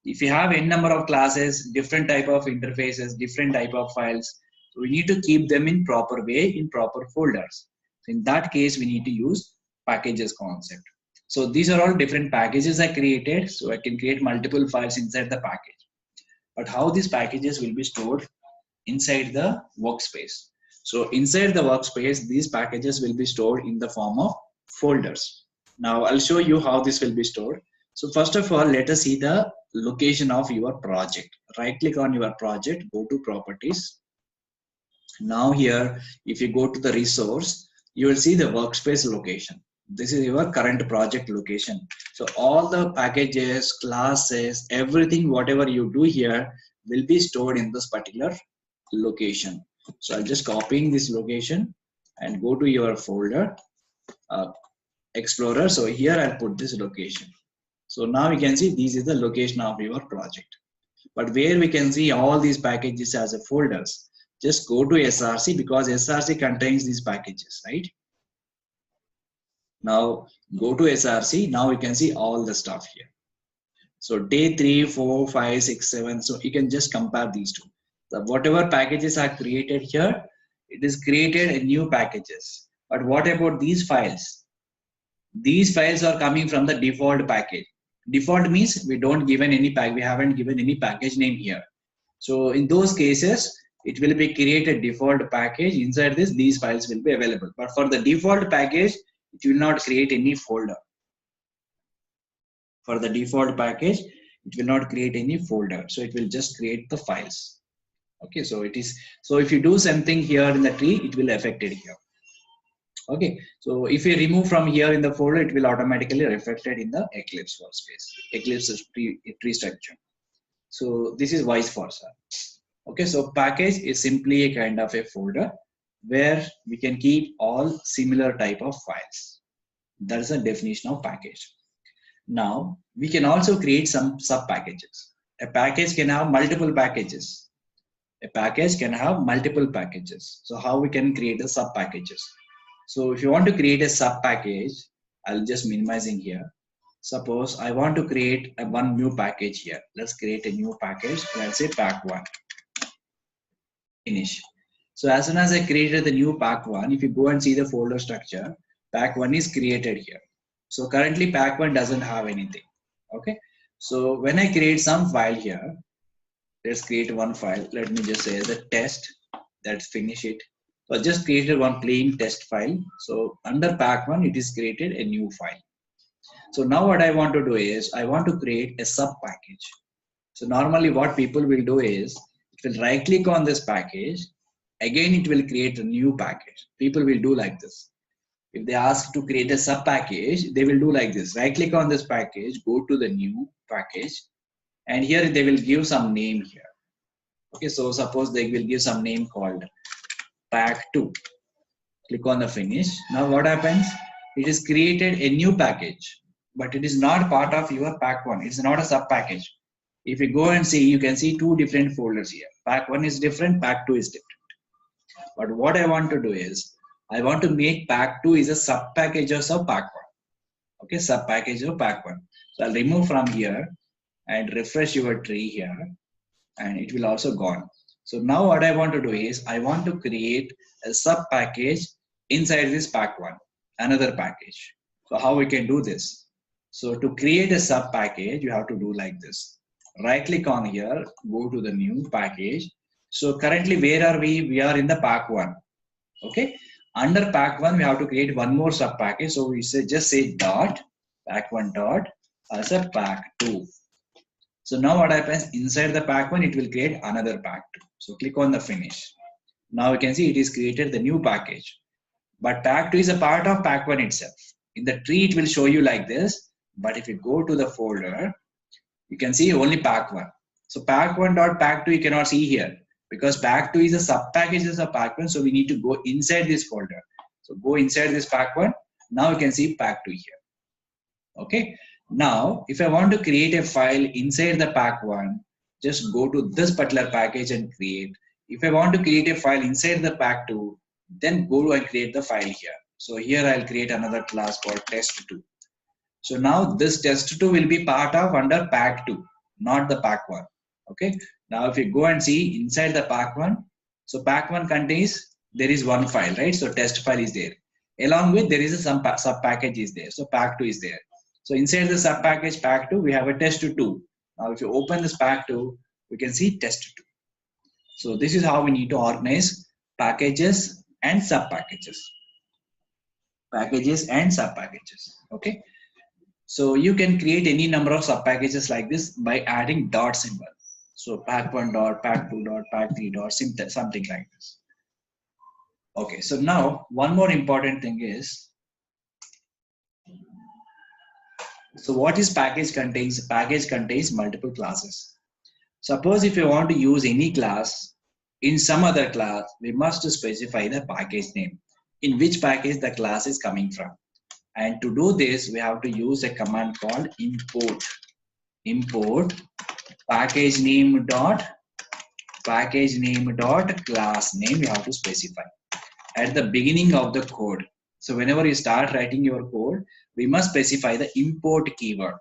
If you have n number of classes, different type of interfaces, different type of files, So we need to keep them in proper way, in proper folders. So in that case, we need to use packages concept. So these are all different packages I created. So I can create multiple files inside the package. But how these packages will be stored inside the workspace? So inside the workspace, these packages will be stored in the form of folders. Now I'll show you how this will be stored. So first of all, let us see the location of your project. Right click on your project, go to properties. Now here, if you go to the resource, you will see the workspace location. This is your current project location. So all the packages, classes, everything, whatever you do here will be stored in this particular location. So I'm just copying this location and go to your folder, Explorer. So here I'll put this location. So now you can see this is the location of your project. But where we can see all these packages as a folders, just go to SRC because SRC contains these packages, right? Now go to SRC. Now you can see all the stuff here. So day 3, 4, 5, 6, 7. So you can just compare these two. So whatever packages are created here, it is created in new packages. But what about these files? These files are coming from the default package. Default means we don't given any pack. We haven't given any package name here. So in those cases, it will be created default package. Inside this, these files will be available. But for the default package, it will not create any folder. For the default package, it will not create any folder. So it will just create the files. Okay, so it is. So if you do something here in the tree, it will affect it here. Okay, so if you remove from here in the folder, it will automatically reflect it in the Eclipse workspace, Eclipse tree structure. So this is vice versa. Okay, so package is simply a kind of a folder where we can keep all similar type of files. That is the definition of package. Now we can also create some sub packages. A package can have multiple packages. A package can have multiple packages. So how we can create the sub packages? So if you want to create a sub package, I'll just minimizing here. Suppose I want to create one new package here. Let's create a new package. Let's say pack1. Finish. So as soon as I created the new pack1, if you go and see the folder structure, pack1 is created here. So currently pack1 doesn't have anything. Okay. So when I create some file here, let's create one file. Let me just say the test. Let's finish it. So I just created one plain test file. So under pack1, it is created a new file. So now what I want to do is I want to create a sub package. So normally what people will do is it will right click on this package. Again, it will create a new package. People will do like this. If they ask to create a sub package, they will do like this. Right click on this package, go to the new package, and here they will give some name here. Okay, so suppose they will give some name called pack2. Click on the finish. Now what happens? It is created a new package, but it is not part of your pack1. It's not a sub package. If you go and see, you can see two different folders here. Pack1 is different, pack2 is different. But what I want to do is I want to make pack2 is a sub package of pack1. Okay, sub package of pack1. So I'll remove from here and refresh your tree here, and it will also gone. So now what I want to do is I want to create a sub package inside this pack1, another package. So how we can do this? So to create a sub package, you have to do like this. Right click on here, go to the new package. So currently where are we? We are in the pack1. Okay. Under pack1, we have to create one more sub package. So we say just say dot pack1 dot as a pack2. So now what happens inside the pack1, it will create another pack2. So click on the finish. Now you can see it is created the new package. But pack2 is a part of pack1 itself. In the tree, it will show you like this. But if you go to the folder, you can see only pack1. So pack1 dot pack2 you cannot see here because pack2 is a sub package of pack1. So we need to go inside this folder. So go inside this pack1. Now you can see pack2 here. Okay. Now, if I want to create a file inside the pack1, just go to this particular package and create. If I want to create a file inside the pack2, then go and create the file here. So here I'll create another class called test2. So now this test2 will be part of under pack2, not the pack1. Okay. Now if you go and see inside the pack1, So pack1 contains, there is one file, right? So test file is there. Along with there is a some sub package is there. So pack2 is there. So inside the sub package pack2, we have a test2. Now if you open this pack2, we can see test2. So this is how we need to organize packages and sub packages. Packages and sub packages. Okay. So you can create any number of sub packages like this by adding dot symbol. So pack1 dot, pack2 dot, pack3 dot, something like this. Okay, so now one more important thing is, so what is package contains? Package contains multiple classes. Suppose if you want to use any class in some other class, we must specify the package name, in which package the class is coming from. And to do this, we have to use a command called import. Import package name dot class name. You have to specify at the beginning of the code. So whenever you start writing your code, we must specify the import keyword.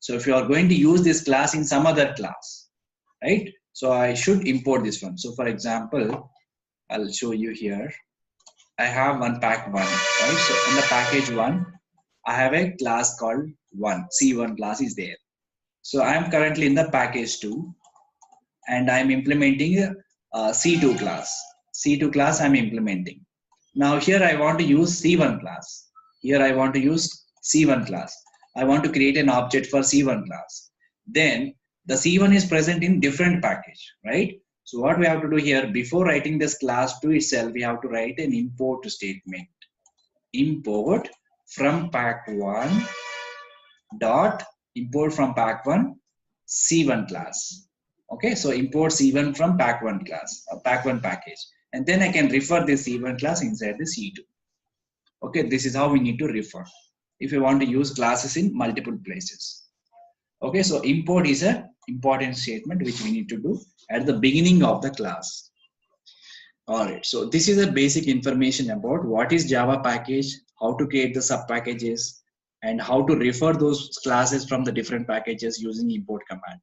So if you are going to use this class in some other class, right? So I should import this one. So for example, I'll show you here. I have one pack1, right? So in the package 1, I have a class called C1 class is there. So I am currently in the package 2 and I am implementing a C2 class. C2 class I'm implementing. Now here I want to use C1 class. Here I want to use C1 class. I want to create an object for C1 class. Then the C1 is present in different package, right? So what we have to do here, before writing this class to itself, we have to write an import statement. Import from pack1 dot import from pack1 C1 class. Okay, so import C1 from pack1 class or pack1 package. And then I can refer this C1 class inside the C2. Okay, this is how we need to refer if you want to use classes in multiple places. Okay, so import is an important statement which we need to do at the beginning of the class. Alright, so this is a basic information about what is Java package, how to create the sub packages, and how to refer those classes from the different packages using import command.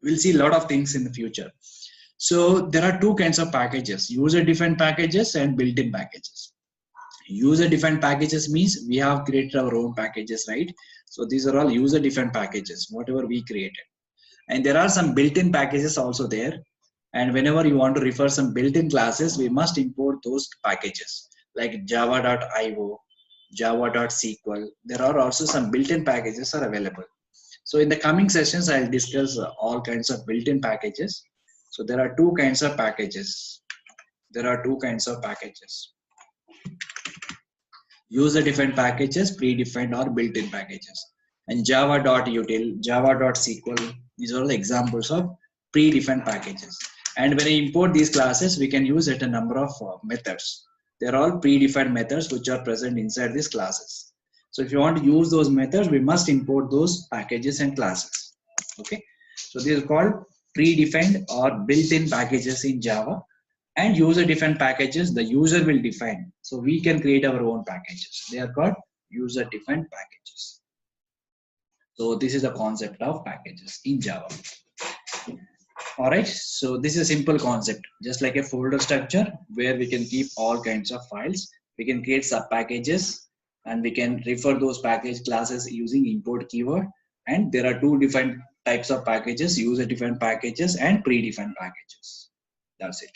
We'll see a lot of things in the future. So there are two kinds of packages, user-defined packages and built-in packages. User-defined packages means we have created our own packages, right? So these are all user-defined packages, whatever we created. And there are some built-in packages also there. And whenever you want to refer some built-in classes, we must import those packages like java.io, java.sql. There are also some built-in packages are available. So in the coming sessions, I'll discuss all kinds of built-in packages. So there are two kinds of packages. User-defined packages, predefined or built-in packages. And java.util, java.sql, these are the examples of predefined packages. And when I import these classes, we can use it a number of methods. They're all predefined methods which are present inside these classes. So if you want to use those methods, we must import those packages and classes. Okay. So these are called predefined or built-in packages in Java. And user-defined packages, the user will define. So we can create our own packages. They are called user-defined packages. So this is the concept of packages in Java. All right, so this is a simple concept, just like a folder structure where we can keep all kinds of files. We can create sub packages and we can refer those package classes using import keyword. And there are two different types of packages, user-defined packages and predefined packages. That's it.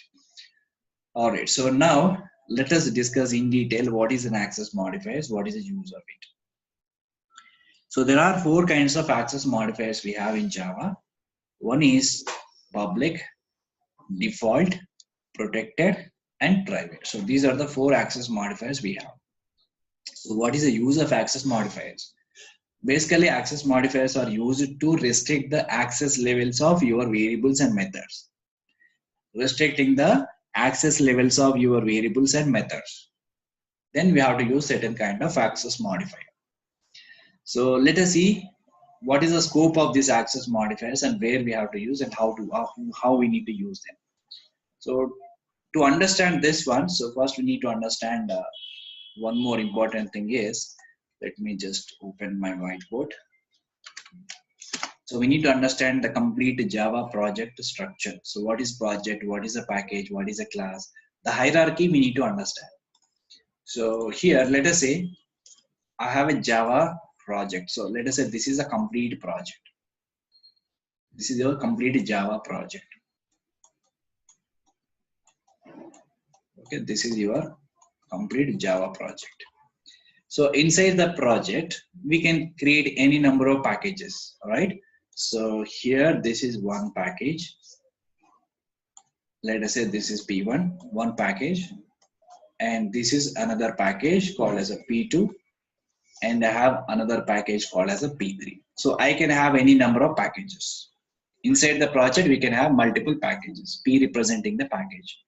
All right, so now let us discuss in detail what is an access modifiers, what is the use of it. So there are four kinds of access modifiers we have in Java. One is public, default, protected, and private. So these are the four access modifiers we have. So what is the use of access modifiers? Basically, access modifiers are used to restrict the access levels of your variables and methods. Restricting the access levels of your variables and methods. Then we have to use certain kind of access modifier. So let us see what is the scope of these access modifiers and where we have to use and how we need to use them. So to understand this one, so first we need to understand one more important thing is, let me just open my whiteboard. So we need to understand the complete Java project structure. So what is project? What is a package? What is a class? The hierarchy we need to understand. So here, let us say I have a Java project. So let us say this is a complete project. This is your complete Java project. Okay, this is your complete Java project. So inside the project, we can create any number of packages. All right. So here, this is one package. Let us say this is P1, one package, and this is another package called as a P2, and I have another package called as a P3. So I can have any number of packages. Inside the project, we can have multiple packages, P representing the package.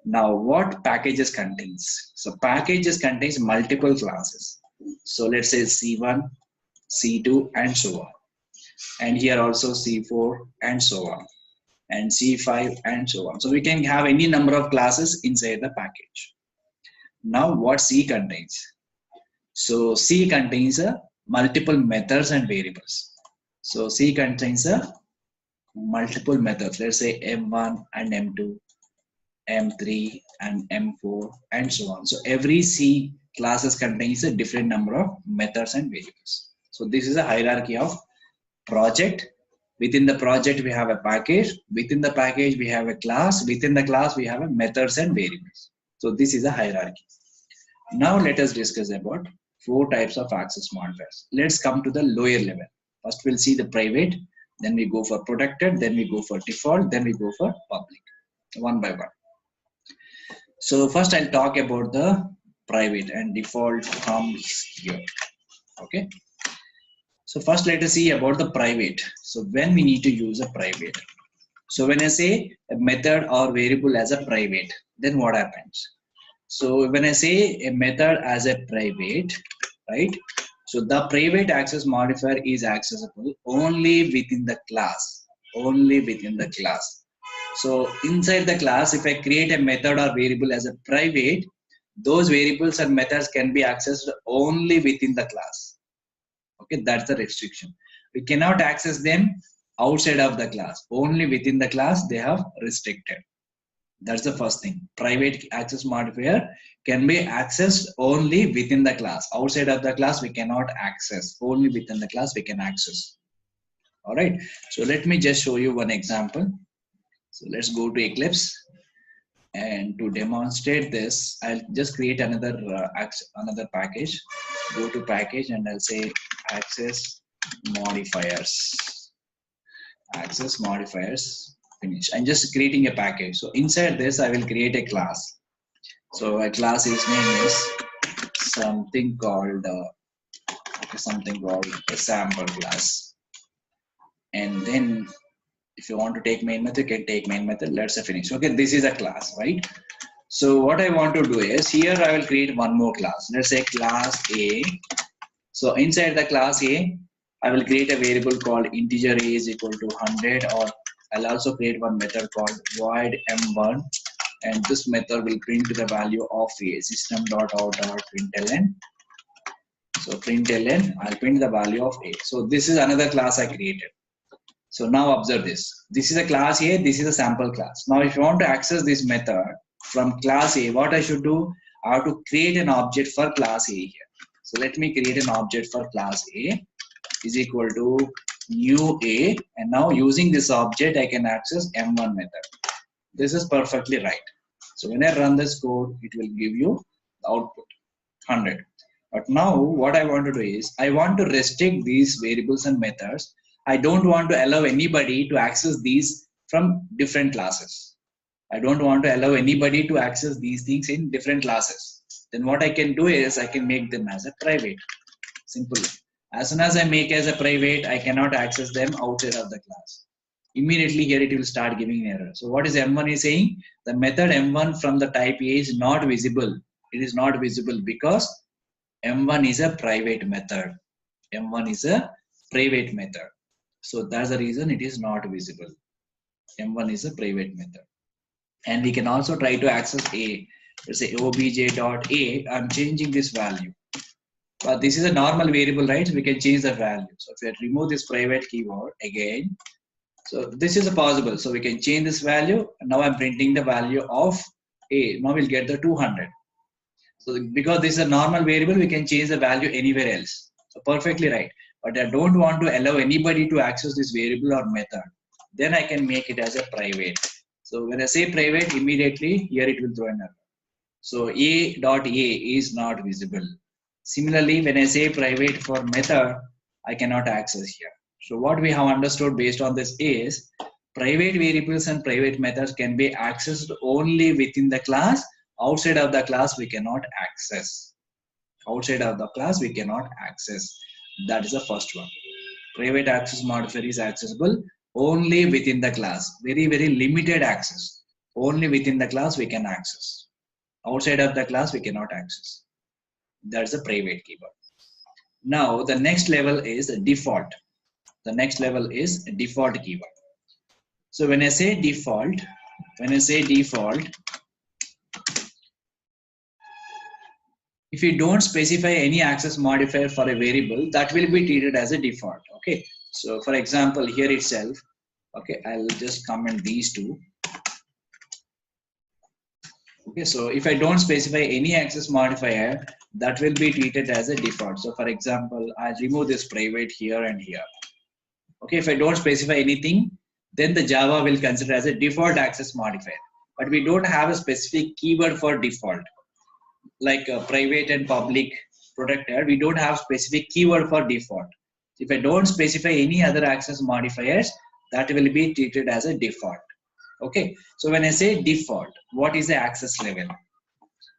Now, what packages contains? So packages contains multiple classes. So let's say C1, C2, and so on. And here also C4 and so on. And C5 and so on. So we can have any number of classes inside the package. Now, what C contains? So C contains multiple methods and variables. So C contains multiple methods. Let's say M1 and M2. M3 and M4 and so on. So every C classes contains a different number of methods and variables. So this is a hierarchy of project. Within the project we have a package. Within the package we have a class. Within the class we have a methods and variables. So this is a hierarchy. Now let us discuss about 4 types of access modifiers. Let's come to the lower level. First we'll see the private, then we go for protected, then we go for default, then we go for public, one by one. So first I'll talk about the private, and default comes here. Okay. So first let us see about the private. So when we need to use a private. So when I say a method or variable as a private, then what happens? So when I say a method as a private, right? So the private access modifier is accessible only within the class, only within the class. So inside the class, if I create a method or variable as a private, those variables and methods can be accessed only within the class. Okay, that's the restriction. We cannot access them outside of the class. Only within the class they have restricted. That's the first thing. Private access modifier can be accessed only within the class. Outside of the class we cannot access. Only within the class we can access. All right. So let me just show you one example. So let's go to Eclipse, and to demonstrate this, I'll just create another package. Go to package and I'll say access modifiers. Access modifiers. Finish. I'm just creating a package. So inside this, I will create a class. So a class name is something called a sample class, and then if you want to take main method, you can take main method. Let's finish. Okay, this is a class, right? So what I want to do is here I will create one more class. Let's say class A. So inside the class A, I will create a variable called integer A is equal to 100, or I'll also create one method called void M1, and this method will print the value of A, system.out.println. So println, I'll print the value of A. So this is another class I created. So now observe this. This is a class A, this is a sample class. Now if you want to access this method from class A, what I should do? I have to create an object for class A here. So let me create an object for class A is equal to new A, and now using this object I can access M1 method. This is perfectly right. So when I run this code, it will give you the output 100. But now what I want to do is I want to restrict these variables and methods. I don't want to allow anybody to access these from different classes. I don't want to allow anybody to access these things in different classes. Then what I can do is I can make them as a private. Simple. As soon as I make as a private, I cannot access them outside of the class. Immediately here it will start giving an error. So what is M1 is saying? The method M1 from the type A is not visible. It is not visible because M1 is a private method. M1 is a private method. So that's the reason it is not visible. M1 is a private method. And we can also try to access A. Let's say obj.A. I'm changing this value. But this is a normal variable, right? So we can change the value. So if we remove this private keyword again, so this is a possible. So we can change this value. Now I'm printing the value of A. Now we'll get the 200. So because this is a normal variable, we can change the value anywhere else. So perfectly right. But I don't want to allow anybody to access this variable or method. Then I can make it as a private. So when I say private, immediately here it will throw an error. So a.a is not visible. Similarly, when I say private for method, I cannot access here. So what we have understood based on this is private variables and private methods can be accessed only within the class. Outside of the class, we cannot access. Outside of the class, we cannot access. That is the first one. Private access modifier is accessible only within the class. Very, very limited access. Only within the class we can access. Outside of the class we cannot access. That's a private keyword. Now the next level is default. The next level is default keyword. So when I say default, if you don't specify any access modifier for a variable, that will be treated as a default. Okay. So for example, here itself, okay, I'll just comment these two. Okay, so if I don't specify any access modifier, that will be treated as a default. So for example, I'll remove this private here and here. Okay, if I don't specify anything, then the Java will consider as a default access modifier. But we don't have a specific keyword for default, like private and public protected. We don't have specific keyword for default. If I don't specify any other access modifiers, that will be treated as a default. Okay, so when I say default, what is the access level?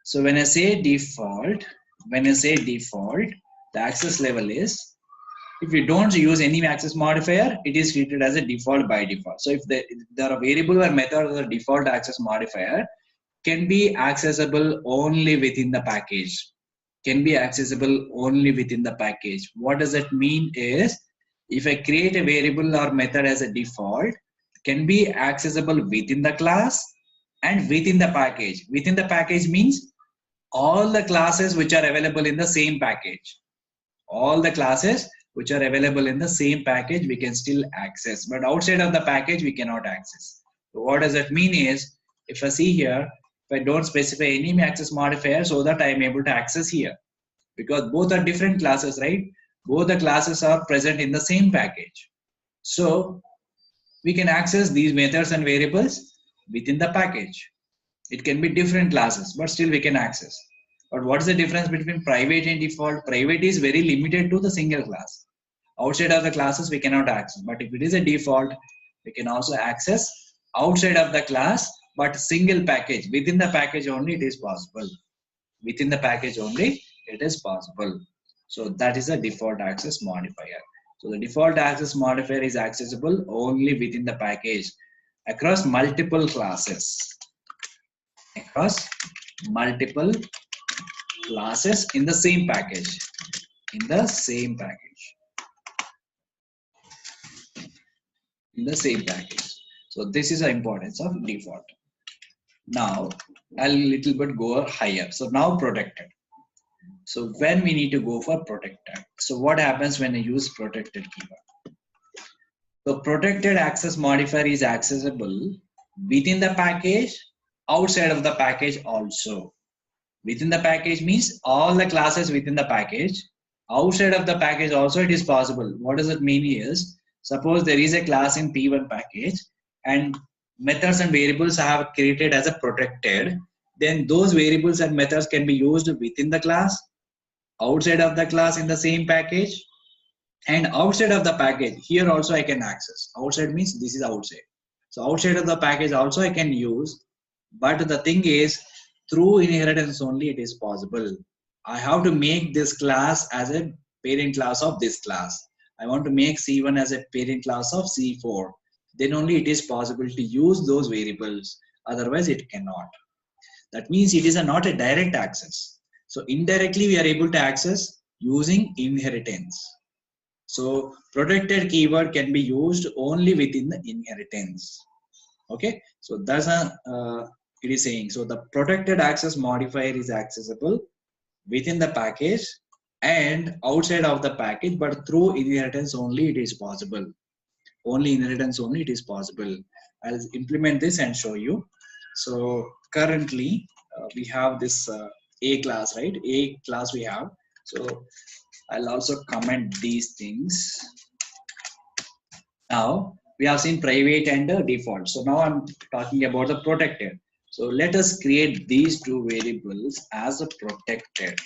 So when I say default, the access level is, if you don't use any access modifier, it is treated as a default by default. So if there are variable or method or default access modifier can be accessible only within the package. Can be accessible only within the package. What does that mean is, if I create a variable or method as a default, can be accessible within the class and within the package. Within the package means all the classes which are available in the same package. All the classes which are available in the same package we can still access, but outside of the package we cannot access. So what does that mean is, if I see here, if I don't specify any access modifier, so that I am able to access here, because both are different classes, right? Both the classes are present in the same package. So we can access these methods and variables within the package. It can be different classes, but still we can access. But what is the difference between private and default? Private is very limited to the single class. Outside of the classes we cannot access. But if it is a default, we can also access outside of the class, but single package. Within the package only it is possible. Within the package only it is possible. So that is a default access modifier. So the default access modifier is accessible only within the package across multiple classes. Across multiple classes in the same package. In the same package. In the same package. So this is the importance of default. Now a little bit go higher. So now protected. So when we need to go for protected. So what happens when I use protected keyword? So protected access modifier is accessible within the package, outside of the package also. Within the package means all the classes within the package. Outside of the package also it is possible. What does it mean is, suppose there is a class in P1 package and methods and variables I have created as a protected, then those variables and methods can be used within the class, outside of the class in the same package, and outside of the package. Here also I can access. Outside means this is outside. So outside of the package also I can use, but the thing is, through inheritance only it is possible. I have to make this class as a parent class of this class. I want to make C1 as a parent class of C4. Then only it is possible to use those variables. Otherwise it cannot. That means it is not a direct access. So indirectly we are able to access using inheritance. So protected keyword can be used only within the inheritance. Okay, so that's it is saying. So the protected access modifier is accessible within the package and outside of the package, but through inheritance only it is possible. Only inheritance only it is possible. I'll implement this and show you. So currently we have this A class, right? A class we have. So I'll also comment these things. Now we have seen private and default. So now I'm talking about the protected. So let us create these two variables as a protected.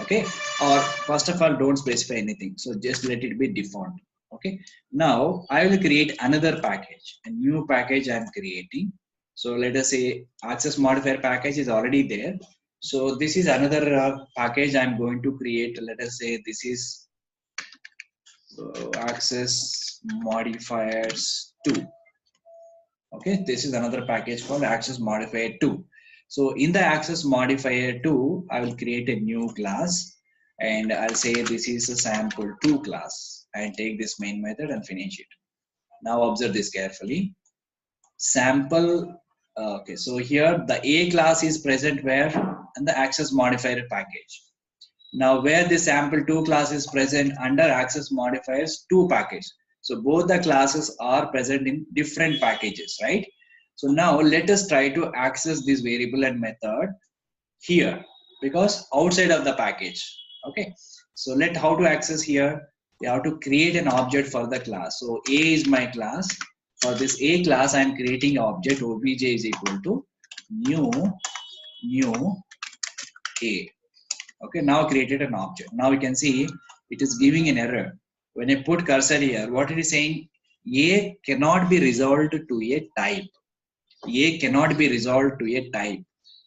Okay, or first of all, don't specify anything. So just let it be default. Okay, now I will create another package, a new package I'm creating. So let us say access modifier package is already there. So this is another package I'm going to create. Let us say this is access modifiers 2. Okay, this is another package called access modifier 2. So in the access modifier 2, I will create a new class and I'll say this is a sample 2 class and take this main method and finish it. Now observe this carefully. Sample, okay, so here the A class is present where in the access modifier package. Now where the sample 2 class is present under access modifiers 2 package. So both the classes are present in different packages, right? So now let us try to access this variable and method here because outside of the package. Okay, so how to access here. We have to create an object for the class. So A is my class. For this A class, I am creating an object obj is equal to new A. Okay, now created an object. Now we can see it is giving an error. When I put cursor here, what it is saying, A cannot be resolved to a type. A cannot be resolved to a type.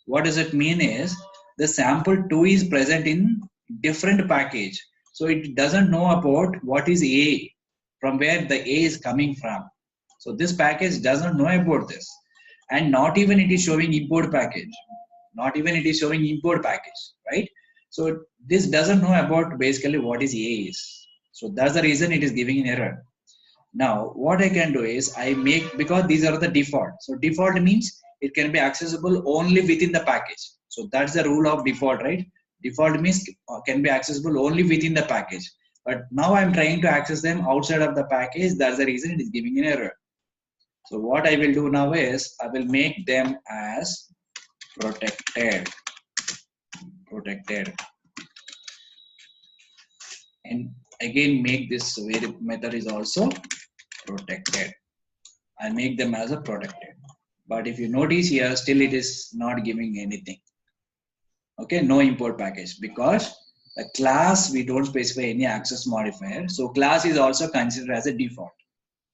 What does it mean is the sample 2 is present in different package. So it doesn't know about what is A, from where the A is coming from. So this package doesn't know about this. And not even it is showing import package. Not even it is showing import package, right? So this doesn't know about basically what is A is. So that's the reason it is giving an error. Now what I can do is I make, because these are the default. So default means it can be accessible only within the package. So that's the rule of default, right? Default means can be accessible only within the package. But now I'm trying to access them outside of the package. That's the reason it is giving an error. So what I will do now is I will make them as protected, and again make this variable method is also protected. I make them as a protected. But if you notice here, still it is not giving anything. Okay, no import package because the class we don't specify any access modifier. So class is also considered as a default.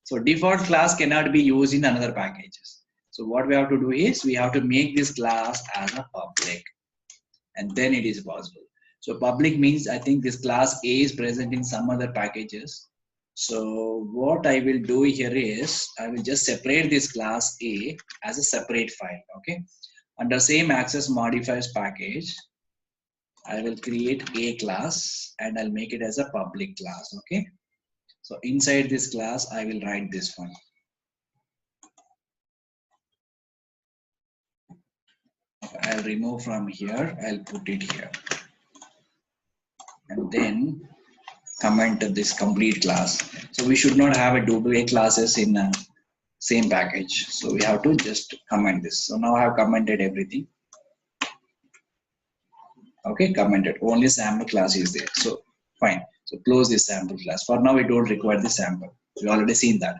So default class cannot be used in another packages. So what we have to do is we have to make this class as a public, and then it is possible. So public means I think this class A is present in some other packages. So what I will do here is I will just separate this class A as a separate file. Okay, under same access modifiers package, I will create A class and I'll make it as a public class. Okay, so inside this class I will write this one. I'll remove from here, I'll put it here, and then comment this complete class. So we should not have a duplicate classes in a same package. So we have to just comment this. So now I have commented everything. Okay, commented. Only sample class is there. So fine. So close this sample class. For now, we don't require the sample. We already seen that.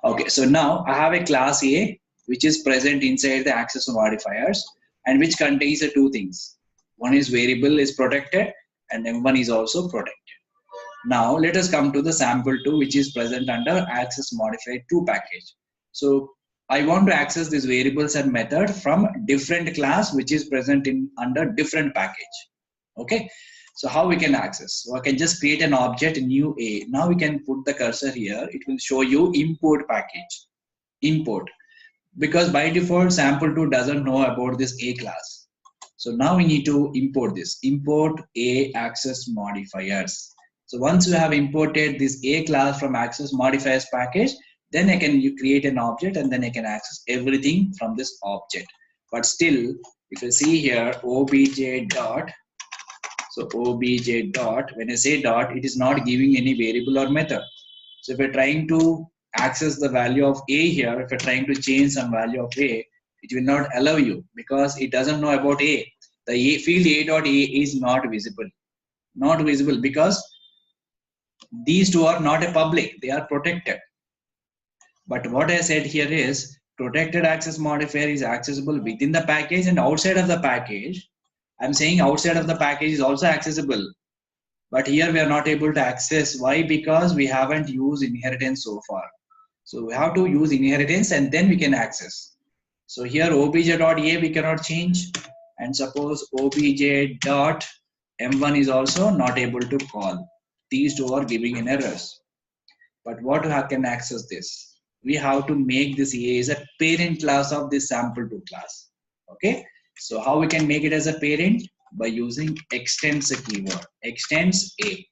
Okay, so now I have a class A which is present inside the access modifiers and which contains the two things. One is variable is protected and then one is also protected. Now let us come to the sample 2 which is present under access modifier 2 package. So I want to access these variables and method from different class which is present in under different package. Okay, so how we can access? So I can just create an object new A. Now we can put the cursor here. It will show you import package. Import, because by default sample 2 doesn't know about this A class. So now we need to import this. Import A access modifiers. So once you have imported this A class from access modifiers package, then I can create an object and then I can access everything from this object. But still, if you see here, obj dot, So obj dot, when I say dot, it is not giving any variable or method. So if you're trying to access the value of a here, if you're trying to change some value of a, it will not allow you because it doesn't know about a. The field a dot a is not visible. Not visible because these two are not a public, they are protected. But what I said here is protected access modifier is accessible within the package and outside of the package. I'm saying outside of the package is also accessible. But here we are not able to access. Why? Because we haven't used inheritance so far. So we have to use inheritance and then we can access. So here obj.a we cannot change. And suppose obj.m1 is also not able to call. These two are giving an errors. But what can access this? We have to make this a as a parent class of this sample2 class. Okay. So how we can make it as a parent? By using extends a keyword. Extends a.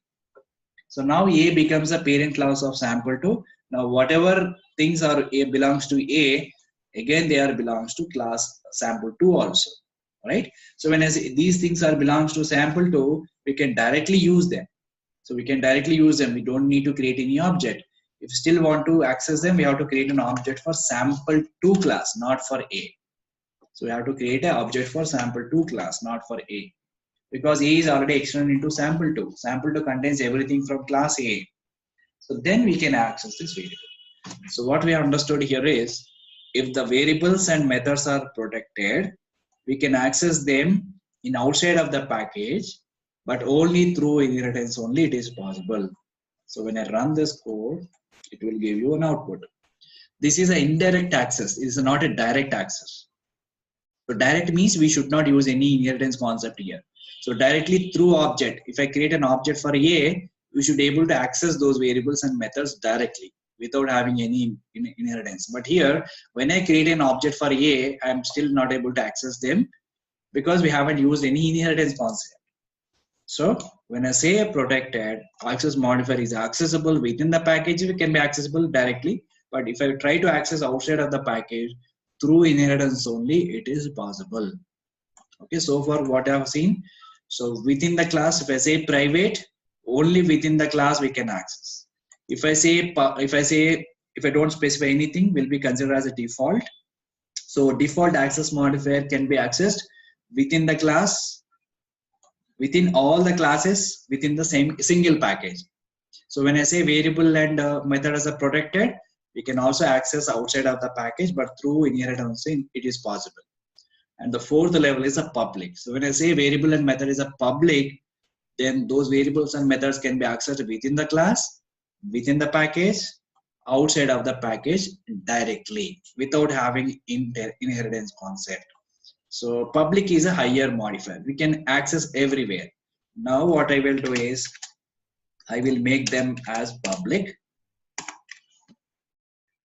So now a becomes a parent class of sample2. Now whatever things are a belongs to a, again they are belongs to class sample2 also. Right? So when I say these things are belongs to sample2, we can directly use them. So we can directly use them. We don't need to create any object. If you still want to access them, we have to create an object for sample2 class, not for a. So we have to create an object for sample2 class, not for a. Because a is already extended into sample2. Sample2 contains everything from class a. So then we can access this variable. So what we understood here is, if the variables and methods are protected, we can access them in outside of the package, but only through inheritance only it is possible. So when I run this code, it will give you an output. This is an indirect access. It is not a direct access. So direct means we should not use any inheritance concept here. So directly through object, if I create an object for a, we should be able to access those variables and methods directly without having any inheritance. But here, when I create an object for a, I'm still not able to access them because we haven't used any inheritance concept. So when I say a protected access modifier is accessible within the package, it can be accessible directly. But if I try to access outside of the package through inheritance only, it is possible. Okay, so far what I have seen. So within the class, if I say private, only within the class we can access. If I don't specify anything, will be considered as a default. So default access modifier can be accessed within the class, within all the classes, within the same single package. So when I say variable and method as a protected, we can also access outside of the package, but through inheritance it is possible. And the fourth level is a public. So when I say variable and method is a public, then those variables and methods can be accessed within the class, within the package, outside of the package directly without having inheritance concept. So public is a higher modifier. We can access everywhere. Now what I will do is I will make them as public.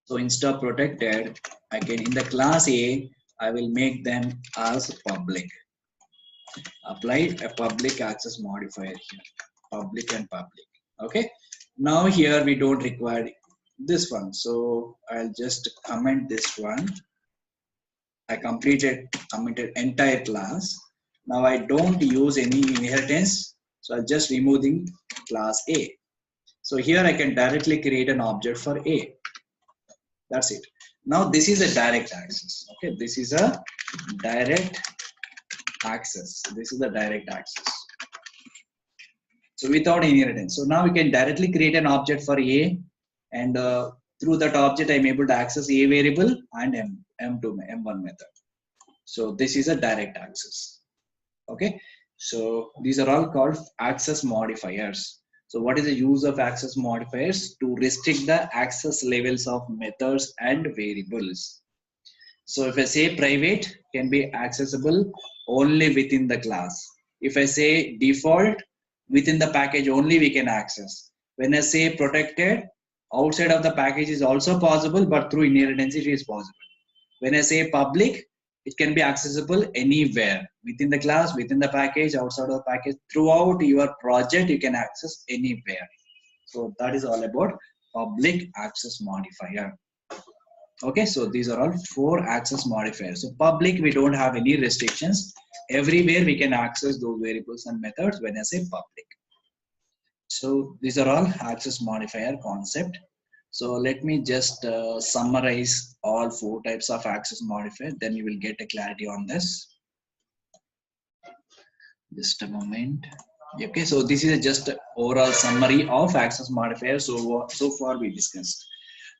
So instead of protected, again in the class A, I will make them as public. Apply a public access modifier here. Public and public. Okay. Now here we don't require this one. So I'll just comment this one. I committed entire class. Now I don't use any inheritance. So I'll just remove the class A. So here I can directly create an object for A. That's it. Now this is a direct access. Okay, this is a direct access. This is the direct access. So without inheritance. So now we can directly create an object for A, and through that object I'm able to access A variable and M1 method. So this is a direct access. Okay. So these are all called access modifiers. So what is the use of access modifiers? To restrict the access levels of methods and variables. So if I say private can be accessible only within the class. If I say default, within the package only we can access. When I say protected, outside of the package is also possible, but through inheritance it is possible. When I say public, it can be accessible anywhere within the class, within the package, outside of the package, throughout your project you can access anywhere. So that is all about public access modifier. Okay, so these are all 4 access modifiers. So public, we don't have any restrictions. Everywhere we can access those variables and methods when I say public. So these are all access modifier concept. So let me just summarize all 4 types of access modifier, then you will get a clarity on this. Just a moment. Okay, so this is just overall summary of access modifier. So far we discussed.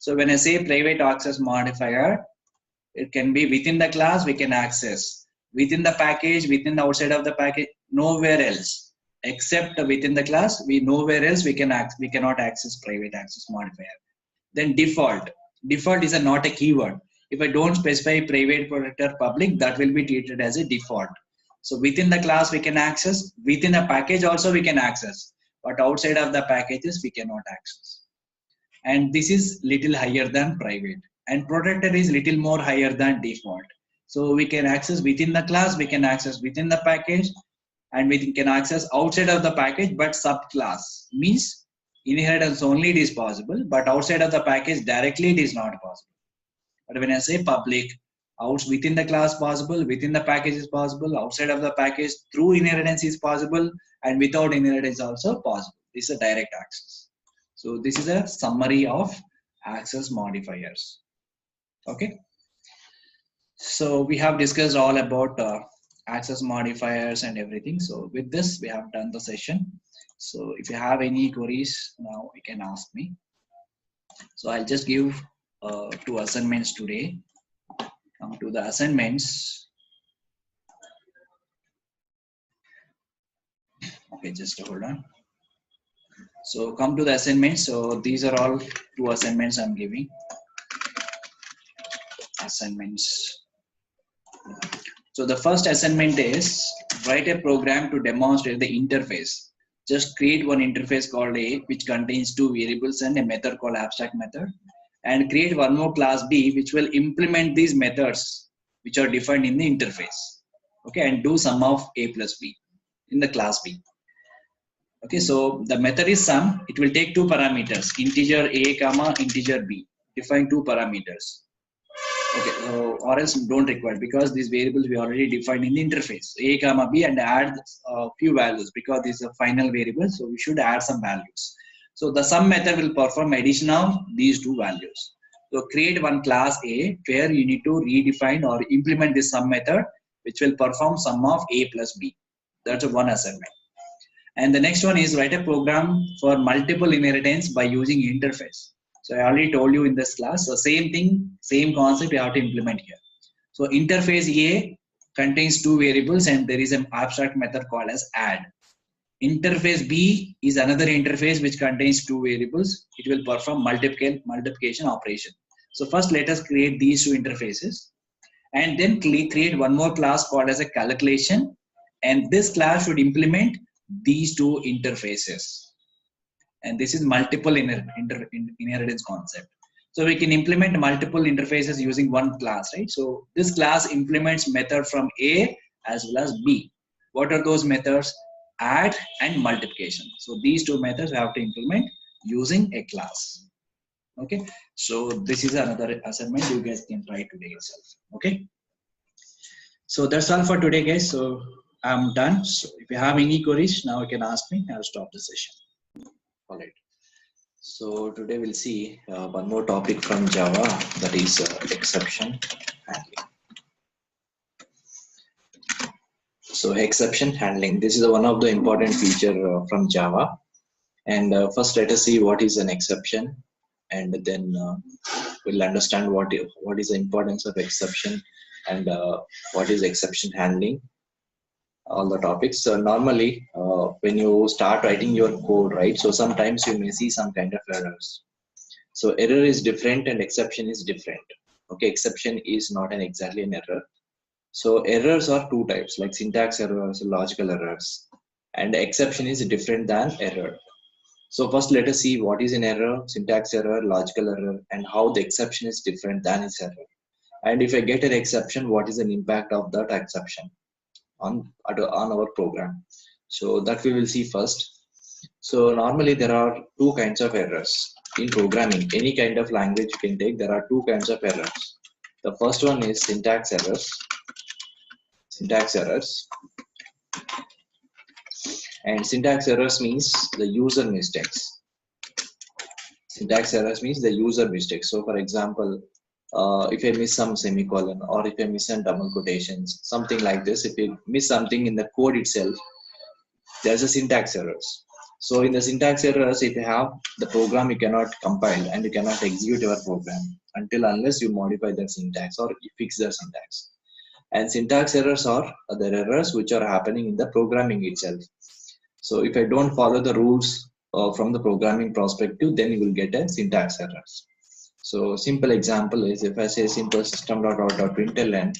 So when I say private access modifier, it can be within the class we can access, within the package, within the outside of the package, nowhere else except within the class. We nowhere else we cannot access private access modifier. Then default is not a keyword. If I don't specify private, protector, public, that will be treated as a default. So within the class we can access, within a package also we can access, but outside of the packages we cannot access. And this is little higher than private, and protector is little more higher than default. So we can access within the class, we can access within the package, and we can access outside of the package, but subclass means inheritance only it is possible, but outside of the package directly it is not possible. But when I say public, within the class possible, within the package is possible, outside of the package through inheritance is possible, and without inheritance also possible. This is a direct access. So this is a summary of access modifiers. Okay. So we have discussed all about access modifiers and everything. So with this, we have done the session. So if you have any queries now, you can ask me. So I'll just give 2 assignments today. Come to the assignments. Okay, just hold on. So come to the assignments. So these are all 2 assignments I'm giving. Assignments. So the first assignment is write a program to demonstrate the interface. Just create one interface called A, which contains 2 variables and a method called abstract method, and create one more class B, which will implement these methods which are defined in the interface. Okay, and do sum of A plus B in the class B. Okay, so the method is sum. It will take 2 parameters, integer A comma integer B. Define 2 parameters. Okay, or else don't require, because these variables we already defined in the interface, A comma B, and add a few values because this is a final variable, so we should add some values. So the sum method will perform addition of these 2 values. So create one class A where you need to redefine or implement this sum method, which will perform sum of A plus B. That's one assignment. And the next one is write a program for multiple inheritance by using interface. So I already told you in this class, so same thing, same concept you have to implement here. So interface A contains 2 variables and there is an abstract method called as add. Interface B is another interface which contains 2 variables. It will perform multiplication operation. So first let us create these 2 interfaces, and then create one more class called as a calculation, and this class should implement these 2 interfaces. And this is multiple inheritance concept. So we can implement multiple interfaces using one class, right? So this class implements method from A as well as B. What are those methods? Add and multiplication. So these 2 methods we have to implement using a class. Okay. So this is another assignment you guys can try today yourself. Okay. So that's all for today, guys. So I'm done. So if you have any queries, now you can ask me. I'll stop the session. All right. So today we'll see one more topic from Java, that is exception handling. So exception handling, this is one of the important feature from Java. And first let us see what is an exception, and then we'll understand what is the importance of exception, and what is exception handling, all the topics. So normally when you start writing your code, right, so sometimes you may see some kind of errors. So error is different and exception is different. Okay, exception is not exactly an error. So errors are 2 types, like syntax errors, logical errors, and exception is different than error. So first let us see what is an error, syntax error, logical error, and how the exception is different than its error. And if I get an exception, what is an impact of that exception on our program? So that we will see first. So normally there are 2 kinds of errors. in programming, any kind of language you can take, there are two kinds of errors. The first one is syntax errors. Syntax errors. And syntax errors means the user mistakes. Syntax errors means the user mistakes. So for example, if I miss some semicolon or if I miss some double quotations, something like this, if you miss something in the code itself, there's a syntax errors. So in the syntax errors, if you have the program, you cannot compile and you cannot execute your program unless you modify the syntax or you fix the syntax. And syntax errors are the errors which are happening in the programming itself. So if I don't follow the rules from the programming perspective, then you will get a syntax errors. So simple example is if I say simple system.out.println,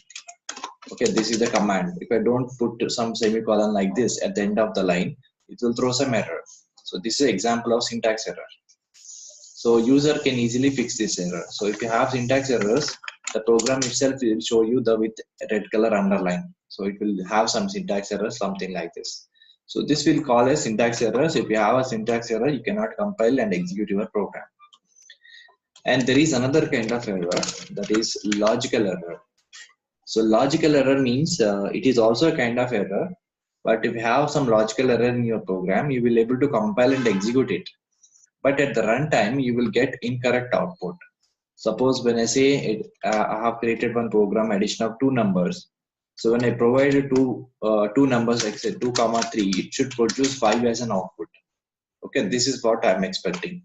okay, this is the command. If I don't put some semicolon like this at the end of the line, it will throw some error. So this is an example of syntax error. So user can easily fix this error. So if you have syntax errors, the program itself will show you the with red color underline. So it will have some syntax errors, something like this. So this will call as syntax errors. If you have a syntax error, you cannot compile and execute your program. And there is another kind of error, that is logical error. So logical error means it is also a kind of error, but if you have some logical error in your program, you will able to compile and execute it. But at the runtime, you will get incorrect output. Suppose when I say I have created one program addition of two numbers. So when I provide two numbers, like say 2, 3, it should produce 5 as an output. Okay, this is what I'm expecting.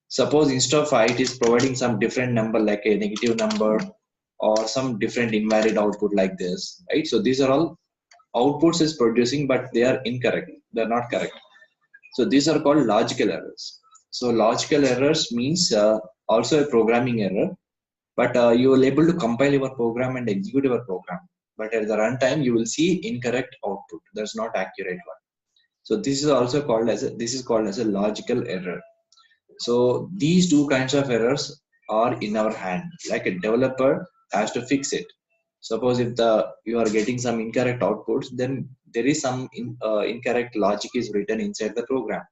Suppose instead of 5, it is providing some different number like a negative number or some different invalid output like this, right? So these are all outputs is producing, but they are incorrect. They're not correct. So these are called logical errors. So logical errors means also a programming error, but you will able to compile your program and execute your program. But at the runtime, you will see incorrect output. That's not accurate one. So this is also called as a logical error. So these two kinds of errors are in our hand. Like a developer has to fix it. Suppose if you are getting some incorrect outputs, then there is some incorrect logic is written inside the program,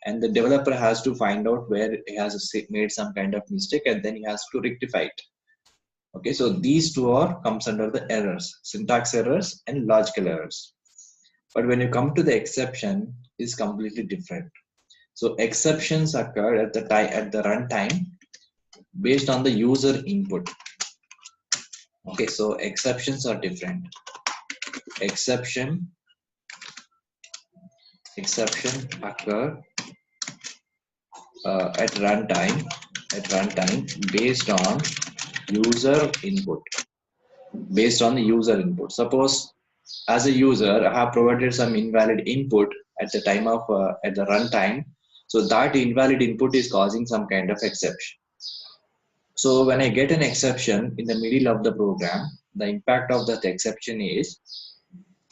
and the developer has to find out where he has made some kind of mistake, and then he has to rectify it. Okay, so these two are comes under the errors, syntax errors and logical errors. But when you come to the exception, is completely different. So exceptions occur at the runtime based on the user input. Okay, so exceptions are different. Exception occur at runtime based on user input. Based on the user input. Suppose as a user I have provided some invalid input at the time of at the runtime. So that invalid input is causing some kind of exception. So when I get an exception in the middle of the program, the impact of that exception is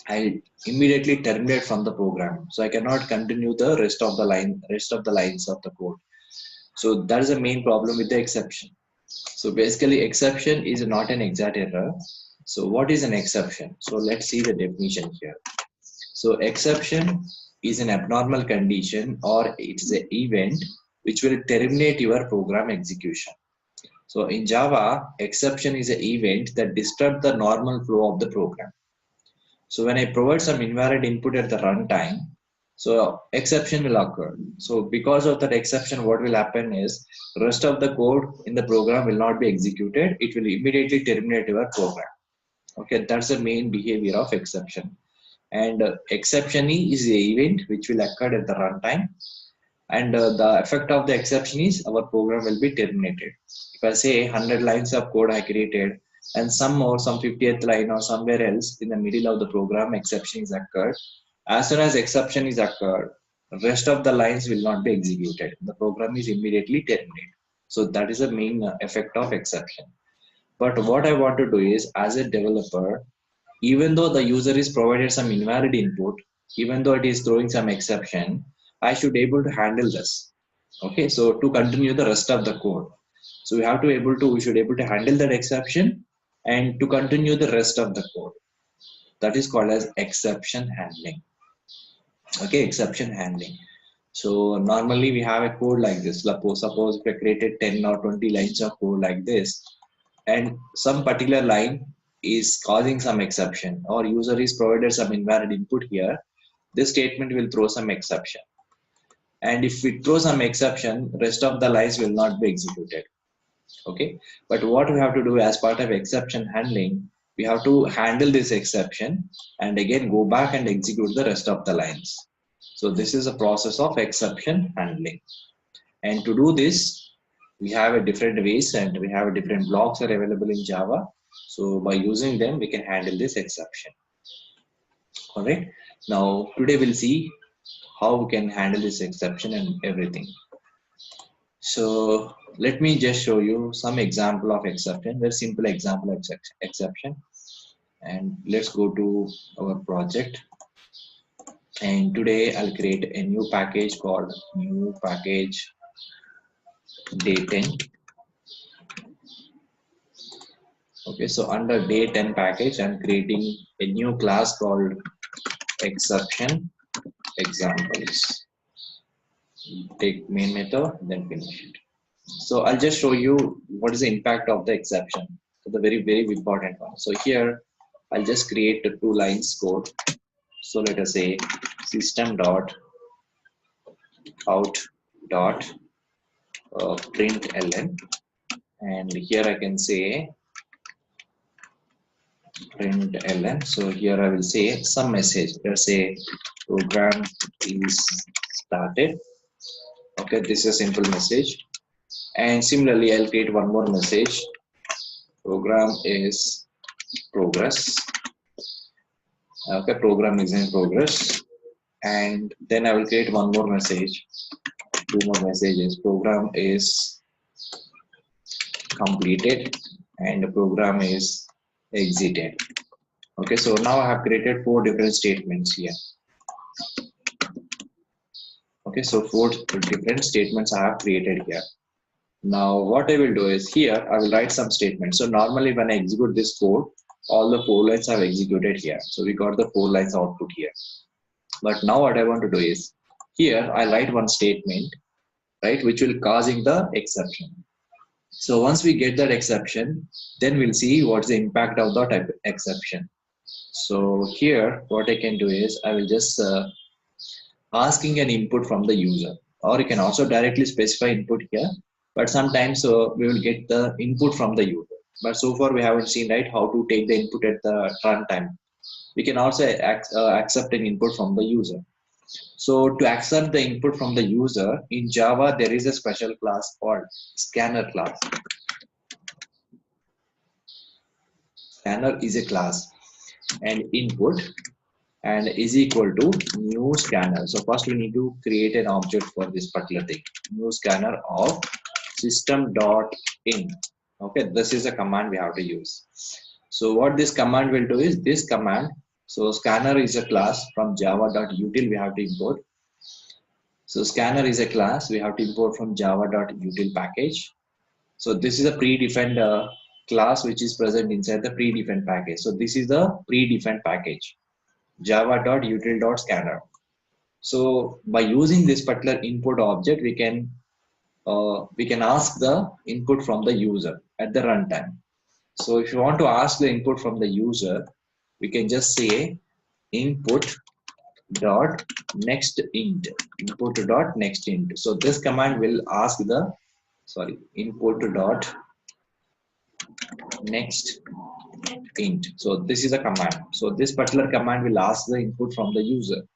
I immediately terminate from the program. So I cannot continue the rest of the lines of the code. So that is the main problem with the exception. So basically exception is not an exact error. So what is an exception? So let's see the definition here. So exception is an abnormal condition or it is an event which will terminate your program execution. So in Java, exception is an event that disturbs the normal flow of the program. So when I provide some invalid input at the runtime, so exception will occur. So because of that exception, what will happen is rest of the code in the program will not be executed. It will immediately terminate your program. Okay, that's the main behavior of exception. And exception is the event which will occur at the runtime. And the effect of the exception is our program will be terminated. If I say 100 lines of code I created and some 50th line or somewhere else in the middle of the program exception is occurred, as soon as exception is occurred, rest of the lines will not be executed. The program is immediately terminated. So that is the main effect of exception. But what I want to do is, as a developer, even though the user is provided some invalid input, even though it is throwing some exception, I should able to handle this. Okay, so to continue the rest of the code. So we should able to handle that exception and to continue the rest of the code. That is called as exception handling. Okay, exception handling. So normally we have a code like this. Suppose we created 10 or 20 lines of code like this, and some particular line is causing some exception, or user is provided some invalid input here. This statement will throw some exception, and if we throw some exception, rest of the lines will not be executed. Okay, but what we have to do as part of exception handling, we have to handle this exception and again go back and execute the rest of the lines. So this is a process of exception handling, and to do this we have a different ways and we have different blocks are available in Java. So by using them we can handle this exception. All right, now today we'll see how we can handle this exception and everything. So let me just show you some example of exception, very simple example of exception. And let's go to our project. And today I'll create a new package called new package day 10. Okay, so under day 10 package, I'm creating a new class called exception examples. Take main method, then finish it. So I'll just show you what is the impact of the exception. So the very important one. So here I'll just create the 2 lines code. So let us say system dot out dot println, and here I can say println. So here I will say some message. Let's say program is started. Okay, this is a simple message. And similarly, I'll create one more message. Program is progress. Okay, program is in progress. And then I will create one more message. 2 more messages. Program is completed and the program is exited. Okay, so now I have created 4 different statements here. Okay, so 4 different statements I have created here. Now what I will do is here I will write some statements. So normally when I execute this code, all the 4 lines are executed here. So we got the 4 lines output here. But now what I want to do is here I write one statement, right, which will causing the exception. So once we get that exception, then we'll see what's the impact of that exception. So here what I can do is I will just asking an input from the user, or you can also directly specify input here, but sometimes we will get the input from the user. But so far we haven't seen, right, how to take the input at the runtime. We can also accept an input from the user. So to accept the input from the user in Java, there is a special class called scanner class. Scanner is a class, and input and is equal to new scanner. So first we need to create an object for this particular thing. New scanner of system.in. Okay, this is a command we have to use. So what this command will do is this command. So scanner is a class from java.util we have to import. So scanner is a class we have to import from java.util package. So this is a predefined class which is present inside the predefined package. So this is the predefined package, java.util.scanner. So by using this particular input object, we can ask the input from the user at the runtime. So if you want to ask the input from the user, we can just say input dot next int, input dot next int. So this command will ask the input dot next int. So this is a command. So this particular command will ask the input from the user,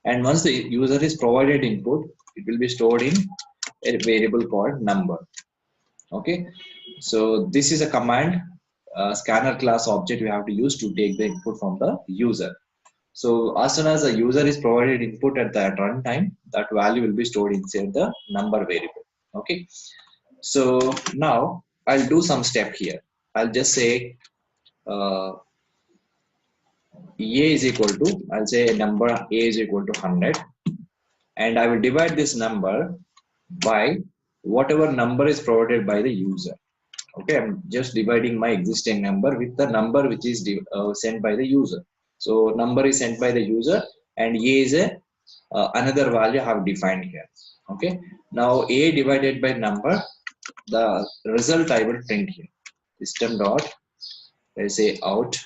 and once the user is provided input, it will be stored in a variable called number. Okay, so this is a command scanner class object we have to use to take the input from the user. So as soon as the user is provided input at the runtime, that value will be stored inside the number variable. Okay, so now I'll do some step here. I'll just say a is equal to, I'll say a number a is equal to 100, and I will divide this number by whatever number is provided by the user. Okay, I'm just dividing my existing number with the number which is sent by the user. So number is sent by the user, and a is a another value I have defined here. Okay, now a divided by number, the result I will print here. System dot, let's say out